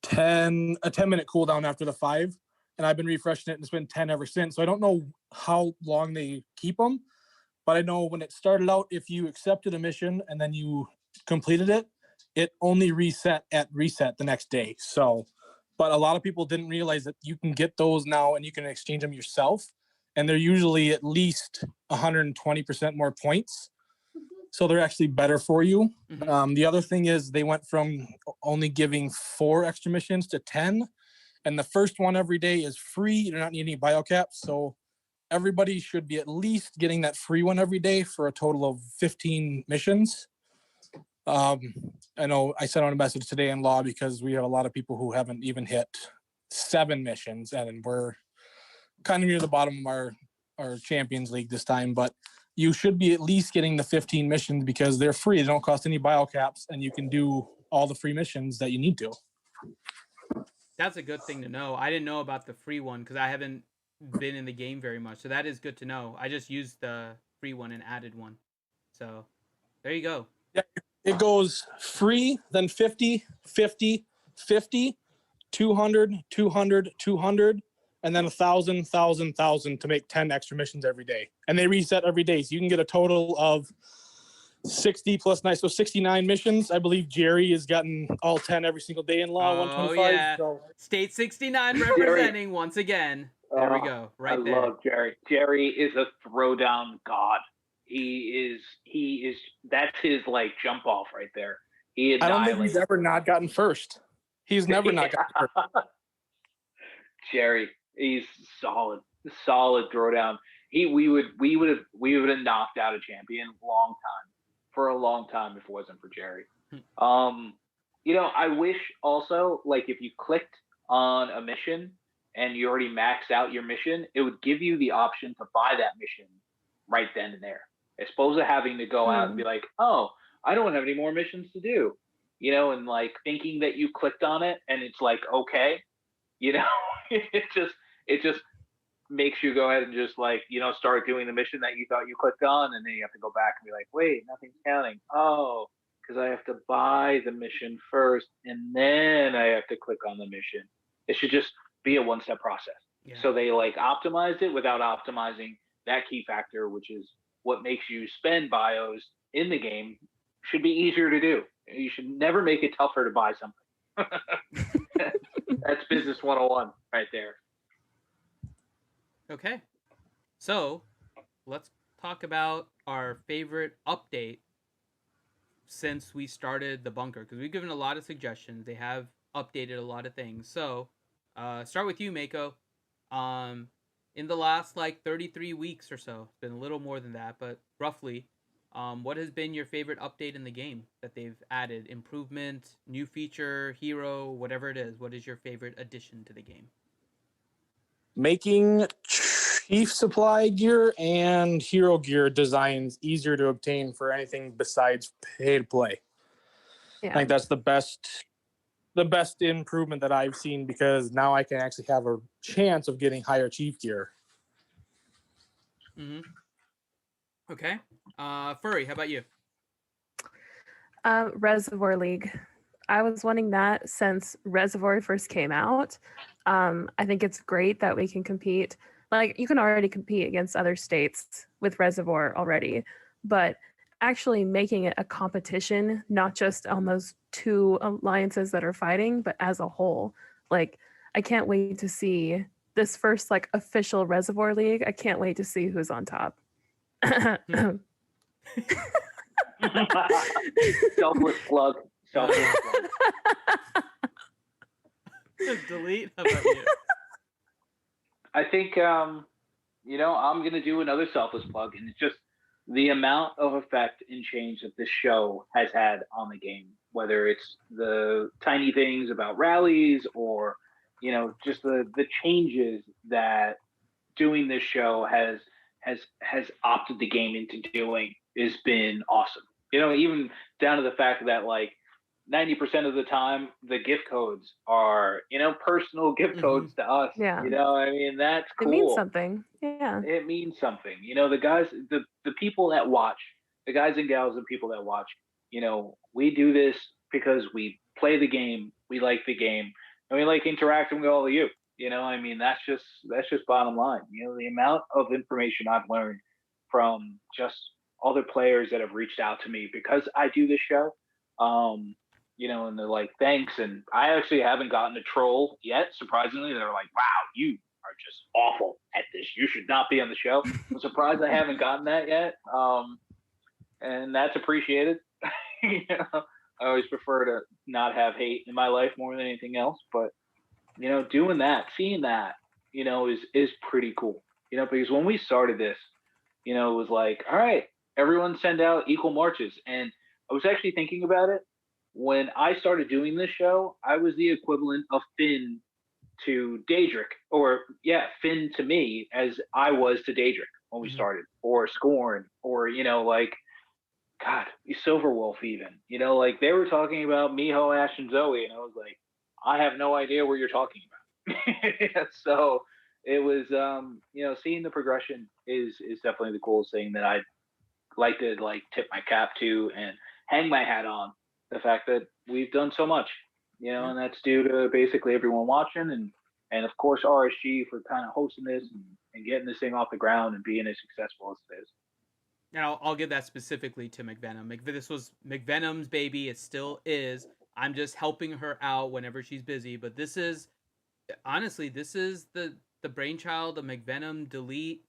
Speaker 1: 10-minute cooldown after the 5, and I've been refreshing it, and it's been 10 ever since. So I don't know how long they keep them, but I know when it started out, if you accepted a mission and then you completed it, it only reset at reset the next day. So, but a lot of people didn't realize that you can get those now and you can exchange them yourself. And they're usually at least 120% more points. So they're actually better for you.
Speaker 5: Mm-hmm.
Speaker 1: The other thing is they went from only giving 4 extra missions to 10. And the first one every day is free. You do not need any biocaps. So everybody should be at least getting that free one every day for a total of 15 missions. I know I sent out a message today in Law because we have a lot of people who haven't even hit 7 missions, and we're kind of near the bottom of our Champions League this time, but you should be at least getting the 15 missions because they're free. They don't cost any biocaps, and you can do all the free missions that you need to.
Speaker 5: That's a good thing to know. I didn't know about the free one because I haven't been in the game very much. So that is good to know. I just used the free one and added one. So there you go.
Speaker 1: Yeah, it goes free, then 50, 50, 50, 200, 200, 200, and then 1,000, 1,000, 1,000 to make 10 extra missions every day. And they reset every day. So you can get a total of 60 plus 9. So 69 missions. I believe Jerry has gotten all 10 every single day in Law 125.
Speaker 5: Yeah.
Speaker 1: So.
Speaker 5: State 69 representing once again. There we go. Right there.
Speaker 2: I love Jerry. Jerry is a throwdown god. He is that's his like jump off right there.
Speaker 1: I don't think he's ever not gotten first. He's never not gotten first.
Speaker 2: Jerry, he's solid throwdown. We would have knocked out a champion for a long time if it wasn't for Jerry. I wish also, like, if you clicked on a mission and you already maxed out your mission, it would give you the option to buy that mission right then and there, as opposed to having to go out and be like, oh, I don't have any more missions to do, and like thinking that you clicked on it and it's like, okay, it just makes you go ahead and just like, start doing the mission that you thought you clicked on, and then you have to go back and be like, wait, nothing's counting. Oh, because I have to buy the mission first and then I have to click on the mission. It should just be a one-step process. Yeah. So they like optimized it without optimizing that key factor, which is what makes you spend bios in the game. Should be easier to do. You should never make it tougher to buy something. That's business 101 right there.
Speaker 5: Okay. So let's talk about our favorite update since we started the bunker, because we've given a lot of suggestions. They have updated a lot of things. So, start with you, Mako. In the last like 33 weeks or so, it's been a little more than that, but roughly, what has been your favorite update in the game that they've added? Improvement, new feature, hero, whatever it is. What is your favorite addition to the game?
Speaker 6: Making chief supply gear and hero gear designs easier to obtain for anything besides pay to play.
Speaker 4: Yeah.
Speaker 6: I think that's the best improvement that I've seen, because now I can actually have a chance of getting higher chief gear.
Speaker 5: Mm-hmm. Okay. Furry, how about you?
Speaker 4: Reservoir League. I was wanting that since Reservoir first came out. I think it's great that we can compete. Like, you can already compete against other states with Reservoir already, but actually making it a competition, not just on those two alliances that are fighting, but as a whole. Like, I can't wait to see this first like official Reservoir League. I can't wait to see who's on top.
Speaker 2: Selfless plug. Selfless plug.
Speaker 5: Delete. How about you?
Speaker 2: I think I'm gonna do another selfless plug, and it's just the amount of effect and change that this show has had on the game. Whether it's the tiny things about rallies, or just the changes that doing this show has opted the game into doing has been awesome. Even down to the fact that like 90% of the time the gift codes are personal gift codes to us.
Speaker 4: Yeah.
Speaker 2: I mean, that's cool.
Speaker 4: It means something. Yeah.
Speaker 2: It means something. The guys, the people that watch, the guys and gals and people that watch, we do this because we play the game, we like the game, and we like interacting with all of you. I mean, that's just bottom line. The amount of information I've learned from just other players that have reached out to me because I do this show. And they're like, thanks. And I actually haven't gotten a troll yet. Surprisingly, they're like, wow, you are just awful at this. You should not be on the show. I'm surprised I haven't gotten that yet. And that's appreciated. I always prefer to not have hate in my life more than anything else. But, doing that, seeing that, is pretty cool. Because when we started this, it was like, all right, everyone send out equal marches. And I was actually thinking about it. When I started doing this show, I was the equivalent of Finn to Daedric, or Finn to me as I was to Daedric when we started, or Scorn, or God, Silverwolf even. Like they were talking about Miho, Ash, and Zoe, and I was like, I have no idea what you're talking about. So it was, seeing the progression is definitely the coolest thing that I'd like to tip my cap to and hang my hat on. The fact that we've done so much, and that's due to basically everyone watching, and of course RSG for kind of hosting this and getting this thing off the ground and being as successful as it is.
Speaker 5: Now I'll give that specifically to McVenom. This was McVenom's baby. It still is. I'm just helping her out whenever she's busy. But this is, honestly, the brainchild of McVenom, Delete,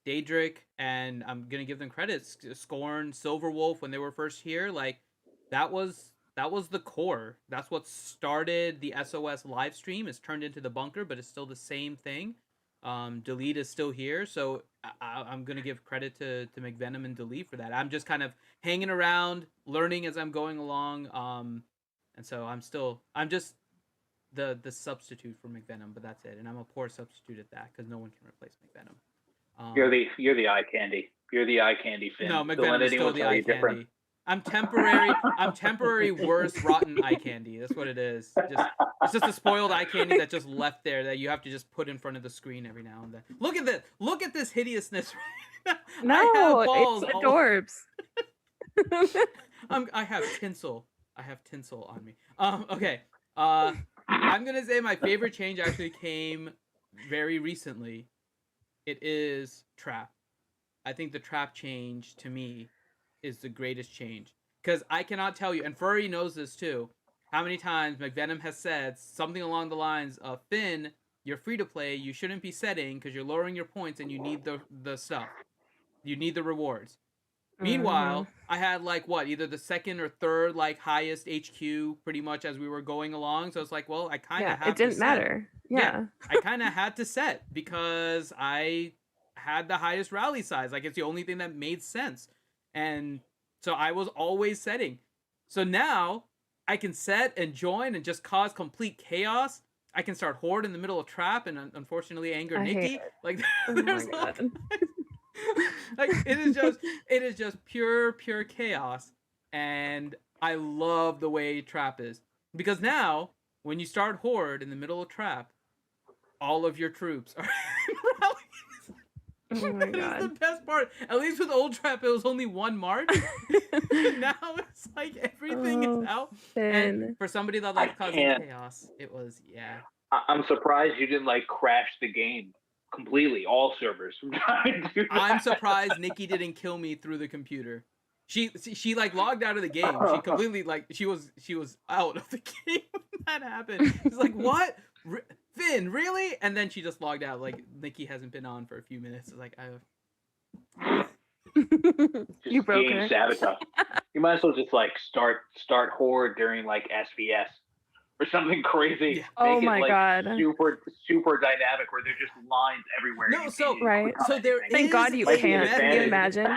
Speaker 5: Daedric, and I'm gonna give them credit. Scorn, Silverwolf, when they were first here, like that was the core. That's what started the SOS live stream. It's turned into the bunker, but it's still the same thing. Delete is still here, so I'm gonna give credit to McVenom and Delete for that. I'm just kind of hanging around, learning as I'm going along, and so I'm just the substitute for McVenom, but that's it. And I'm a poor substitute at that because no one can replace McVenom.
Speaker 2: You're the eye candy. You're the eye candy, Finn.
Speaker 5: No, McVenom is still the eye candy. Different. I'm temporary worse rotten eye candy. That's what it is. It's just a spoiled eye candy that just left there that you have to just put in front of the screen every now and then. Look at this. Look at this hideousness right now.
Speaker 4: No, it's adorbs.
Speaker 5: I have tinsel. On me. Okay. I'm gonna say my favorite change actually came very recently. It is trap. I think the trap change to me is the greatest change, because I cannot tell you, and Furry knows this too, how many times McVenom has said something along the lines of, Finn, you're free to play, you shouldn't be setting because you're lowering your points and you need the stuff. You need the rewards. Meanwhile, I had like either the second or third like highest HQ pretty much as we were going along. So it's like, well, I kind of have
Speaker 4: it didn't
Speaker 5: to
Speaker 4: matter. Yeah.
Speaker 5: I kind of had to set because I had the highest rally size. Like it's the only thing that made sense. And so I was always setting. So now I can set and join and just cause complete chaos. I can start horde in the middle of trap and unfortunately anger Nikki. Like there's like it is just pure chaos. And I love the way trap is. Because now when you start horde in the middle of trap, all of your troops are in rallies.
Speaker 4: Oh my God.
Speaker 5: That is the best part. At least with old trap, it was only one march. Now it's like everything is out. And for somebody that likes causing chaos, it was
Speaker 2: I'm surprised you didn't like crash the game completely, all servers.
Speaker 5: I'm surprised Nikki didn't kill me through the computer. She like logged out of the game. She completely like she was out of the game when that happened. She's like, what? Finn, really? And then she just logged out. Like Nikki hasn't been on for a few minutes. It's like
Speaker 4: you broke her.
Speaker 2: Sabotage. You might as well just like start horde during like SVS or something crazy.
Speaker 5: Yeah.
Speaker 4: Oh my God.
Speaker 2: Super dynamic where there's just lines everywhere.
Speaker 5: No, so
Speaker 4: thank God you can't. Can you imagine?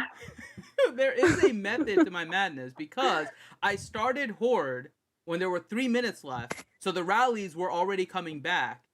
Speaker 5: There is a method to my madness because I started horde when there were 3 minutes left, so the rallies were already coming back,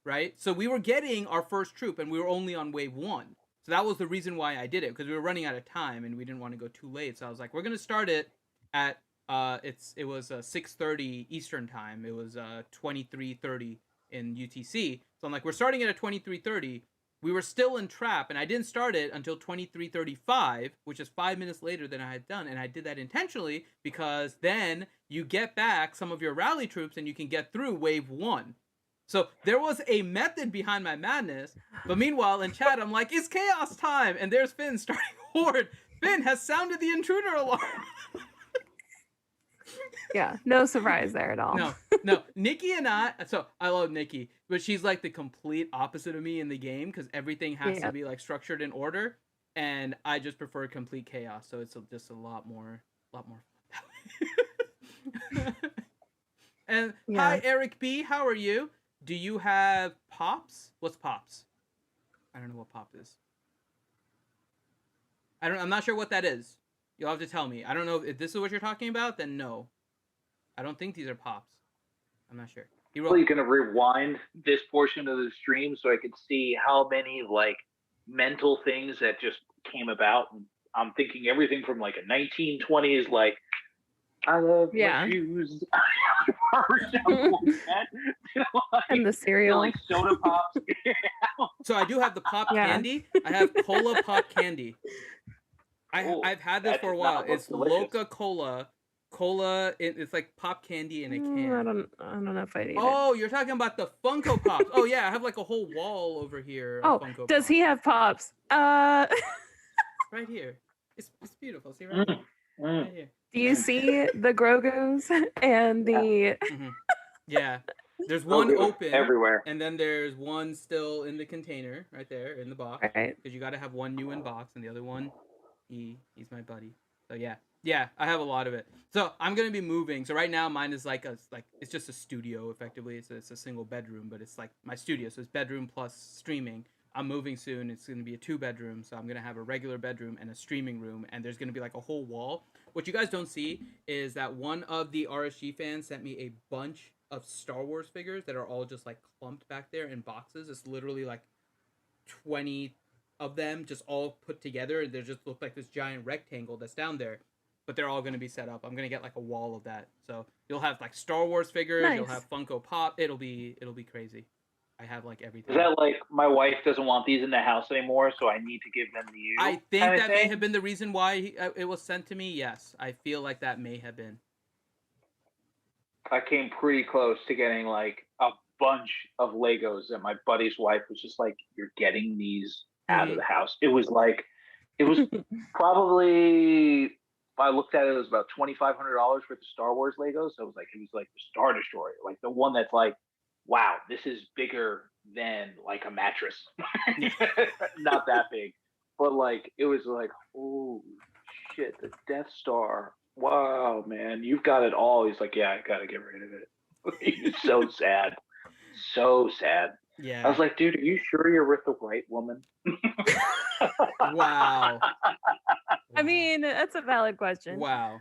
Speaker 5: right? So we were getting our first troop, and we were only on wave 1. So that was the reason why I did it, because we were running out of time, and we didn't want to go too late. So I was like, we're going to start it at, it was 6:30 Eastern time. It was 23:30 in UTC. So I'm like, we're starting it at 23:30. We were still in trap, and I didn't start it until 23:35, which is 5 minutes later than I had done. And I did that intentionally because then you get back some of your rally troops and you can get through wave 1. So there was a method behind my madness. But meanwhile, in chat, I'm like, it's chaos time. And there's Finn starting horde. Finn has sounded the intruder alarm.
Speaker 4: Yeah, no surprise there at all.
Speaker 5: No. Nikki and I love Nikki, but she's like the complete opposite of me in the game because everything has to be like structured in order, and I just prefer complete chaos. So it's just a lot more fun. And hi, Eric B. How are you? Do you have pops? What's pops? I don't know what pop is. I'm not sure what that is. You'll have to tell me. I don't know if this is what you're talking about. Then no. I don't think these are pops. I'm not sure.
Speaker 2: You're going to rewind this portion of the stream so I could see how many like mental things that just came about. And I'm thinking everything from like a 1920s, like I love my shoes.
Speaker 4: And the cereal.
Speaker 2: Like soda pops.
Speaker 5: So I do have the pop candy. I have cola pop candy. I've had this for a while. It's Loca Cola. It's like pop candy in a can.
Speaker 4: I don't know if I need it.
Speaker 5: Oh, you're talking about the Funko Pops. Oh yeah, I have like a whole wall over here.
Speaker 4: Oh,
Speaker 5: Funko
Speaker 4: does
Speaker 5: Pops.
Speaker 4: He have pops?
Speaker 5: Right here. It's beautiful. See right here. Right here.
Speaker 4: Do you see the Grogu's and the?
Speaker 5: Yeah. There's one open
Speaker 2: everywhere,
Speaker 5: and then there's one still in the container right there in the box.
Speaker 4: Right.
Speaker 5: Because you got to have one new in box, and the other one, he's my buddy. So yeah, I have a lot of it. So I'm gonna be moving. So right now mine is like it's just a studio effectively. It's a single bedroom, but it's like my studio. So it's bedroom plus streaming. I'm moving soon. It's gonna be a 2-bedroom. So I'm gonna have a regular bedroom and a streaming room, and there's gonna be like a whole wall. What you guys don't see is that one of the RSG fans sent me a bunch of Star Wars figures that are all just like clumped back there in boxes. It's literally like 20 of them just all put together. They just look like this giant rectangle that's down there. But they're all going to be set up. I'm going to get like a wall of that. So you'll have like Star Wars figures. Nice. You'll have Funko Pop. It'll be crazy. I have like everything.
Speaker 2: Is that like my wife doesn't want these in the house anymore, so I need to give them to you?
Speaker 5: I think that may have been the reason why it was sent to me. Yes, I feel like that may have been.
Speaker 2: I came pretty close to getting like a bunch of Legos that my buddy's wife was just like, "You're getting these out of the house." It was probably. I looked at it, it was about $2,500 worth of Star Wars Legos. So it was like the Star Destroyer, like the one that's like, wow, this is bigger than like a mattress. Not that big, but like it was like, oh shit, the Death Star. Wow, man, you've got it all. He's like, yeah, I gotta get rid of it. He's so sad. So sad.
Speaker 5: Yeah.
Speaker 2: I was like, dude, are you sure you're with the right woman?
Speaker 5: Wow.
Speaker 4: I mean, that's a valid question.
Speaker 5: Wow.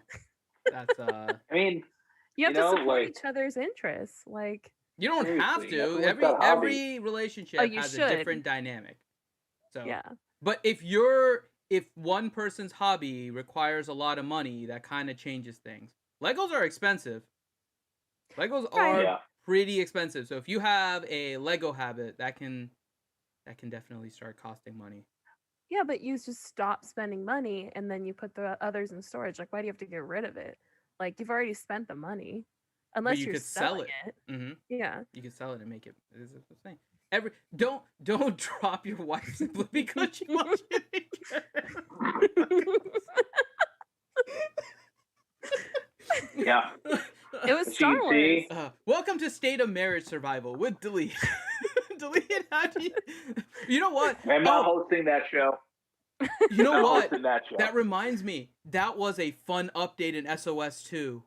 Speaker 5: That's
Speaker 2: I mean,
Speaker 4: You have
Speaker 2: you
Speaker 4: to
Speaker 2: know,
Speaker 4: support
Speaker 2: like-
Speaker 4: each other's interests. Like,
Speaker 5: you don't have
Speaker 2: Seriously,
Speaker 5: to.
Speaker 2: everyone's got a hobby.
Speaker 5: Every relationship
Speaker 4: Oh, you
Speaker 5: has
Speaker 4: should.
Speaker 5: a different dynamic. So
Speaker 4: yeah.
Speaker 5: But if one person's hobby requires a lot of money, that kind of changes things. Legos are expensive. Legos are
Speaker 2: Yeah.
Speaker 5: pretty expensive. So if you have a Lego habit, that can definitely start costing money.
Speaker 4: Yeah, but you just stop spending money and then you put the others in storage. Like, why do you have to get rid of it? Like, you've already spent the money. Unless
Speaker 5: you
Speaker 4: you're
Speaker 5: could sell
Speaker 4: selling
Speaker 5: it. Mm-hmm.
Speaker 4: Yeah.
Speaker 5: You can sell it and make it. This is the thing. Don't drop your wife simply because she wants you to get
Speaker 2: Yeah.
Speaker 4: It was
Speaker 2: So
Speaker 4: Star
Speaker 2: you
Speaker 4: Wars.
Speaker 2: see-
Speaker 5: Welcome to State of Marriage Survival with Delete. Delete, how do you know what?
Speaker 2: I'm not hosting that show.
Speaker 5: You know
Speaker 2: Not
Speaker 5: what?
Speaker 2: hosting that show.
Speaker 5: That reminds me. That was a fun update in SOS 2,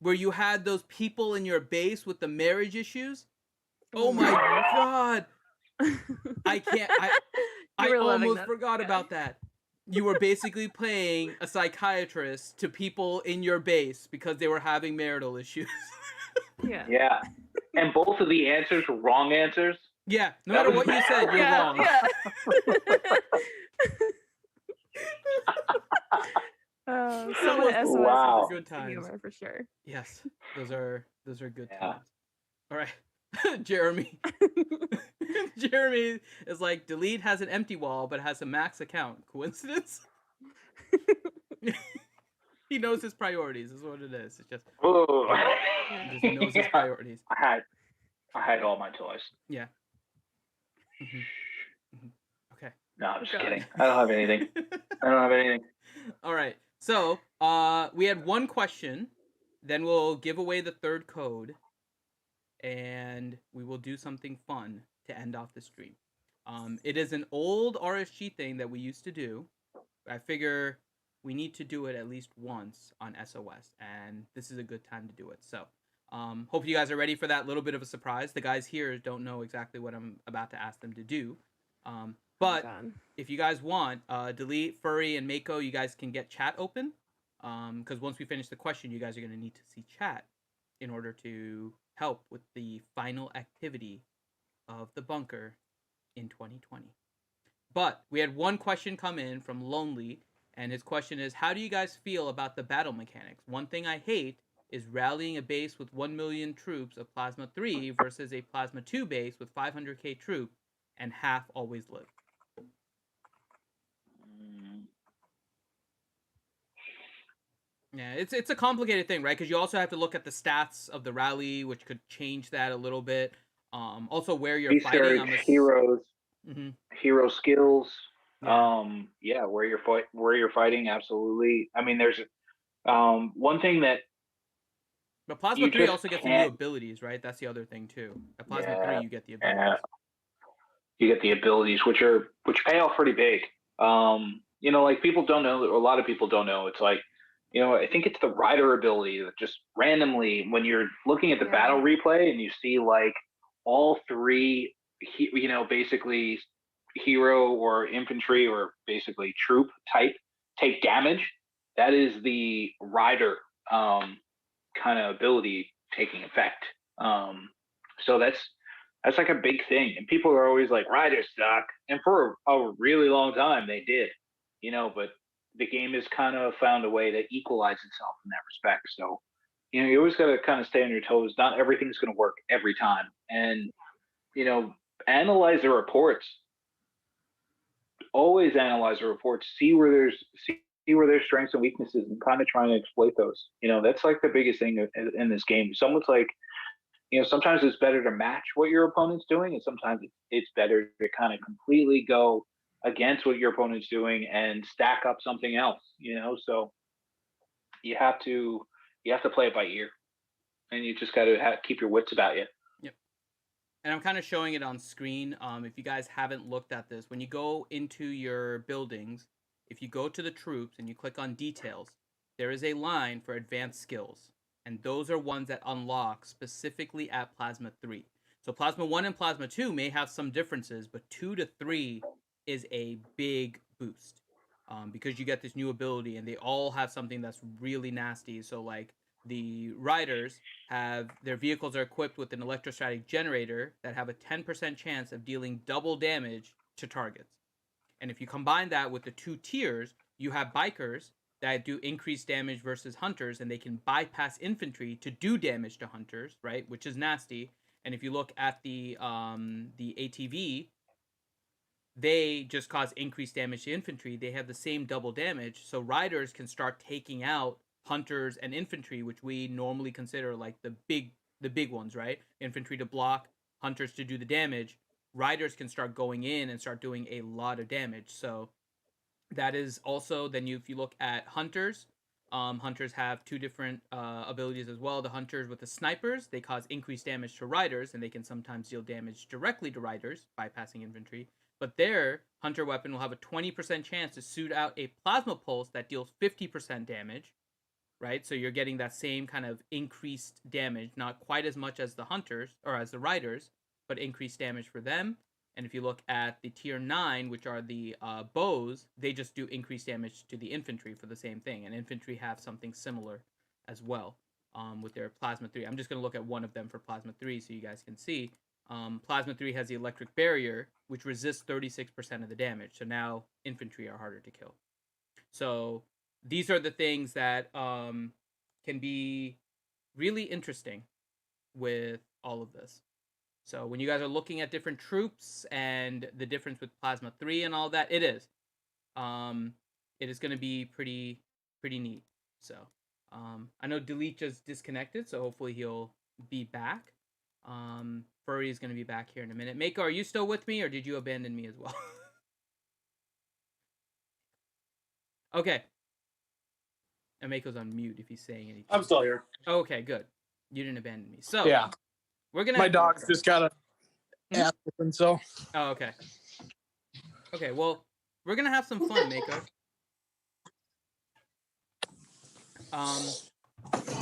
Speaker 5: where you had those people in your base with the marriage issues. Oh my god! I can't. I
Speaker 4: were loving
Speaker 5: almost
Speaker 4: that.
Speaker 5: forgot about that. You were basically playing a psychiatrist to people in your base because they were having marital issues.
Speaker 4: Yeah.
Speaker 2: Yeah. And both of the answers were wrong answers.
Speaker 5: Yeah, no
Speaker 2: That
Speaker 5: matter
Speaker 2: was
Speaker 5: what you said, you're
Speaker 4: Yeah,
Speaker 5: wrong.
Speaker 4: yeah. Some of the SOS
Speaker 2: Wow.
Speaker 4: was
Speaker 5: Good times.
Speaker 4: humor for sure.
Speaker 5: Yes, those are good
Speaker 2: Yeah.
Speaker 5: times. All right, Jeremy. Jeremy is like, Delete has an empty wall but has a max account. Coincidence? He knows his priorities. Is what it is. It's just
Speaker 2: Ooh.
Speaker 5: he just knows his priorities.
Speaker 2: I had all my toys.
Speaker 5: Yeah. Okay.
Speaker 2: No, I'm just
Speaker 4: God.
Speaker 2: kidding. I don't have anything. I don't have anything.
Speaker 5: All right. So, we had one question, then we'll give away the third code, and we will do something fun to end off the stream. It is an old RSG thing that we used to do. I figure we need to do it at least once on SOS, and this is a good time to do it. So, hope you guys are ready for that little bit of a surprise. The guys here don't know exactly what I'm about to ask them to do. But
Speaker 4: God.
Speaker 5: if you guys want, Delete, Furry, and Mako, you guys can get chat open. Because once we finish the question, you guys are going to need to see chat in order to help with the final activity of the bunker in 2020. But we had one question come in from Lonely, and his question is, how do you guys feel about the battle mechanics? One thing I hate is rallying a base with 1 million troops of Plasma 3 versus a Plasma 2 base with 500k troop, and half always live. Yeah, it's a complicated thing, right? Because you also have to look at the stats of the rally, which could change that a little bit. Also where you're fighting.
Speaker 2: Heroes,
Speaker 5: Mm-hmm.
Speaker 2: hero skills.
Speaker 5: Yeah.
Speaker 2: Where you're fighting, absolutely. I mean, there's one thing that
Speaker 5: But Plasma
Speaker 2: you
Speaker 5: 3
Speaker 2: just
Speaker 5: also gets the new
Speaker 2: can't-
Speaker 5: abilities, right? That's the other thing too. At Plasma
Speaker 2: Yeah,
Speaker 5: 3, you get the abilities.
Speaker 2: you get the abilities, which pay off pretty big. Like people don't know, a lot of people don't know. It's like, I think it's the rider ability that just randomly, when you're looking at the battle replay and you see like all three, basically hero or infantry or basically troop type take damage. That is the rider kind of ability taking effect. So that's like a big thing, and people are always like, riders suck, and for a really long time they did, but the game has kind of found a way to equalize itself in that respect. So you always got to kind of stay on your toes. Not everything's going to work every time, and analyze the reports. Always analyze the reports, see where there's strengths and weaknesses, and kind of trying to exploit those. That's like the biggest thing in this game. Someone's like, sometimes it's better to match what your opponent's doing, and sometimes it's better to kind of completely go against what your opponent's doing and stack up something else. So you have to play it by ear, and you just got to keep your wits about you.
Speaker 5: Yep. And I'm kind of showing it on screen. If you guys haven't looked at this, when you go into your buildings, if you go to the troops and you click on details, there is a line for advanced skills. And those are ones that unlock specifically at Plasma 3. So Plasma 1 and Plasma 2 may have some differences, but 2 to 3 is a big boost. Because you get this new ability, and they all have something that's really nasty. So, like, the riders have their vehicles are equipped with an electrostatic generator that have a 10% chance of dealing double damage to targets. And if you combine that with the 2 tiers, you have bikers that do increased damage versus hunters, and they can bypass infantry to do damage to hunters, right? Which is nasty. And if you look at the ATV, they just cause increased damage to infantry. They have the same double damage, so riders can start taking out hunters and infantry, which we normally consider like the big ones, right? Infantry to block, hunters to do the damage. Riders can start going in and start doing a lot of damage. So that is also then if you look at hunters, hunters have 2 different abilities as well. The hunters with the snipers, they cause increased damage to riders, and they can sometimes deal damage directly to riders, bypassing infantry. But their hunter weapon will have a 20% chance to shoot out a plasma pulse that deals 50% damage, right? So you're getting that same kind of increased damage, not quite as much as the hunters or as the riders, but increased damage for them. And if you look at the tier 9, which are the bows, they just do increased damage to the infantry for the same thing. And infantry have something similar as well with their Plasma 3. I'm just going to look at one of them for Plasma 3 so you guys can see. Plasma 3 has the electric barrier, which resists 36% of the damage. So now infantry are harder to kill. So these are the things that can be really interesting with all of this. So when you guys are looking at different troops and the difference with Plasma 3 and all that, it is going to be pretty neat. So I know Delete just disconnected, so hopefully he'll be back. Furry is going to be back here in a minute. Mako, are you still with me, or did you abandon me as well? Okay. And Mako's on mute if he's saying anything.
Speaker 6: I'm still here.
Speaker 5: Okay, good. You didn't abandon me. So
Speaker 6: Yeah,
Speaker 5: we're gonna.
Speaker 6: my dog's just got a app open, so.
Speaker 5: Oh, okay. Okay, well, we're gonna have some fun, Mako.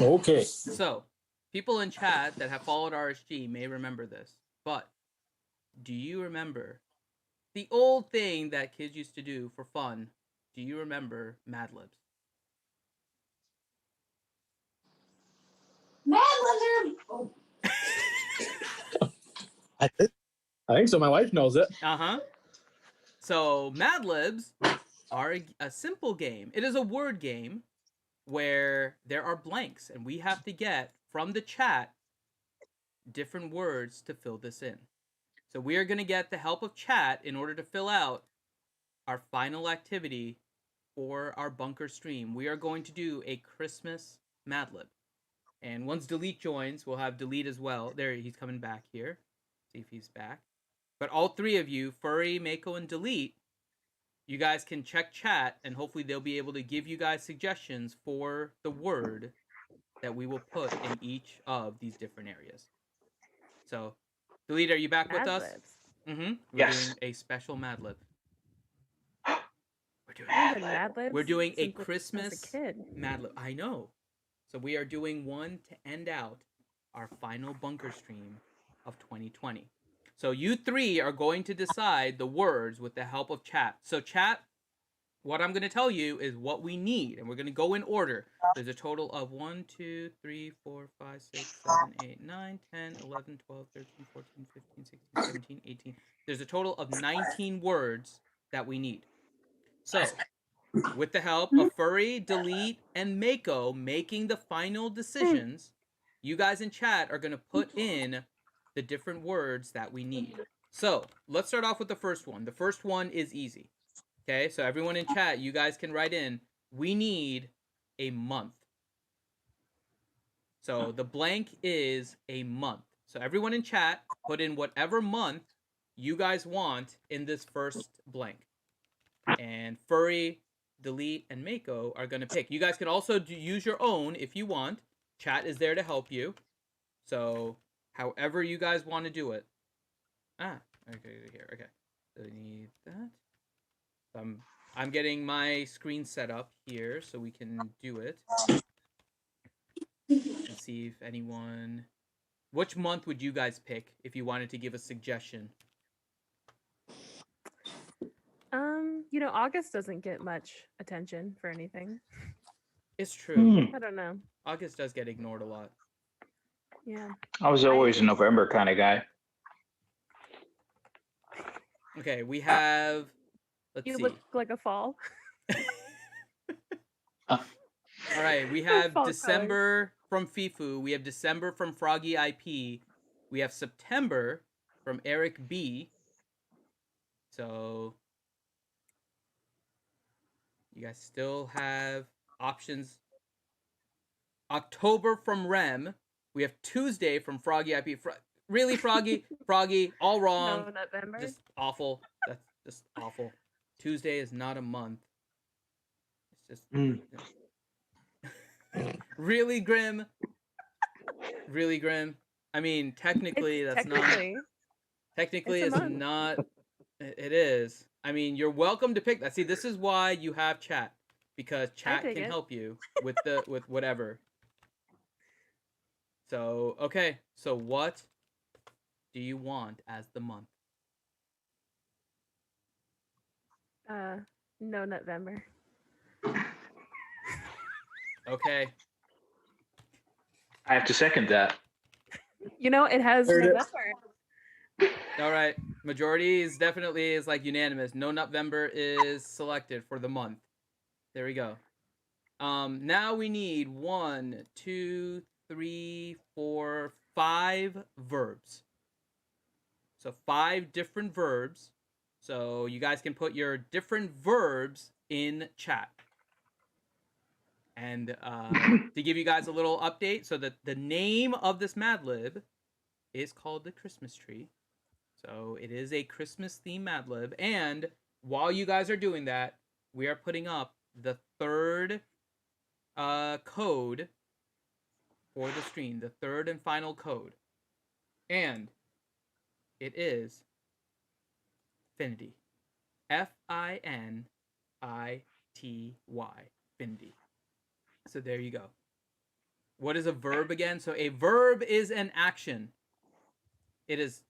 Speaker 6: Okay.
Speaker 5: So, people in chat that have followed RSG may remember this, but do you remember the old thing that kids used to do for fun? Do you remember Mad Libs?
Speaker 7: Mad Libs are... Oh.
Speaker 3: I think
Speaker 6: I think so. My wife knows it.
Speaker 5: Uh-huh. So, Mad Libs are a simple game. It is a word game where there are blanks, and we have to get from the chat different words to fill this in. So we are going to get the help of chat in order to fill out our final activity for our bunker stream. We are going to do a Christmas Mad Lib. And once Delete joins, we'll have Delete as well. There, he's coming back here. See if he's back. But all 3 of you, Furry, Mako, and Delete, you guys can check chat, and hopefully they'll be able to give you guys suggestions for the word that we will put in each of these different areas. So, Delete, are you back with us? Mm-hmm. We're doing a special Mad Lib. We're doing a Christmas Mad Lib. I know. So we are doing one to end out our final bunker stream of 2020. So you 3 are going to decide the words with the help of chat. So chat, what I'm going to tell you is what we need, and we're going to go in order. There's a total of 1, 2, 3, 4, 5, 6, 7, 8, 9, 10, 11, 12, 13, 14, 15, 16, 17, 18. There's a total of 19 words that we need. So, with the help of Furry, Delete, and Mako making the final decisions, you guys in chat are going to put in the different words that we need. So, let's start off with the first one. The first one is easy. Okay, so everyone in chat, you guys can write in, we need a month. So the blank is a month. So everyone in chat, put in whatever month you guys want in this first blank. And Furry, Delete, and Mako are going to pick. You guys can also use your own if you want. Chat is there to help you. So however you guys want to do it. Okay, here, okay. So we need that. I'm I'm getting my screen set up here so we can do it. And see if anyone... Which month would you guys pick if you wanted to give a suggestion?
Speaker 4: August doesn't get much attention for anything.
Speaker 5: It's true.
Speaker 4: I don't know.
Speaker 5: August does get ignored a lot.
Speaker 4: Yeah.
Speaker 2: I was always a November kind of guy.
Speaker 5: Okay, we have... Let's
Speaker 4: You
Speaker 5: see.
Speaker 4: look like a fall.
Speaker 5: All right, we have
Speaker 4: Fall
Speaker 5: December from Fifu. We have December from Froggy IP. We have September from Eric B. So you guys still have options. October from Rem. We have Tuesday from Froggy IP. Really, Froggy? Froggy, all wrong.
Speaker 4: No, November.
Speaker 5: Just awful. That's just awful. Tuesday is not a month. It's just really grim. Really grim. I mean, technically, that's not. Technically, it's not. It is. I mean, you're welcome to pick that. See, this is why you have chat, because chat can help you with with whatever. So okay. So what do you want as the month?
Speaker 4: No, November.
Speaker 5: Okay.
Speaker 2: I have to second that.
Speaker 4: It has November.
Speaker 5: All right. Majority is definitely like unanimous. No November is selected for the month. There we go. Now we need 1, 2, 3, 4, 5 verbs. So 5 different verbs. So you guys can put your different verbs in chat. And to give you guys a little update, so that the name of this Mad Lib is called the Christmas Tree. So it is a Christmas themed Mad Lib. And while you guys are doing that, we are putting up the third code for the stream, the third and final code. And it is Finity. Finity. Finity. So there you go. What is a verb again? So a verb is an action. It is,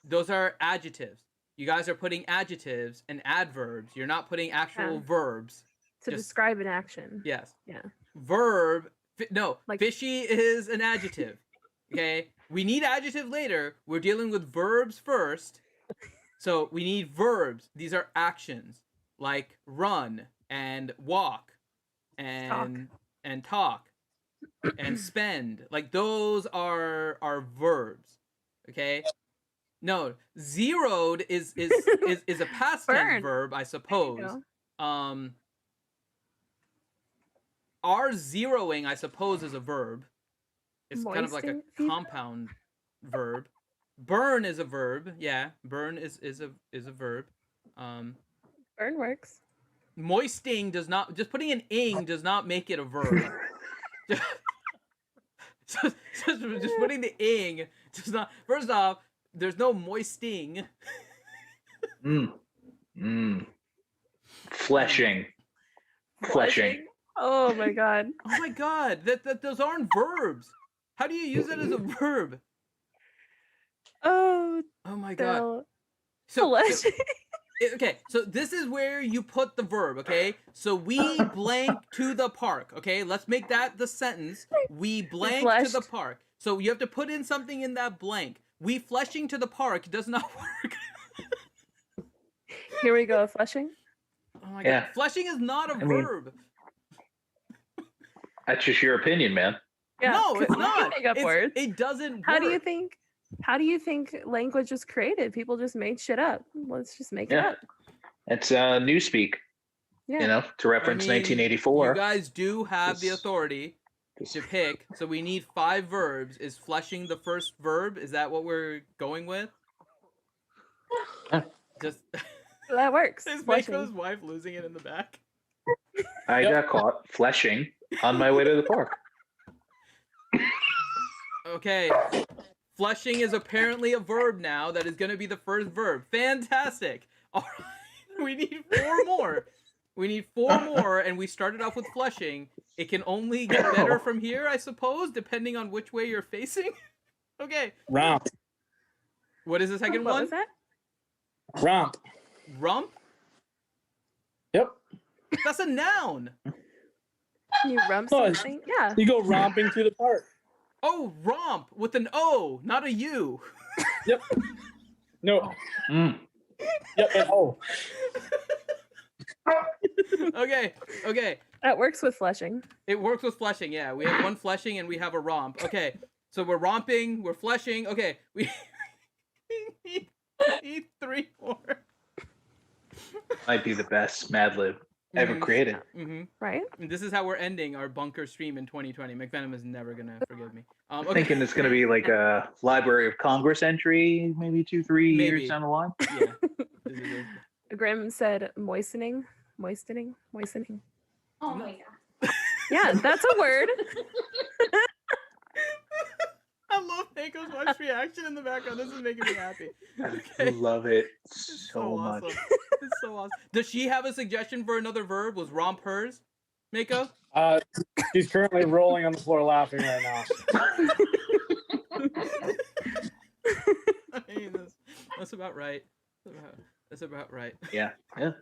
Speaker 5: those are adjectives. You guys are putting adjectives and adverbs. You're not putting actual verbs.
Speaker 4: To describe an action.
Speaker 5: Yes.
Speaker 4: Yeah.
Speaker 5: Verb, no,
Speaker 4: like,
Speaker 5: fishy is an adjective. Okay? We need adjective later. We're dealing with verbs first. So we need verbs. These are actions like run and walk and talk and spend. Like those are verbs. Okay? No, zeroed is a past tense verb, I suppose. Our zeroing, I suppose, is a verb. It's kind of like a compound verb. Burn is a verb. Yeah, burn is a verb.
Speaker 4: Burn works.
Speaker 5: Moisting does not. Just putting an ing does not make it a verb. just putting the ing does not. First off, there's no moisting.
Speaker 2: Fleshing.
Speaker 4: Oh my god.
Speaker 5: Oh my god. That those aren't verbs. How do you use that as a verb?
Speaker 4: Oh
Speaker 5: my god. So okay, so this is where you put the verb, okay? So we blank to the park, okay? Let's make that the sentence. We blank to the park. So you have to put in something in that blank. We fleshing to the park does not work.
Speaker 4: Here we go, fleshing.
Speaker 5: Oh my god. Fleshing is not a verb.
Speaker 2: That's just your opinion, man.
Speaker 4: Yeah,
Speaker 5: no, it's not.
Speaker 4: Make up words.
Speaker 5: It doesn't work.
Speaker 4: How do you think language was created? People just made shit up. Let's just make it up.
Speaker 2: It's newspeak. Yeah. To reference 1984.
Speaker 5: You guys do have the authority to pick. So we need 5 verbs. Is fleshing the first verb? Is that what we're going with? Just
Speaker 4: that works.
Speaker 5: Is Mako's wife losing it in the back?
Speaker 2: I got caught fleshing on my way to the park.
Speaker 5: Okay. Fleshing is apparently a verb now. That is going to be the first verb. Fantastic. All right. We need 4 more. We need 4 more, and we started off with Flushing. It can only get better from here, I suppose, depending on which way you're facing. Okay.
Speaker 6: Romp.
Speaker 5: What is the second
Speaker 4: What
Speaker 5: one?
Speaker 4: was that?
Speaker 6: Romp.
Speaker 5: Rump?
Speaker 6: Yep.
Speaker 5: That's a noun.
Speaker 4: Can you rump
Speaker 6: Oh,
Speaker 4: something? Yeah.
Speaker 6: You go romping through the park.
Speaker 5: Oh, romp with an O, not a U.
Speaker 6: Yep. No.
Speaker 2: Mm.
Speaker 6: Yep. And oh.
Speaker 5: Okay.
Speaker 4: That works with Flushing.
Speaker 5: It works with Flushing, yeah. We have 1 Flushing and we have a romp. Okay. So we're romping, we're Flushing. Okay. We need 3 more.
Speaker 2: Might be the best Mad Lib ever created.
Speaker 5: Mm-hmm.
Speaker 4: Right?
Speaker 5: And this is how we're ending our bunker stream in 2020. McVenom is never gonna forgive me.
Speaker 2: I'm
Speaker 5: Okay.
Speaker 2: thinking it's going to be like a Library of Congress entry, maybe 2-3
Speaker 5: Maybe.
Speaker 2: years down the line.
Speaker 5: Yeah.
Speaker 4: Grim said moistening.
Speaker 7: Oh my god.
Speaker 4: Yeah, that's a word.
Speaker 5: I love Hanko's watch reaction in the background. This is making me happy.
Speaker 2: I
Speaker 5: Okay.
Speaker 2: love it
Speaker 5: It's
Speaker 2: so much.
Speaker 5: awesome. It's so awesome. Does she have a suggestion for another verb? Was romp hers? Mako?
Speaker 6: She's currently rolling on the floor laughing right now.
Speaker 5: I mean, that's about right. That's about right.
Speaker 2: Yeah.
Speaker 5: I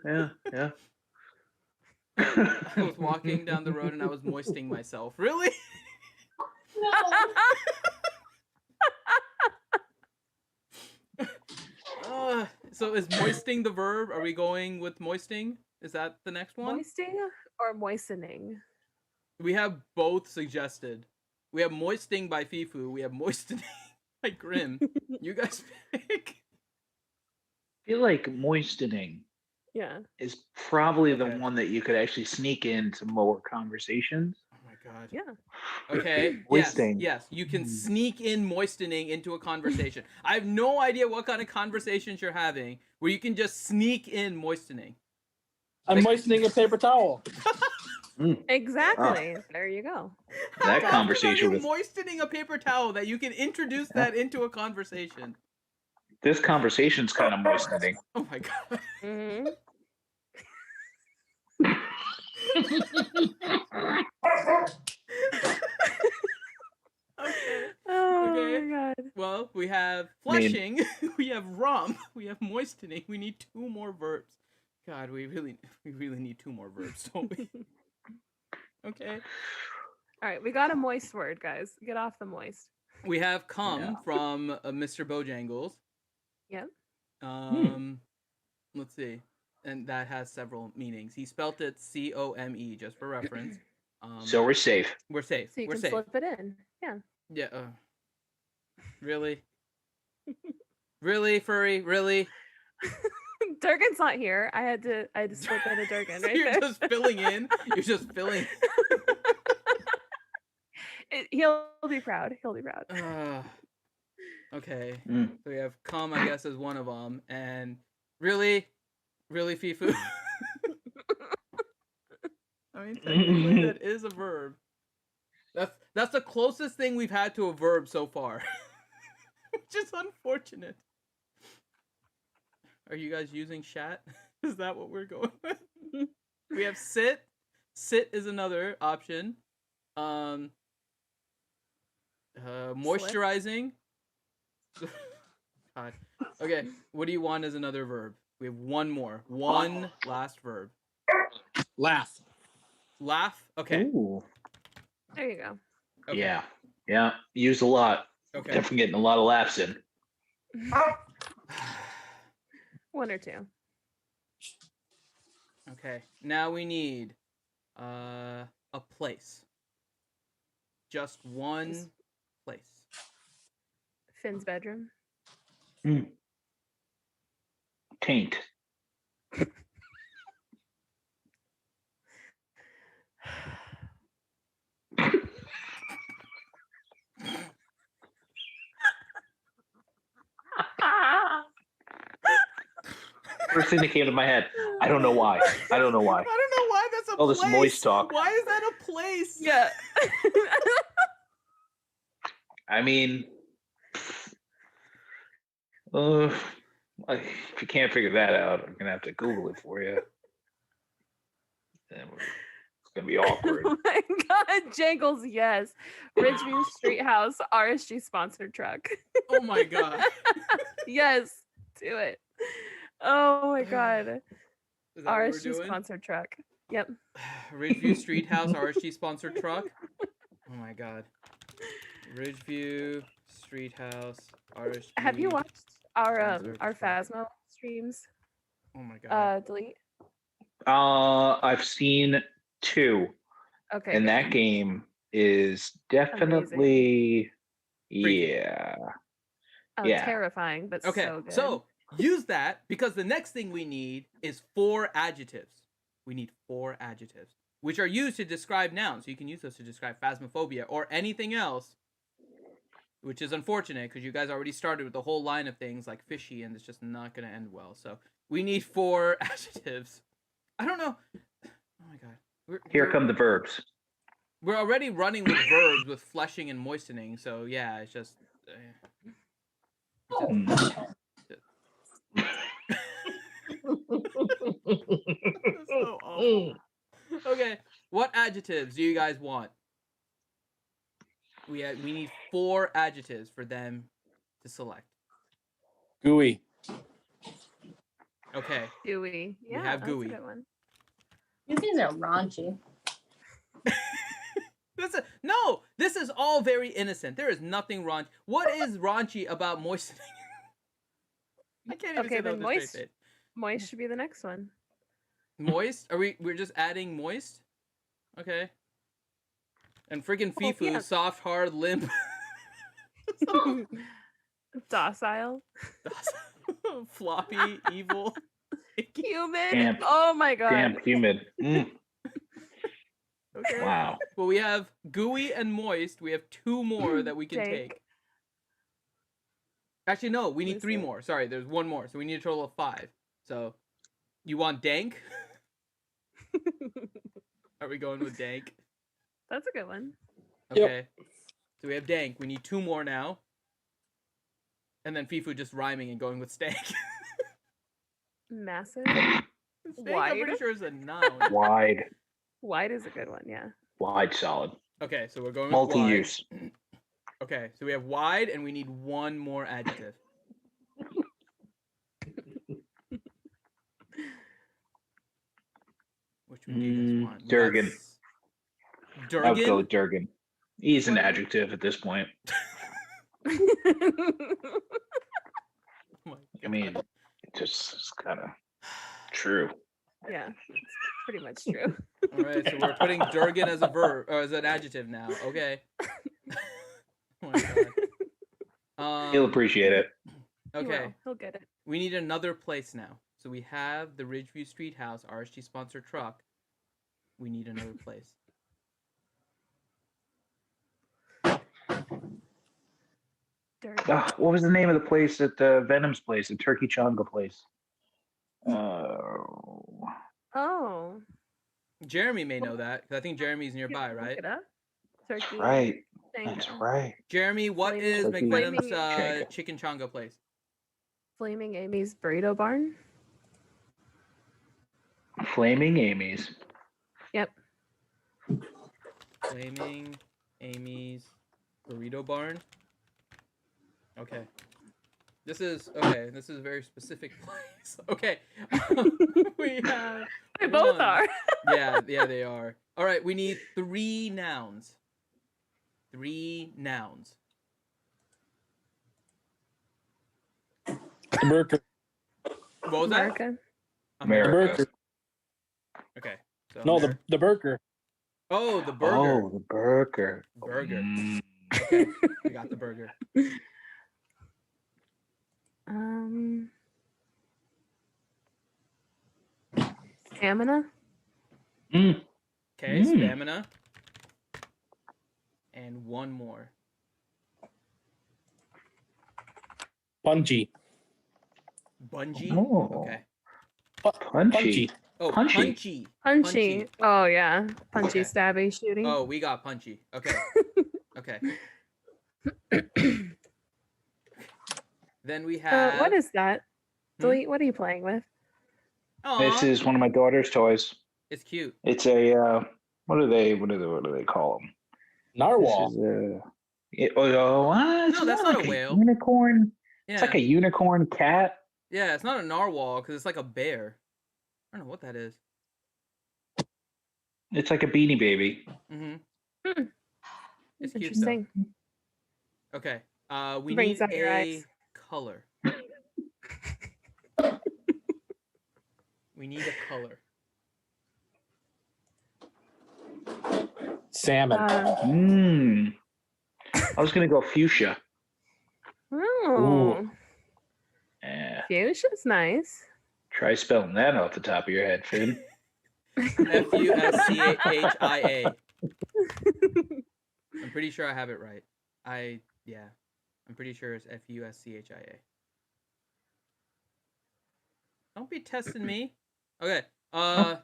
Speaker 5: was walking down the road and I was moistening myself. Really? So is moistening the verb? Are we going with moistening? Is that the next one?
Speaker 4: Moisting or moistening?
Speaker 5: We have both suggested. We have moistening by Fifu. We have moistening by Grim. You guys pick.
Speaker 2: I feel like moistening
Speaker 4: Yeah.
Speaker 2: is probably the
Speaker 5: Okay.
Speaker 2: one that you could actually sneak into more conversations.
Speaker 5: Oh my god.
Speaker 4: Yeah.
Speaker 5: Okay.
Speaker 2: Moistening.
Speaker 5: Yes. You can sneak in moistening into a conversation. I have no idea what kind of conversations you're having where you can just sneak in moistening.
Speaker 6: I'm moistening a paper towel.
Speaker 4: Exactly. There you go.
Speaker 2: That
Speaker 5: How
Speaker 2: conversation
Speaker 5: often are you
Speaker 2: with
Speaker 5: moistening a paper towel that you can introduce that into a conversation.
Speaker 2: this conversation's kind of moistening.
Speaker 5: Oh my god.
Speaker 4: Mm-hmm.
Speaker 5: Okay.
Speaker 4: Oh
Speaker 5: Okay.
Speaker 4: my god.
Speaker 5: Well, we have flushing, we have romp, we have moistening. We need 2 more verbs. God, we really need 2 more verbs, don't we? Okay.
Speaker 4: All right, we got a moist word, guys. Get off the moist.
Speaker 5: We have come
Speaker 2: Yeah.
Speaker 5: from Mr. Bojangles.
Speaker 4: Yep.
Speaker 5: Let's see. And that has several meanings. He spelt it C-O-M-E, just for reference.
Speaker 2: So we're safe.
Speaker 5: We're safe.
Speaker 4: So you
Speaker 5: We're
Speaker 4: can
Speaker 5: safe.
Speaker 4: slip it in. Yeah.
Speaker 5: Yeah. Really? Really, furry? Really?
Speaker 4: Durgan's not here. I had to slip in a Durgan
Speaker 5: So
Speaker 4: right
Speaker 5: you're
Speaker 4: there.
Speaker 5: just filling in. You're just filling.
Speaker 4: He'll be proud. He'll be proud.
Speaker 5: Okay.
Speaker 2: Mm.
Speaker 5: So we have come, I guess, as one of them, and really, Fifu. I mean, technically, that is a verb. That's the closest thing we've had to a verb so far, which is unfortunate. Are you guys using chat? Is that what we're going with? We have sit. Sit is another option. Moisturizing. God. Okay, what do you want as another verb? We have one more. One last verb.
Speaker 6: Laugh.
Speaker 5: Laugh? Okay.
Speaker 2: Ooh.
Speaker 4: There you go.
Speaker 5: Okay.
Speaker 2: Yeah. Used a lot.
Speaker 5: Okay.
Speaker 2: Definitely getting a lot of laughs in.
Speaker 4: 1 or 2.
Speaker 5: Okay. Now we need a place. Just one place.
Speaker 4: Finn's bedroom.
Speaker 2: Taint. First thing that came to my head. I don't know why.
Speaker 5: I don't know why that's a
Speaker 2: All this
Speaker 5: place.
Speaker 2: moist talk.
Speaker 5: Why is that a place?
Speaker 4: Yeah.
Speaker 2: I mean, if you can't figure that out, I'm gonna have to Google it for you. It's gonna be awkward.
Speaker 4: Oh my God, Jangles, yes. Ridgeview Street House RSG sponsored truck.
Speaker 5: Oh my God.
Speaker 4: Yes, do it. Oh my God,
Speaker 5: Is that what we're
Speaker 4: RSG
Speaker 5: doing?
Speaker 4: sponsored truck. Yep.
Speaker 5: Ridgeview Street House RSG sponsored truck. Oh my God. Ridgeview Street House RSG.
Speaker 4: Have you watched our
Speaker 5: sponsored truck.
Speaker 4: Phasmo streams?
Speaker 5: Oh my God.
Speaker 4: Delete.
Speaker 2: I've seen 2,
Speaker 4: Okay.
Speaker 2: and
Speaker 4: good.
Speaker 2: that game is definitely yeah.
Speaker 4: Oh,
Speaker 2: yeah.
Speaker 4: terrifying, but
Speaker 5: Okay,
Speaker 4: so good.
Speaker 5: so use that because the next thing we need is 4 adjectives. We need 4 adjectives, which are used to describe nouns. So you can use those to describe phasmophobia or anything else, which is unfortunate because you guys already started with a whole line of things like fishy, and it's just not going to end well. So we need 4 adjectives. I don't know. Oh my God.
Speaker 2: Here come the verbs.
Speaker 5: We're already running with verbs with fleshing and moistening. So yeah, it's just. So awful. Okay, what adjectives do you guys want? We need 4 adjectives for them to select.
Speaker 6: Gooey.
Speaker 5: Okay.
Speaker 4: Gooey. Yeah,
Speaker 5: have
Speaker 4: that's
Speaker 5: gooey.
Speaker 4: a good one.
Speaker 7: These are raunchy.
Speaker 5: No, this is all very innocent. There is nothing raunchy. What is raunchy about moistening? I can't even
Speaker 4: Okay,
Speaker 5: say that
Speaker 4: then
Speaker 5: with a straight
Speaker 4: moist.
Speaker 5: face.
Speaker 4: Moist should be the next one.
Speaker 5: Moist? We're just adding moist? Okay. And freaking
Speaker 4: Well,
Speaker 5: Fifu,
Speaker 4: yeah.
Speaker 5: soft, hard, limp.
Speaker 4: Docile.
Speaker 5: Floppy, evil.
Speaker 4: Humid.
Speaker 2: Damp.
Speaker 4: Oh my God.
Speaker 2: Damp, humid.
Speaker 5: Okay.
Speaker 2: Wow.
Speaker 5: Well, we have gooey and moist. We have 2 more that we can
Speaker 4: Dank.
Speaker 5: take. Actually, no, we need
Speaker 4: What is
Speaker 5: 3
Speaker 4: it?
Speaker 5: more. Sorry, there's 1 more. So we need a total of 5. So, you want dank? Are we going with dank?
Speaker 4: That's a good one.
Speaker 5: Okay. So we have dank. We need 2 more now. And then Fifu just rhyming and going with stank.
Speaker 4: Massive.
Speaker 5: Stank, I'm pretty
Speaker 4: Wide.
Speaker 5: sure is a noun.
Speaker 2: Wide.
Speaker 4: Wide is a good one, yeah.
Speaker 2: Wide solid.
Speaker 5: Okay, so we're going with
Speaker 2: Multi-use.
Speaker 5: wide. Okay, so we have wide and we need 1 more adjective. Which one do you guys want?
Speaker 2: Durgan.
Speaker 5: Durgan?
Speaker 2: I would go with Durgan. He's an adjective at this point.
Speaker 5: Oh my
Speaker 2: I mean, it's kind of true.
Speaker 4: Yeah, it's pretty much true.
Speaker 5: All right, so we're putting Durgan as a verb or as an adjective now. Okay. Oh my God.
Speaker 2: He'll appreciate it.
Speaker 4: He
Speaker 5: Okay.
Speaker 4: will. He'll get it.
Speaker 5: We need another place now. So we have the Ridgeview Street House RSG sponsored truck. We need another place.
Speaker 4: Dirty.
Speaker 2: What was the name of the place at Venom's place, the Turkey Chonga place?
Speaker 4: Oh.
Speaker 5: Jeremy may know that because I think Jeremy's nearby,
Speaker 4: Look
Speaker 5: right?
Speaker 4: it up. Turkey.
Speaker 2: Right.
Speaker 4: Tango.
Speaker 2: That's right.
Speaker 5: Jeremy, what
Speaker 4: Flaming-
Speaker 5: is
Speaker 2: Turkey
Speaker 5: McVenum's
Speaker 2: Chonga.
Speaker 5: chicken chonga place?
Speaker 4: Flaming Amy's Burrito Barn.
Speaker 2: Flaming Amy's.
Speaker 4: Yep.
Speaker 5: Flaming Amy's Burrito Barn. Okay. This is a very specific place. Okay. We have
Speaker 4: They both
Speaker 5: one.
Speaker 4: are.
Speaker 5: Yeah, they are. All right, we need 3 nouns. 3 nouns.
Speaker 6: Burger.
Speaker 5: What was that?
Speaker 4: America.
Speaker 2: America.
Speaker 6: Burger.
Speaker 5: Okay. So
Speaker 6: No, the burger.
Speaker 5: Oh, the burger.
Speaker 2: Oh, the burger.
Speaker 5: Burger.
Speaker 2: Mm.
Speaker 5: Okay, we got the burger.
Speaker 4: Stamina.
Speaker 2: Mm.
Speaker 5: Okay, stamina. And 1 more.
Speaker 6: Punchy.
Speaker 5: Bungee.
Speaker 2: Oh.
Speaker 5: Okay.
Speaker 2: Punchy.
Speaker 5: Oh,
Speaker 2: Punchy.
Speaker 4: Punchy. Oh yeah. Punchy,
Speaker 5: Okay.
Speaker 4: stabby, shooting.
Speaker 5: Oh, we got punchy. Okay. Okay. Then we have.
Speaker 4: What is that? Delete. What are you playing with?
Speaker 5: Aw.
Speaker 2: This is one of my daughter's toys.
Speaker 5: It's cute.
Speaker 2: It's a what do they call them?
Speaker 6: Narwhal.
Speaker 2: This is it's
Speaker 5: No, that's
Speaker 2: more
Speaker 5: not
Speaker 2: like
Speaker 5: a whale.
Speaker 2: unicorn.
Speaker 5: Yeah.
Speaker 2: It's like a unicorn cat.
Speaker 5: Yeah, it's not a narwhal because it's like a bear. I don't know what that is.
Speaker 2: It's like a Beanie Baby.
Speaker 5: Mm-hmm. It's cute though.
Speaker 4: Interesting.
Speaker 5: Okay. We
Speaker 4: Brings
Speaker 5: need
Speaker 4: out your
Speaker 5: a
Speaker 4: eyes.
Speaker 5: color. We need a color.
Speaker 6: Salmon.
Speaker 2: I was gonna go fuchsia.
Speaker 4: Oh,
Speaker 2: Yeah.
Speaker 4: fuchsia's nice.
Speaker 2: Try spelling that off the top of your head, Finn.
Speaker 5: Fuschia. I'm pretty sure I have it right. I'm pretty sure it's Fuschia. Don't be testing me. Okay.
Speaker 2: Oh.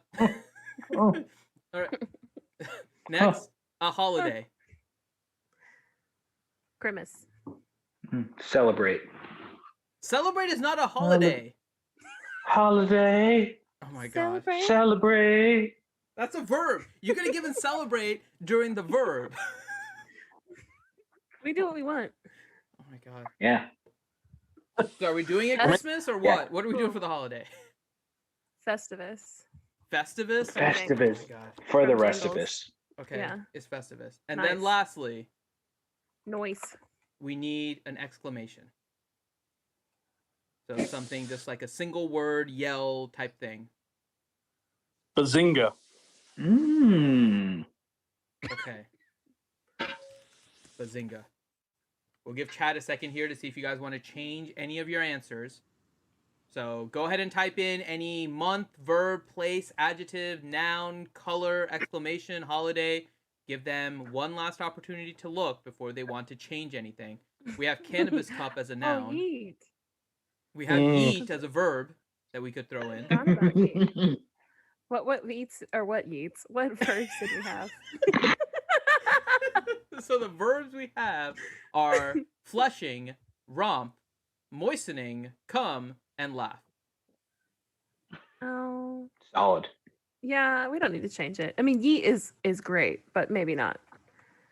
Speaker 5: All right. Next, a holiday.
Speaker 4: Grimace.
Speaker 2: Celebrate.
Speaker 5: Celebrate is not a holiday.
Speaker 2: Holiday.
Speaker 5: Oh my gosh.
Speaker 4: Celebrate.
Speaker 2: Celebrate.
Speaker 5: That's a verb. You could have given celebrate during the verb.
Speaker 4: We do what we want.
Speaker 5: Oh my god.
Speaker 2: Yeah.
Speaker 5: So are we doing it Christmas or what?
Speaker 2: Yeah.
Speaker 5: What are we doing for the holiday?
Speaker 4: Festivus.
Speaker 5: Festivus?
Speaker 2: Festivus.
Speaker 5: Oh my god.
Speaker 2: For the
Speaker 4: From
Speaker 2: rest of
Speaker 4: Jingles.
Speaker 2: us.
Speaker 5: Okay.
Speaker 4: Yeah.
Speaker 5: It's Festivus. And
Speaker 4: Nice.
Speaker 5: then lastly,
Speaker 4: Noise.
Speaker 5: we need an exclamation. So something just like a single word, yell type thing.
Speaker 6: Bazinga.
Speaker 5: Okay. Bazinga. We'll give Chad a second here to see if you guys want to change any of your answers. So go ahead and type in any month, verb, place, adjective, noun, color, exclamation, holiday. Give them one last opportunity to look before they want to change anything. We have cannabis cup as a noun.
Speaker 4: Oh, yeet.
Speaker 5: We have eat as a verb that we could throw in.
Speaker 4: Forgot about yeet. What eats or what yeets? What verbs did we have?
Speaker 5: So the verbs we have are flushing, romp, moistening, come, and laugh.
Speaker 4: Oh,
Speaker 2: Solid.
Speaker 4: yeah. We don't need to change it. I mean, yeet is great, but maybe not.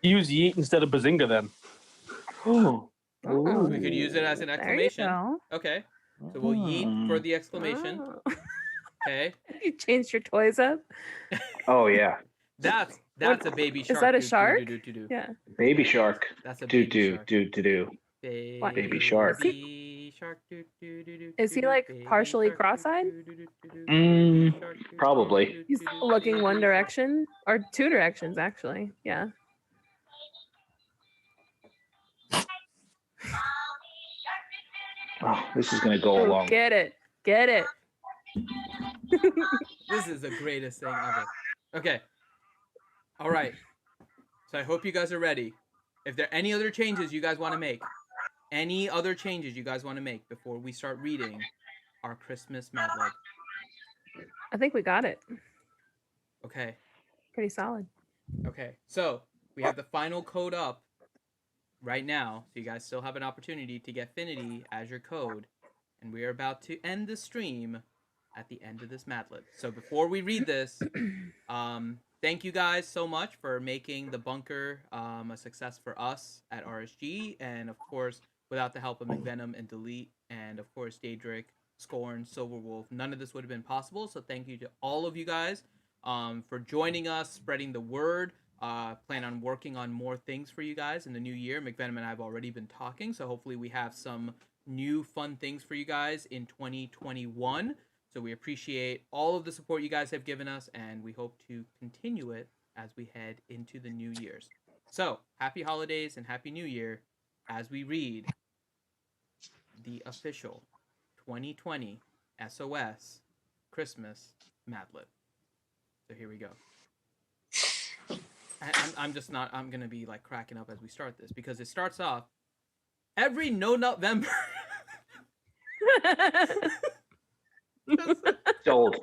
Speaker 6: Use yeet instead of bazinga then.
Speaker 2: Oh.
Speaker 4: Oh.
Speaker 5: We could use it as an
Speaker 4: There you
Speaker 5: exclamation.
Speaker 4: go.
Speaker 5: Okay. So we'll yeet for the exclamation.
Speaker 4: Oh.
Speaker 5: Okay.
Speaker 4: You changed your toys up.
Speaker 2: Oh yeah.
Speaker 5: That's a baby shark.
Speaker 4: Is that a
Speaker 5: Do, do,
Speaker 4: shark?
Speaker 5: do, do, do, do.
Speaker 4: Yeah.
Speaker 2: Baby shark.
Speaker 5: That's a
Speaker 2: Do
Speaker 5: baby
Speaker 2: do
Speaker 5: shark.
Speaker 2: do. Baby shark.
Speaker 5: Baby shark. Do, do, do, do,
Speaker 4: Is he,
Speaker 5: do,
Speaker 4: like,
Speaker 5: baby
Speaker 4: partially
Speaker 5: shark, do,
Speaker 4: cross-eyed?
Speaker 5: do, do, do, do, baby shark, do,
Speaker 2: Probably.
Speaker 5: do, do,
Speaker 4: He's
Speaker 5: do, do,
Speaker 4: looking
Speaker 5: do,
Speaker 4: one
Speaker 5: do.
Speaker 4: direction or two directions, actually. Yeah.
Speaker 2: Oh, this is gonna go
Speaker 4: Oh,
Speaker 2: along.
Speaker 4: get it. Get it.
Speaker 5: This is the greatest thing ever. Okay. All right. So I hope you guys are ready. If there are any other changes you guys want to make, before we start reading our Christmas Mad Lib.
Speaker 4: I think we got it.
Speaker 5: Okay.
Speaker 4: Pretty solid.
Speaker 5: Okay. So we have the final code up right now. So you guys still have an opportunity to get Finity as your code. And we are about to end the stream at the end of this Mad Lib. So before we read this, thank you guys so much for making the bunker a success for us at RSG. And of course, without the help of McVenom and Delete, and of course, Daedric, Scorn, Silverwolf, none of this would have been possible. So thank you to all of you guys for joining us, spreading the word. Plan on working on more things for you guys in the new year. McVenom and I have already been talking, so hopefully we have some new fun things for you guys in 2021. So we appreciate all of the support you guys have given us, and we hope to continue it as we head into the new years. So happy holidays and happy new year as we read the official 2020 SOS Christmas Mad Lib. So here we go. I'm going to be like cracking up as we start this because it starts off every No-November.
Speaker 2: Sold.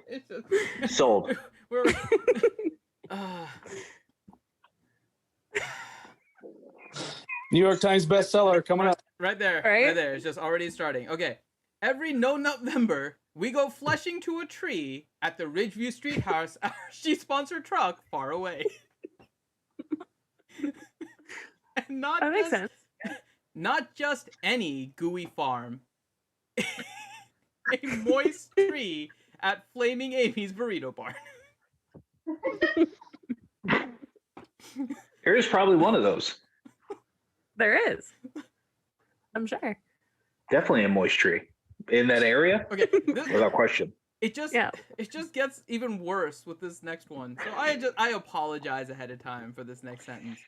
Speaker 2: Sold.
Speaker 5: We're,
Speaker 6: New York Times bestseller coming up.
Speaker 5: right there.
Speaker 4: Right?
Speaker 5: Right there. It's just already starting. Okay. Every No-November, We go fleshing to a tree at the Ridgeview Street House. RSG-sponsored truck far away. And
Speaker 4: That makes sense.
Speaker 5: Not just any gooey farm. A moist tree at Flaming Amy's Burrito Barn.
Speaker 2: There is probably one of those.
Speaker 4: There is. I'm sure.
Speaker 2: Definitely a moist tree in that area.
Speaker 5: Okay,
Speaker 2: Without question.
Speaker 5: it just gets even worse with this next one. So I apologize ahead of time for this next sentence.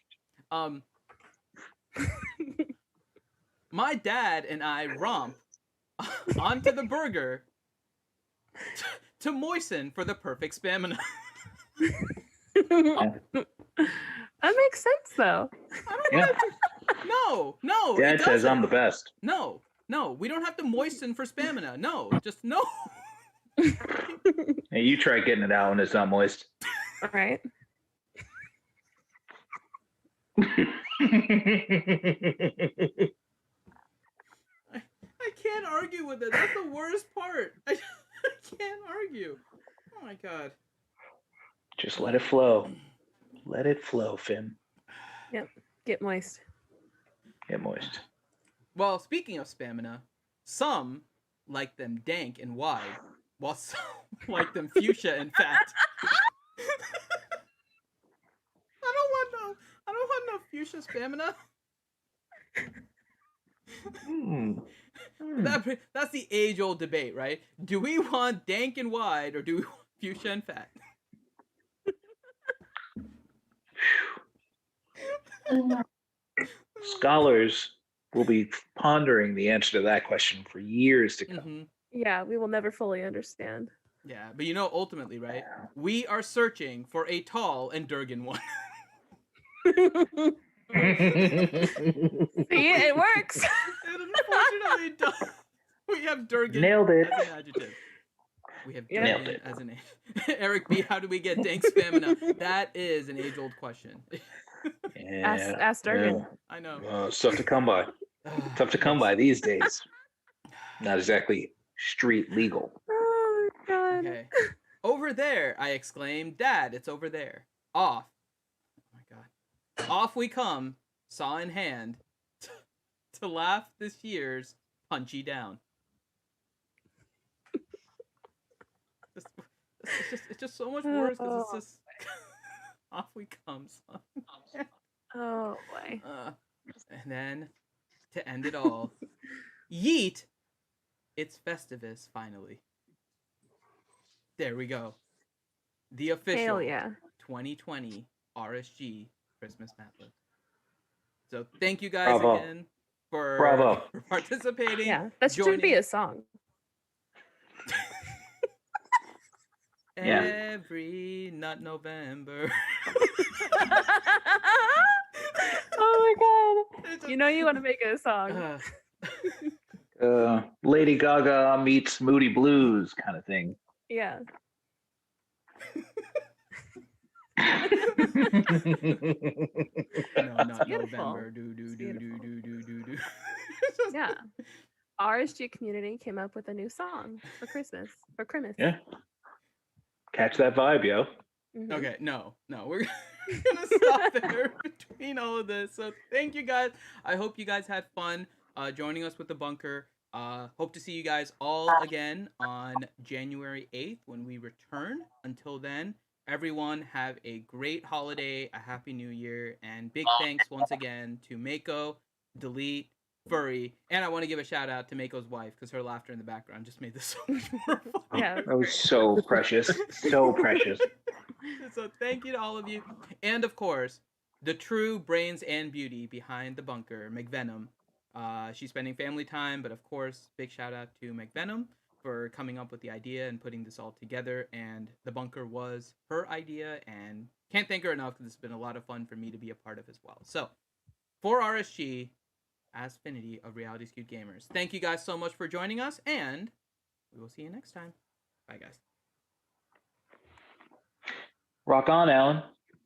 Speaker 5: My dad and I romp onto the burger to moisten for the perfect stamina.
Speaker 4: That makes sense, though.
Speaker 5: No.
Speaker 2: Dad says I'm the best.
Speaker 5: No, we don't have to moisten for stamina. No, just no.
Speaker 2: Hey, you try getting it out when it's not moist.
Speaker 4: All right.
Speaker 5: I can't argue with it. That's the worst part. I can't argue. Oh my god.
Speaker 2: Just let it flow. Let it flow, Finn.
Speaker 4: Yep. Get moist.
Speaker 2: Get moist.
Speaker 5: Well, speaking of stamina, some like them dank and wide, while some like them fuchsia and fat. I don't want no fuchsia stamina. That's the age-old debate, right? Do we want dank and wide, or do we want fuchsia and fat?
Speaker 2: Scholars will be pondering the answer to that question for years to come.
Speaker 5: Mm-hmm.
Speaker 4: Yeah, we will never fully understand.
Speaker 5: Yeah, but ultimately, right? We are searching for a tall and Durgan one.
Speaker 4: See, it works.
Speaker 5: It unfortunately does. We have Durgan
Speaker 2: Nailed it.
Speaker 5: as an adjective. We have
Speaker 4: Yeah.
Speaker 2: Nailed
Speaker 5: Durgan
Speaker 2: it.
Speaker 5: as an adjective. Eric B, how do we get dank stamina? That is an age-old question.
Speaker 2: Yeah.
Speaker 4: Ask Durgan.
Speaker 5: I know.
Speaker 2: It's tough to come by. Tough to come by these days. Not exactly street legal.
Speaker 4: Oh my god.
Speaker 5: Okay. Over there, I exclaim. Dad, it's over there. Off. Oh my god. Off we come, saw in hand, to laugh this year's Punchy Down. It's just so much worse because it's just off we come, son.
Speaker 4: Oh boy.
Speaker 5: And then to end it all, yeet! It's Festivus finally. There we go. The official
Speaker 4: Hell yeah.
Speaker 5: 2020 RSG Christmas map list. So thank you guys
Speaker 2: Bravo.
Speaker 5: again for
Speaker 2: Bravo.
Speaker 5: participating.
Speaker 4: Yeah, that should
Speaker 5: joining.
Speaker 4: be a song.
Speaker 2: Yeah.
Speaker 5: Every nut November.
Speaker 4: Oh my god. You know you want to make it a song.
Speaker 2: Lady Gaga meets Moody Blues kind of thing.
Speaker 4: Yeah.
Speaker 5: No, not
Speaker 4: beautiful.
Speaker 5: November. Do.
Speaker 4: Yeah. RSG community came up with a new song for Christmas. For Christmas.
Speaker 2: Yeah. Catch that vibe, yo.
Speaker 4: Mhm.
Speaker 5: Okay, no, we're gonna stop there between all of this. So thank you guys. I hope you guys had fun joining us with the bunker. Hope to see you guys all again on January 8th when we return. Until then, everyone have a great holiday, a happy new year, and big thanks once again to Mako, Delete, Furry, and I want to give a shout out to Mako's wife because her laughter in the background just made this so much more fun.
Speaker 4: Yeah.
Speaker 2: That was so precious. So precious.
Speaker 5: So thank you to all of you. And of course, the true brains and beauty behind the bunker, McVenom. She's spending family time, but of course, big shout out to McVenom for coming up with the idea and putting this all together. And the bunker was her idea, and can't thank her enough because it's been a lot of fun for me to be a part of as well. So, for RSG, Asfinity of Reality Skewed Gamers, thank you guys so much for joining us, and we will see you next time. Bye, guys.
Speaker 2: Rock on, Alan.